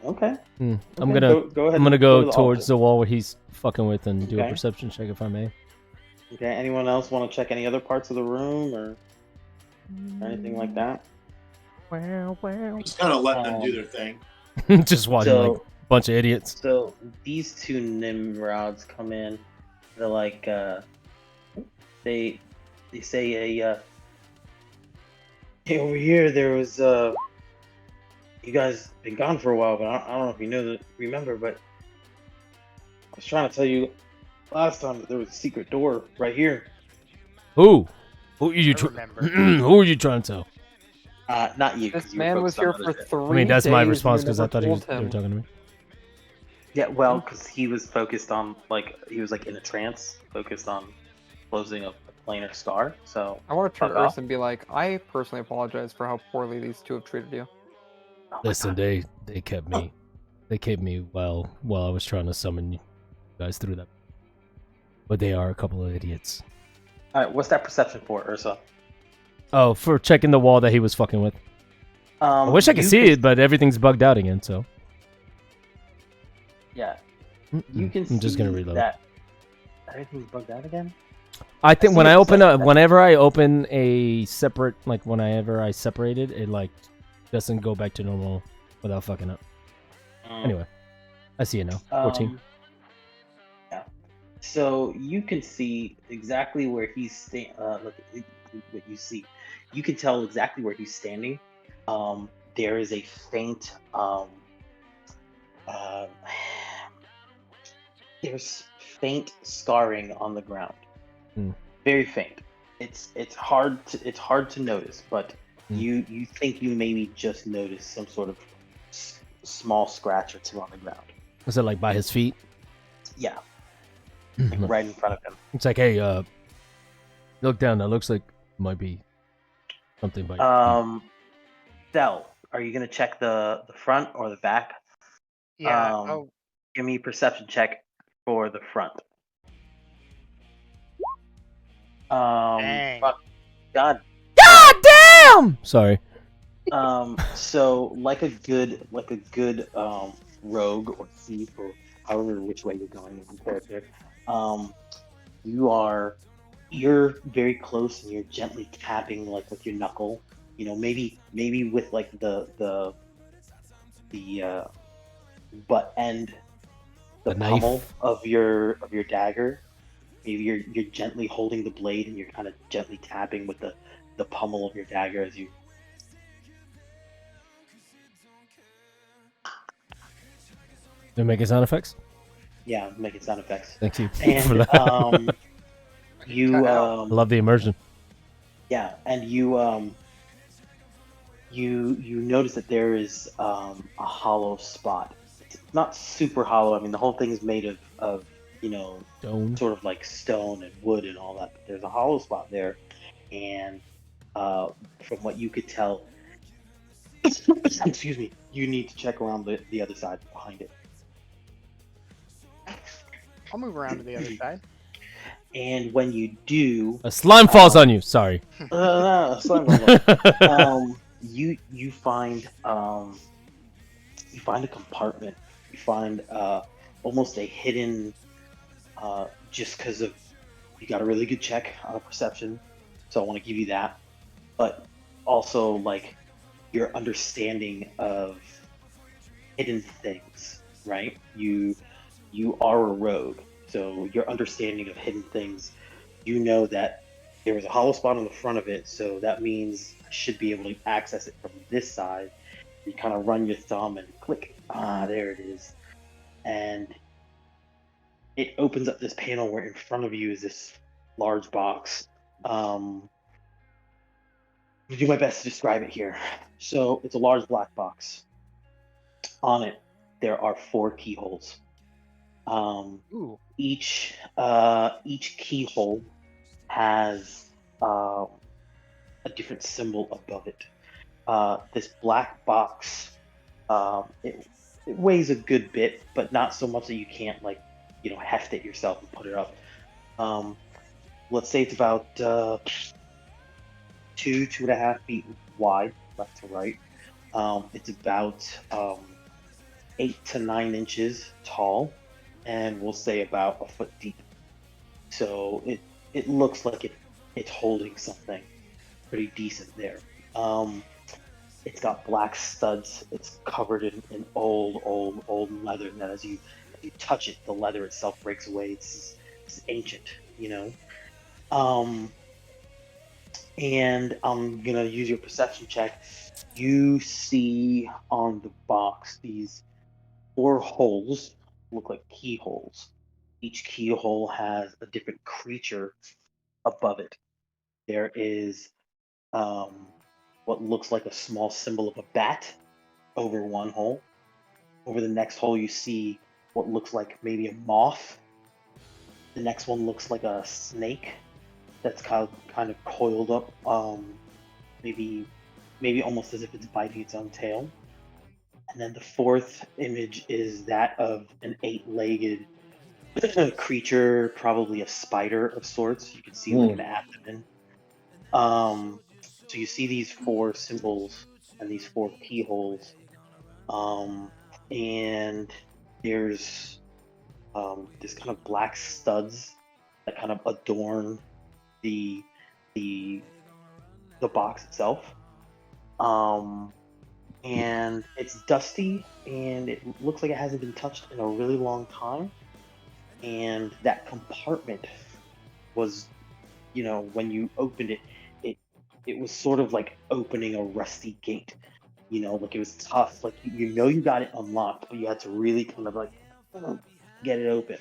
Okay. I'm okay, gonna go ahead. I'm gonna and go to the towards altar. the wall where he's fucking with and do a Okay. perception check if I may. Okay. Anyone else want to check any other parts of the room or anything like that? Just kind of let them do their thing. Just watching like So, a bunch of idiots. so these two Nimrods come in. They're like, they say hey, over here there was you guys been gone for a while, but I don't know if you remember, but I was trying to tell you last time that there was a secret door right here. Who? Who are you? I remember. Who are you trying to tell? Not you. 'cause This you were man was focused on here for other shit. 3 I mean, that's my days, response you because I never thought they told were him. talking to me. Yeah, well, because he was focused on he was like in a trance, focused on closing a planar scar. So I want to turn Fuck to off. Ursa and be like, I personally apologize for how poorly these two have treated you. oh my Listen, God. they kept me while I was trying to summon you guys through that. But they are a couple of idiots. All right, what's that perception for, Ursa? Oh, for checking the wall that he was fucking with. I wish I could see it, but everything's bugged out again. So Yeah, you can. I'm just gonna see reload. that everything's bugged out again. I think see when a I open perception up, whenever I open a separate, like whenever I separate it, it like doesn't go back to normal without fucking up. Anyway, I see it now. 14. Yeah. So you can see exactly where he's standing. Look, what you see. You can tell exactly where he's standing. There is a faint. There's faint scarring on the ground. Hmm. Very faint. It's hard to notice, but Hmm. you think you maybe just noticed some sort of small scratch or two on the ground. Is it like by his feet? Yeah, like right in front of him. It's like, hey, look down. That looks like might be something by. Del, are you gonna check the front or the back? Yeah. Um, Give me a perception check for the front. Dang. Fuck. God. God damn! Sorry. So like a good rogue or thief or however which way you're going with your character, you're very close and you're gently tapping like with your knuckle, maybe with like the butt end, the The knife. pommel of your dagger. Maybe you're gently holding the blade and you're kind of gently tapping with the pommel of your dagger as you. They're making sound effects. Yeah, making sound effects. Thank you And for that. you I love the immersion. yeah, and you notice that there is a hollow spot. It's not super hollow. I mean, the whole thing is made of Stone. sort of like stone and wood and all that. But there's a hollow spot there, and from what you could tell, excuse me, you need to check around the other side behind it. I'll move around to the other side. And when you do, A slime falls on you. Sorry. You find a compartment. You find almost a hidden, just because of you got a really good check on perception, so I want to give you that. But also like your understanding of hidden things, right? You are a rogue, so your understanding of hidden things, you know that there was a hollow spot on the front of it, so that means I should be able to access it from this side. You kind of run your thumb and click, there it is, and it opens up this panel where in front of you is this large box. I'll do my best to describe it here. So it's a large black box. On it, there are 4 keyholes. Ooh. Each keyhole has a different symbol above it. This black box, it weighs a good bit, but not so much that you can't heft it yourself and put it up. Let's say it's about 2.5 feet wide, left to right. It's about 8 to 9 inches tall, and we'll say about a foot deep. So it looks like it's holding something pretty decent there. It's got black studs. It's covered in old leather. And as you touch it, the leather itself breaks away. It's ancient, you know. And I'm gonna use your perception check. You see on the box these 4 holes, look like keyholes. Each keyhole has a different creature above it. There is what looks like a small symbol of a bat over one hole. Over the next hole, you see what looks like maybe a moth. The next one looks like a snake that's kind of coiled up, maybe almost as if it's biting its own tail. And then the 4th image is that of an 8-legged creature, probably a spider of sorts. You can see like an abdomen. So you see these 4 symbols and these 4 keyholes, and there's this kind of black studs that kind of adorn the box itself. And it's dusty, and it looks like it hasn't been touched in a really long time. And that compartment was, when you opened it, it was sort of like opening a rusty gate. Like it was tough. Like you got it unlocked, but you had to really kind of like get it open.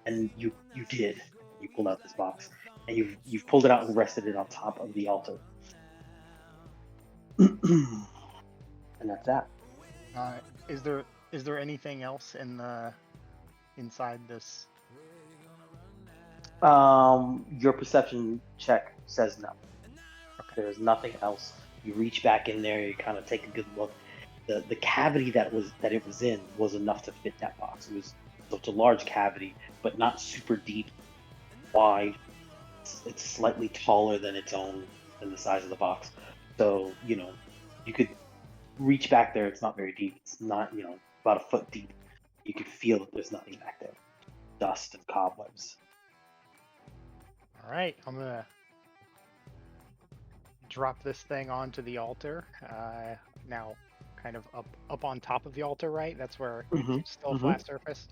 And you did. You pulled out this box, and you've pulled it out and rested it on top of the altar. And that's that. Is there anything else inside this? Your perception check says no. Okay. There's nothing else. You reach back in there. You kind of take a good look. The cavity that it was in was enough to fit that box. It's a large cavity, but not super deep, wide. It's slightly taller than the size of the box. So you could reach back there. It's not very deep. It's not about a foot deep. You could feel that there's nothing back there. Dust and cobwebs. All right, I'm gonna drop this thing onto the altar. Now, kind of up on top of the altar, right? That's where it's still a flat surface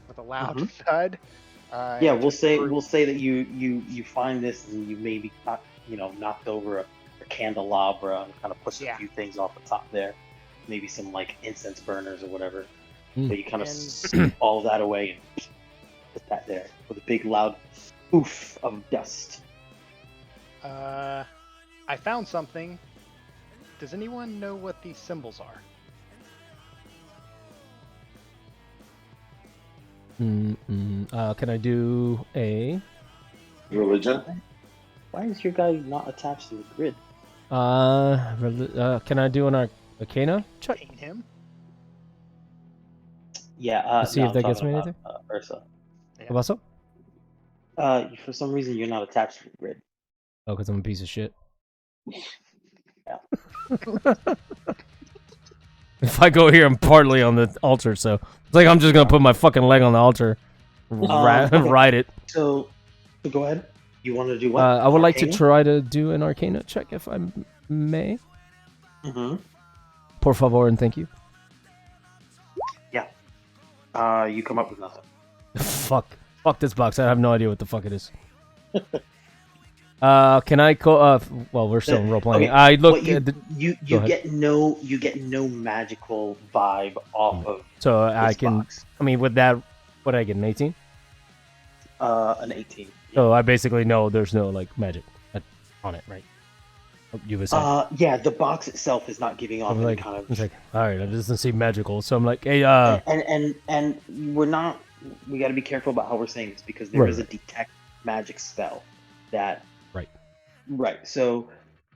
with a loud thud. Yeah, we'll say that you find this and you maybe knocked over a candelabra and kind of pushed a few things off the top there, maybe some like incense burners or whatever. So you kind of scoop all that away and put that there with a big loud oof of dust. I found something. Does anyone know what these symbols are? Can I do a religion? Why is your guy not attached to the grid? can I do an Arcana check? Paint him. Yeah. See if that gets me anything. Ursa. Yeah. Also? For some reason, you're not attached to the grid. Oh, because I'm a piece of shit. Yeah. If I go here, I'm partly on the altar, so it's like I'm just gonna put my fucking leg on the altar, Okay. ride it. So go ahead. You want to do what? I would like to Arcana? try to do an Arcana check if I may. Mm-hmm. Por favor and thank you. You come up with nothing. Fuck this box. I have no idea what the fuck it is. Can I go? Well, we're still in role playing. Okay, I look What at the. you Go ahead. get no magical vibe off of So I this can. box. I mean, with that, what did I get? An 18. An 18. So I basically know there's no like magic on it, right? You would say. Yeah, the box itself is not giving off I'm any like, kind of. it's like, all right, it doesn't seem magical. So I'm like, hey, And we're not. We got to be careful about how we're saying this because there is Right. a detect magic spell that. Right. Right. So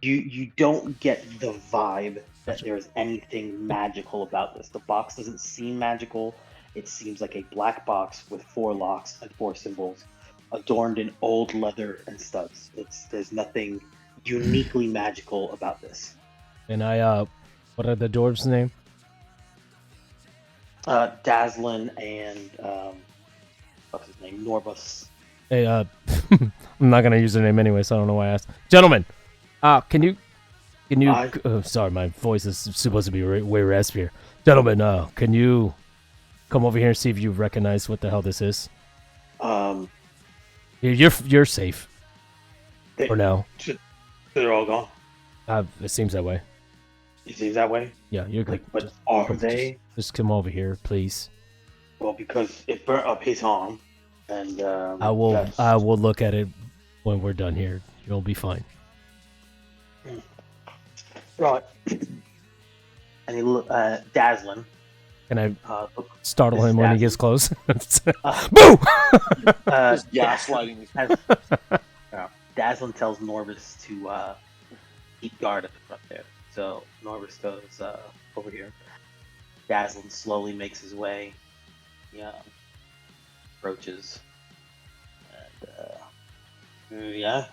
you don't get the vibe that Gotcha. there's anything magical about this. The box doesn't seem magical. It seems like a black box with 4 locks and 4 symbols, adorned in old leather and studs. There's nothing uniquely magical about this. and what are the dwarves' name? Dazzlin and what's his name? Norbus. Hey, I'm not gonna use their name anyway, so I don't know why I asked. Gentlemen, can you? Sorry, my voice is supposed to be way raspier. Gentlemen, can you come over here and see if you recognize what the hell this is? You're safe They- for now. They're all gone. It seems that way. It seems that way. Yeah, you're good. Like, but are Just- they? Just come over here, please. Well, because it burnt up his arm, and I will. that's- I will look at it when we're done here. You'll be fine. Right. And he Dazzlin. Can I Look, startle This him is when he Dazzlin. gets close? Uh, Boo! Just gaslighting these has, Dazzlin tells Norbus to keep guard at the front there. So Norbus goes over here. Dazzlin slowly makes his way. Yeah. Approaches. And yeah.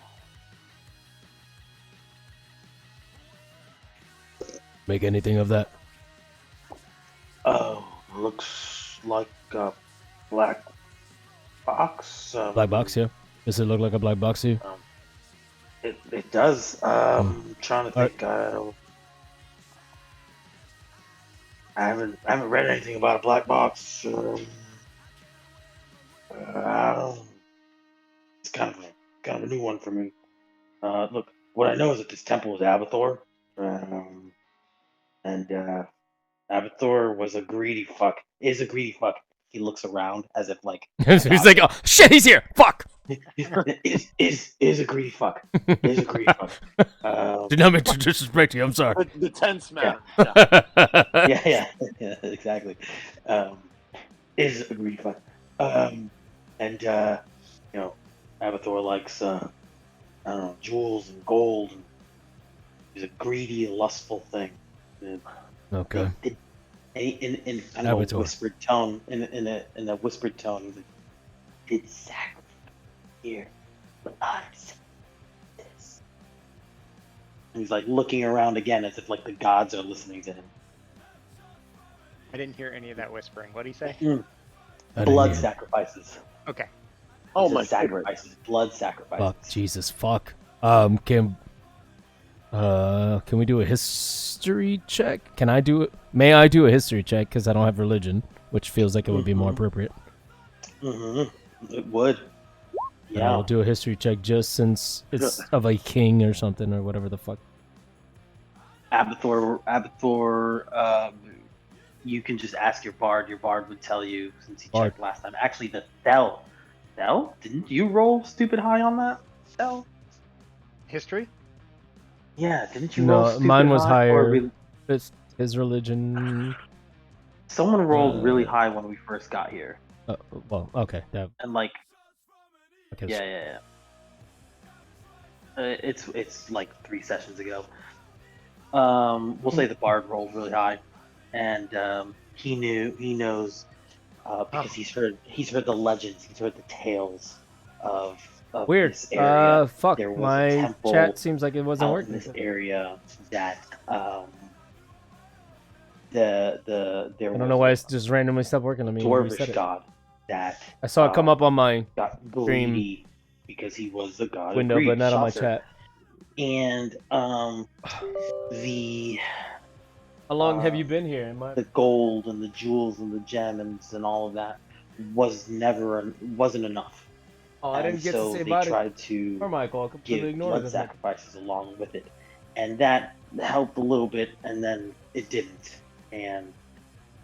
Make anything of that? Oh, looks like a black box. Black box, yeah. Does it look like a black box to you? It does. Trying to Alright. think. I haven't read anything about a black box. It's kind of a new one for me. Look, what I know is that this temple is Abathor, and Abathor was a greedy fuck. Is a greedy fuck. He looks around as if like He's like, oh shit, he's here. Fuck. is a greedy fuck. Is a greedy fuck. Did not mean to disrespect you. I'm sorry. The tense man. Yeah, exactly. Is a greedy fuck. And Abathor likes I don't know, jewels and gold. And he's a greedy, lustful thing. And Okay. in kind of Abathor. a whispered tone, in a whispered tone, he's like, "Did sacrifice here, but I said this." And he's like looking around again as if like the gods are listening to him. I didn't hear any of that whispering. What did he say? I didn't Blood hear it. sacrifices. Okay. Oh He said my favorite. sacrifices. Blood sacrifices. Fuck. Jesus. Fuck. Can we do a history check? Can I do it? May I do a history check? Because I don't have religion, which feels like it would be more Mhm. appropriate. It would. And Yeah. I'll do a history check just since it's of a king or something or whatever the fuck. Abathor, you can just ask your bard. Your bard would tell you since he Bard. checked last time. Actually, the Thel. Thel? Didn't you roll stupid high on that? Thel? History? Yeah, didn't you No, roll stupid mine was high? Or higher. It's his religion. someone rolled really high when we first got here. Well, okay. That, And like, okay. yeah. It's like 3 sessions ago. We'll say the bard rolled really high, and he knows because he's heard the legends, he's heard the tales of Weird. this area. Fuck. There was a My temple chat seems like it wasn't out in working. this area that there I don't know why it's just randomly stopped working. I mean, dwarvish reset it. god that I saw it come up on my got stream. greedy because he was the god Window, of greed. but not on my Chaucer. chat. And the How long have you been here? Am I... the gold and the jewels and the gems and all of that wasn't enough. Oh, I didn't And get so to say they bye to tried to Carmichael. I completely give ignored blood this. sacrifices along with it, and that helped a little bit, and then it didn't. And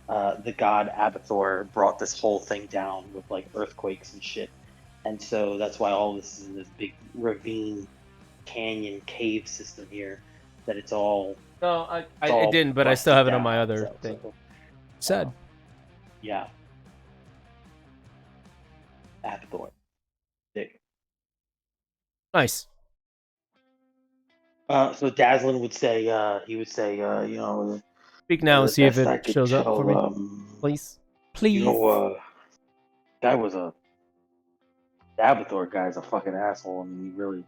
the god Abathor brought this whole thing down with like earthquakes and shit, and so that's why all this is in this big ravine, canyon, cave system here. That it's all. No, it's I all didn't, but I still busted have it on down, my other so- thing. so, Sad. yeah. Abathor. Dick. Nice. So Dazzlin would say, Speak now and the see if best I it could shows up tell, for me. Please. Please. Guy was the Abathor guy's a fucking asshole. I mean, he really,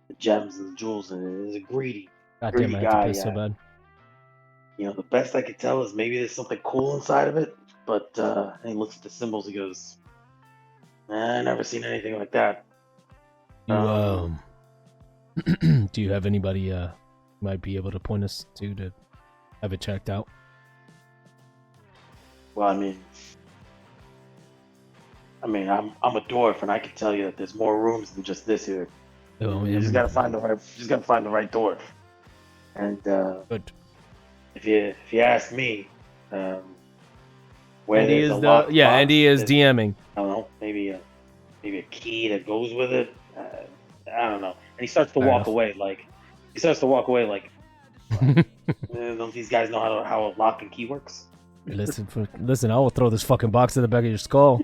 the gems and the jewels and is a greedy God damn, I have to guy. piss so bad. The best I could tell is maybe there's something cool inside of it, but and he looks at the symbols, he goes, I never seen anything like that. You, do you have anybody who might be able to point us to have it checked out? Well, I mean, I'm a dwarf, and I can tell you that there's more rooms than just this here. Oh, You just gotta find the right dwarf. And Good. if you ask me, where Andy there's is a locked box, Andy is there's- DMing. I don't know, maybe a key that goes with it. I don't know. And he starts to Fair walk enough. away like. Don't these guys know how a lock and key works? Listen, I will throw this fucking box in the back of your skull.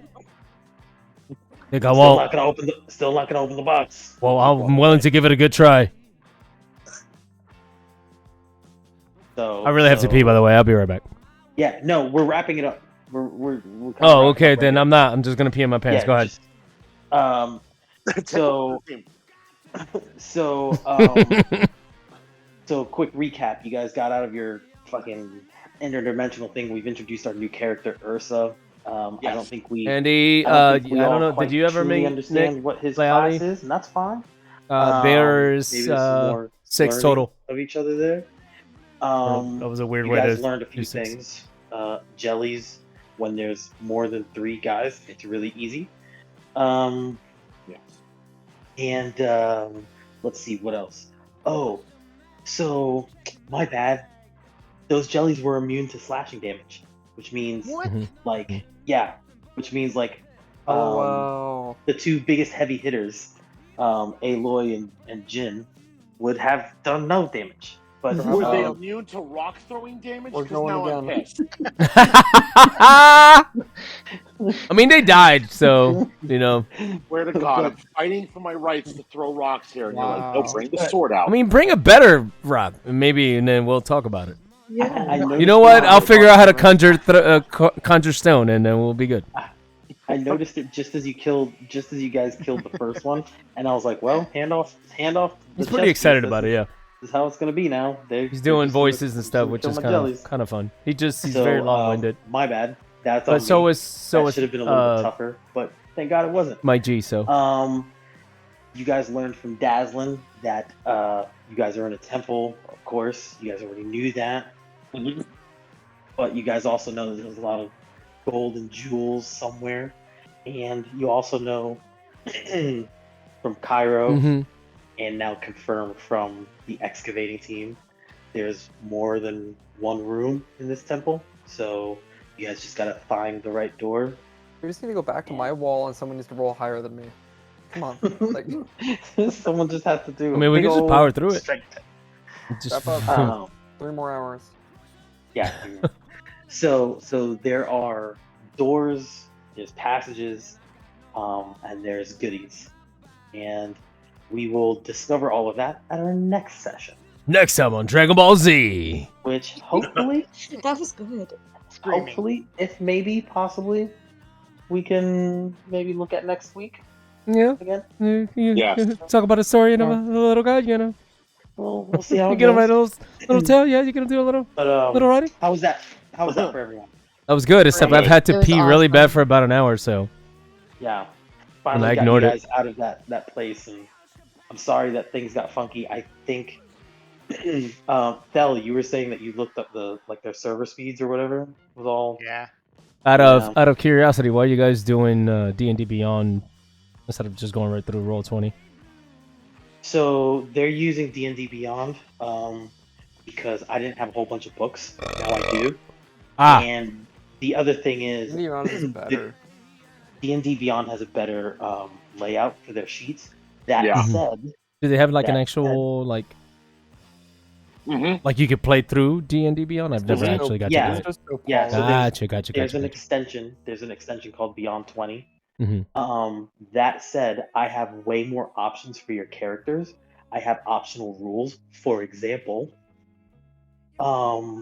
Think I Still won't. not gonna open the box. Well, I'm willing to give it a good try. So I really have to pee, by the way. I'll be right back. Yeah, no, we're wrapping it up. We're kind of Oh, wrapping okay, up right then now. I'm not. I'm just gonna pee in my pants. Yeah, Go ahead. So quick recap. You guys got out of your fucking interdimensional thing. We've introduced our new character, Ursa. I don't think we. Andy, I I don't, think we don't all know. quite Did you ever truly meet understand Nick? what his Lally? class is? And that's fine. There's maybe there's some more 6 learning total. of each other there. That was a weird You way guys to learned a do few 6. things. Jellies, when there's more than 3 guys, it's really easy. And let's see what else. Oh, so my bad. Those jellies were immune to slashing damage, which means Mhm. like which means like Oh wow. the 2 biggest heavy hitters, Aloy and Jin, would have done no damage. But Were they immune to rock throwing damage? We're Because going now I'm again. pissed. I mean, they died, so Swear to God, I'm fighting for my rights to throw rocks here. And you're like, no, Wow. bring the sword out. I mean, bring a better rock, maybe, and then we'll talk about it. I You know what? I'll figure out how to conjure stone, and then we'll be good. I noticed it just as you guys killed the first one, and I was like, well, hand off. He's pretty excited about it. Yeah, This is how it's gonna be now. he's doing voices and stuff, which is kind of fun. He's very long-winded. My bad. That's on But so me. is That should have been a little bit tougher, but thank God it wasn't. my G. So You guys learned from Dazzlin that you guys are in a temple. Of course, you guys already knew that. But you guys also know that there's a lot of gold and jewels somewhere, and you also know from Cairo, Mhm. and now confirmed from the excavating team, there's more than one room in this temple. So you guys just gotta find the right door. We just need to go back to my wall, and someone needs to roll higher than me. Come on, like Someone just has to do. I mean, we big can just old power through it. strength Just, wrap up. Um, 3 more hours. yeah. So there are doors, there's passages, and there's goodies, and we will discover all of that at our next session, next time on Dragon Ball Z. which hopefully, That was good. Screaming. if maybe, possibly, we can maybe look at next week Yeah. again. Yes. Talk about a story and a little guy, We'll see how You it get him right goes. little tale, yeah. You gonna do a little But writing. how was that? How was that for everyone? That was good, except I've had It to was pee really awesome. bad for about an hour, so. Yeah. finally got you ignored it. guys out of that place, and I'm sorry that things got funky. I think, Thel, you were saying that you looked up their server speeds or whatever was all. Yeah. Out Yeah. of curiosity, why are you guys doing D&D Beyond instead of just going right through Roll20? So they're using D&D Beyond because I didn't have a whole bunch of books. Now I do. Ah, And the other thing is, Beyond is better. D&D Beyond has a better layout for their sheets. That Yeah. said, do they have like an that actual like Mm-hmm. you could play through D&D Beyond? I've never There's no- actually got yeah. to do it. Just go Yeah, pause. so Gotcha. there's an Gotcha. extension. There's an extension called Beyond 20. Mhm. That said, I have way more options for your characters. I have optional rules. For example,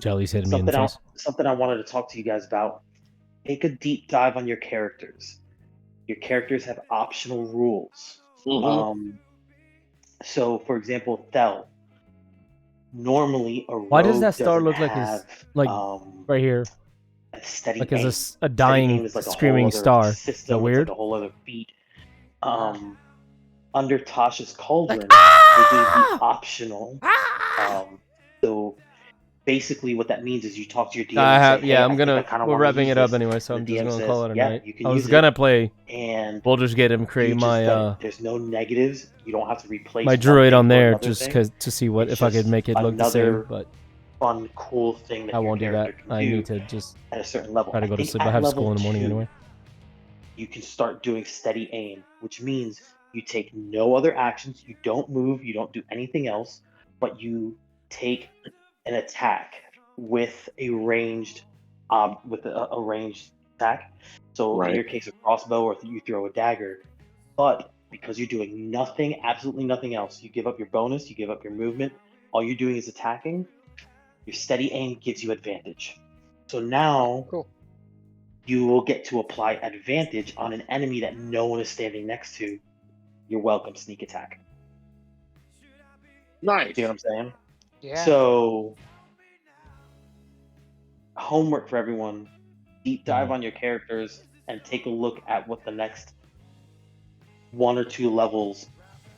Jelly's hitting me in the face. something I wanted to talk to you guys about. Take a deep dive on your characters. Your characters have optional rules. Mm-hmm. So, for example, Thel. Normally, a Why does rogue that star doesn't look like have, it's like right here? a steady Like aim. is a Steady dying aim is like a screaming whole other star? system. Is that It's weird? like a whole other beat. Under Tasha's Cauldron, Like, they gave the optional. So basically, what that means is you talk to your DM. I and have, say, yeah. hey, I'm I think I gonna. kinda We're wanna wrapping use it up this. anyway, so And I'm the just DM gonna says, call it a yeah, night. you can I was use it. gonna play And Baldur's Gate and you create just my like, there's no negatives. You don't have to replace my one druid thing on for there another just thing. cause to see what It's if I could just make it look the same, another but fun, cool thing that I your won't do character that. can I do need to just at a certain level. try to go to think sleep. I at have level school in the morning 2, anyway. you can start doing steady aim, which means you take no other actions, you don't move, you don't do anything else, but you take an attack with a ranged ranged attack. So in Right. your case, a crossbow, or you throw a dagger. But because you're doing nothing, absolutely nothing else, you give up your bonus, you give up your movement. All you're doing is attacking. Your steady aim gives you advantage. So now Cool. you will get to apply advantage on an enemy that no one is standing next to. You're welcome, sneak attack. Nice. See what I'm saying? Yeah. So, homework for everyone: deep dive on your characters and take a look at what the next 1 or 2 levels,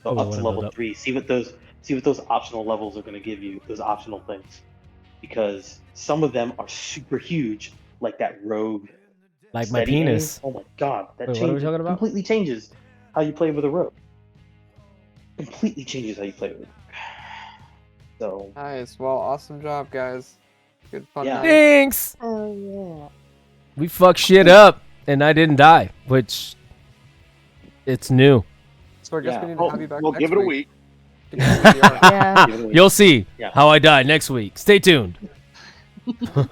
so Oh, I up to wanna level build up. 3. See what those optional levels are going to give you. Those optional things, because some of them are super huge, like that rogue. Like my steady aim. penis. Oh my god, that Wait, what are we changes, talking about? completely changes how you play with a rogue. Completely changes how you play with it. So Nice. Well, awesome job, guys. Good fun Yeah. night. Thanks. Oh yeah. We fucked shit up, and I didn't die, which it's new. So I guess Yeah. we need to Oh, have you back we'll next give it a week. week. to get the VR. Yeah. give it a week. You'll see Yeah. how I die next week. Stay tuned.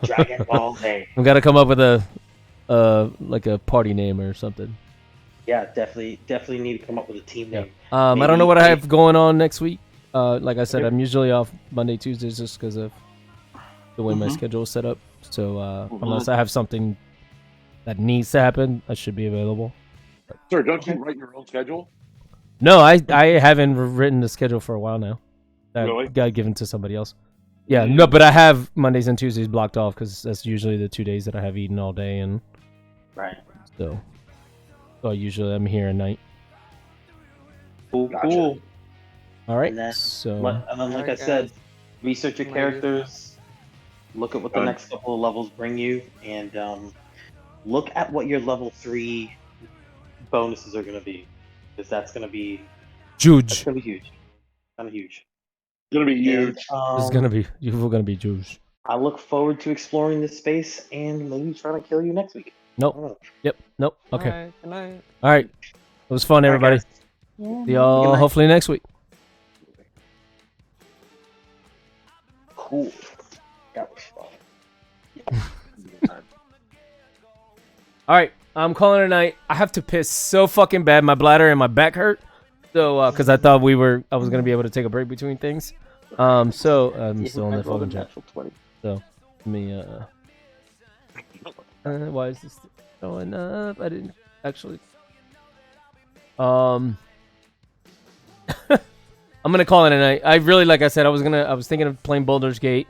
Dragon Ball Day. I'm gonna come up with a like a party name or something. Yeah, definitely need to come up with a team Yeah. name. I don't know Maybe- what I have going on next week. Like I said, Okay. I'm usually off Monday, Tuesdays, just because of the way my Mhm. schedule is set up. So Mhm. unless I have something that needs to happen, I should be available. Sir, don't you write your own schedule? No, I haven't written the schedule for a while now. That Really? got given to somebody else. Yeah, no, but I have Mondays and Tuesdays blocked off because that's usually the 2 days that I have eaten all day, and Right. so usually I'm here at night. Cool. Gotcha. Cool. All right, And then, so like I Alright, said, guys. research your Ladies. characters. Look at what the Done. next couple of levels bring you, and look at what your level 3 bonuses are going to be, because that's going to be Juge. huge. Kind of huge. It's gonna be And, huge. This is gonna be you're gonna be Juge. I look forward to exploring this space and maybe trying to kill you next week. I Nope. don't know. Yep. Nope. Okay. Alright, good night. All right. It was fun, All right, everybody. guys. Yeah. See y'all Good night. hopefully next week. Cool. That was fun. All right. I'm calling it a night. I have to piss so fucking bad. My bladder and my back hurt. So, because I thought I was gonna be able to take a break between things. So I'm still on the fucking chat. So let me why is this going up? I didn't actually. I'm gonna call it a night. I really, like I said, I was thinking of playing Baldur's Gate,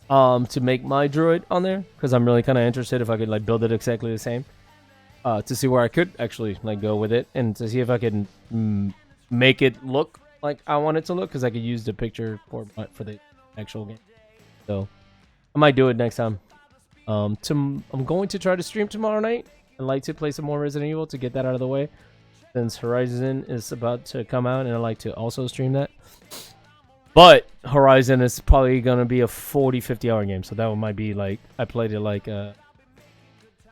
to make my druid on there because I'm really kind of interested if I could like build it exactly the same. to see where I could actually like go with it and to see if I can make it look like I want it to look, because I could use the picture for the actual game. So I might do it next time. I'm going to try to stream tomorrow night. I'd like to play some more Resident Evil to get that out of the way, since Horizon is about to come out, and I'd like to also stream that. But Horizon is probably going to be a 40-50 hour game, so that one might be like, I played it like I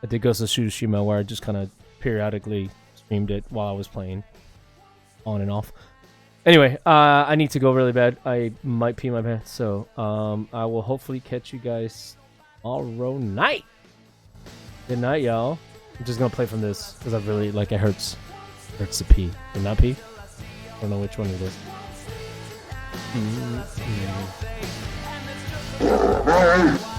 did Ghost of Tsushima, where I just kind of periodically streamed it while I was playing on and off. Anyway, I need to go really bad. I might pee my pants, so I will hopefully catch you guys tomorrow night. Good night, y'all. I'm just gonna play from this because I really like it. Hurts to pee. Did not pee. I don't know which one it is. Mm-hmm.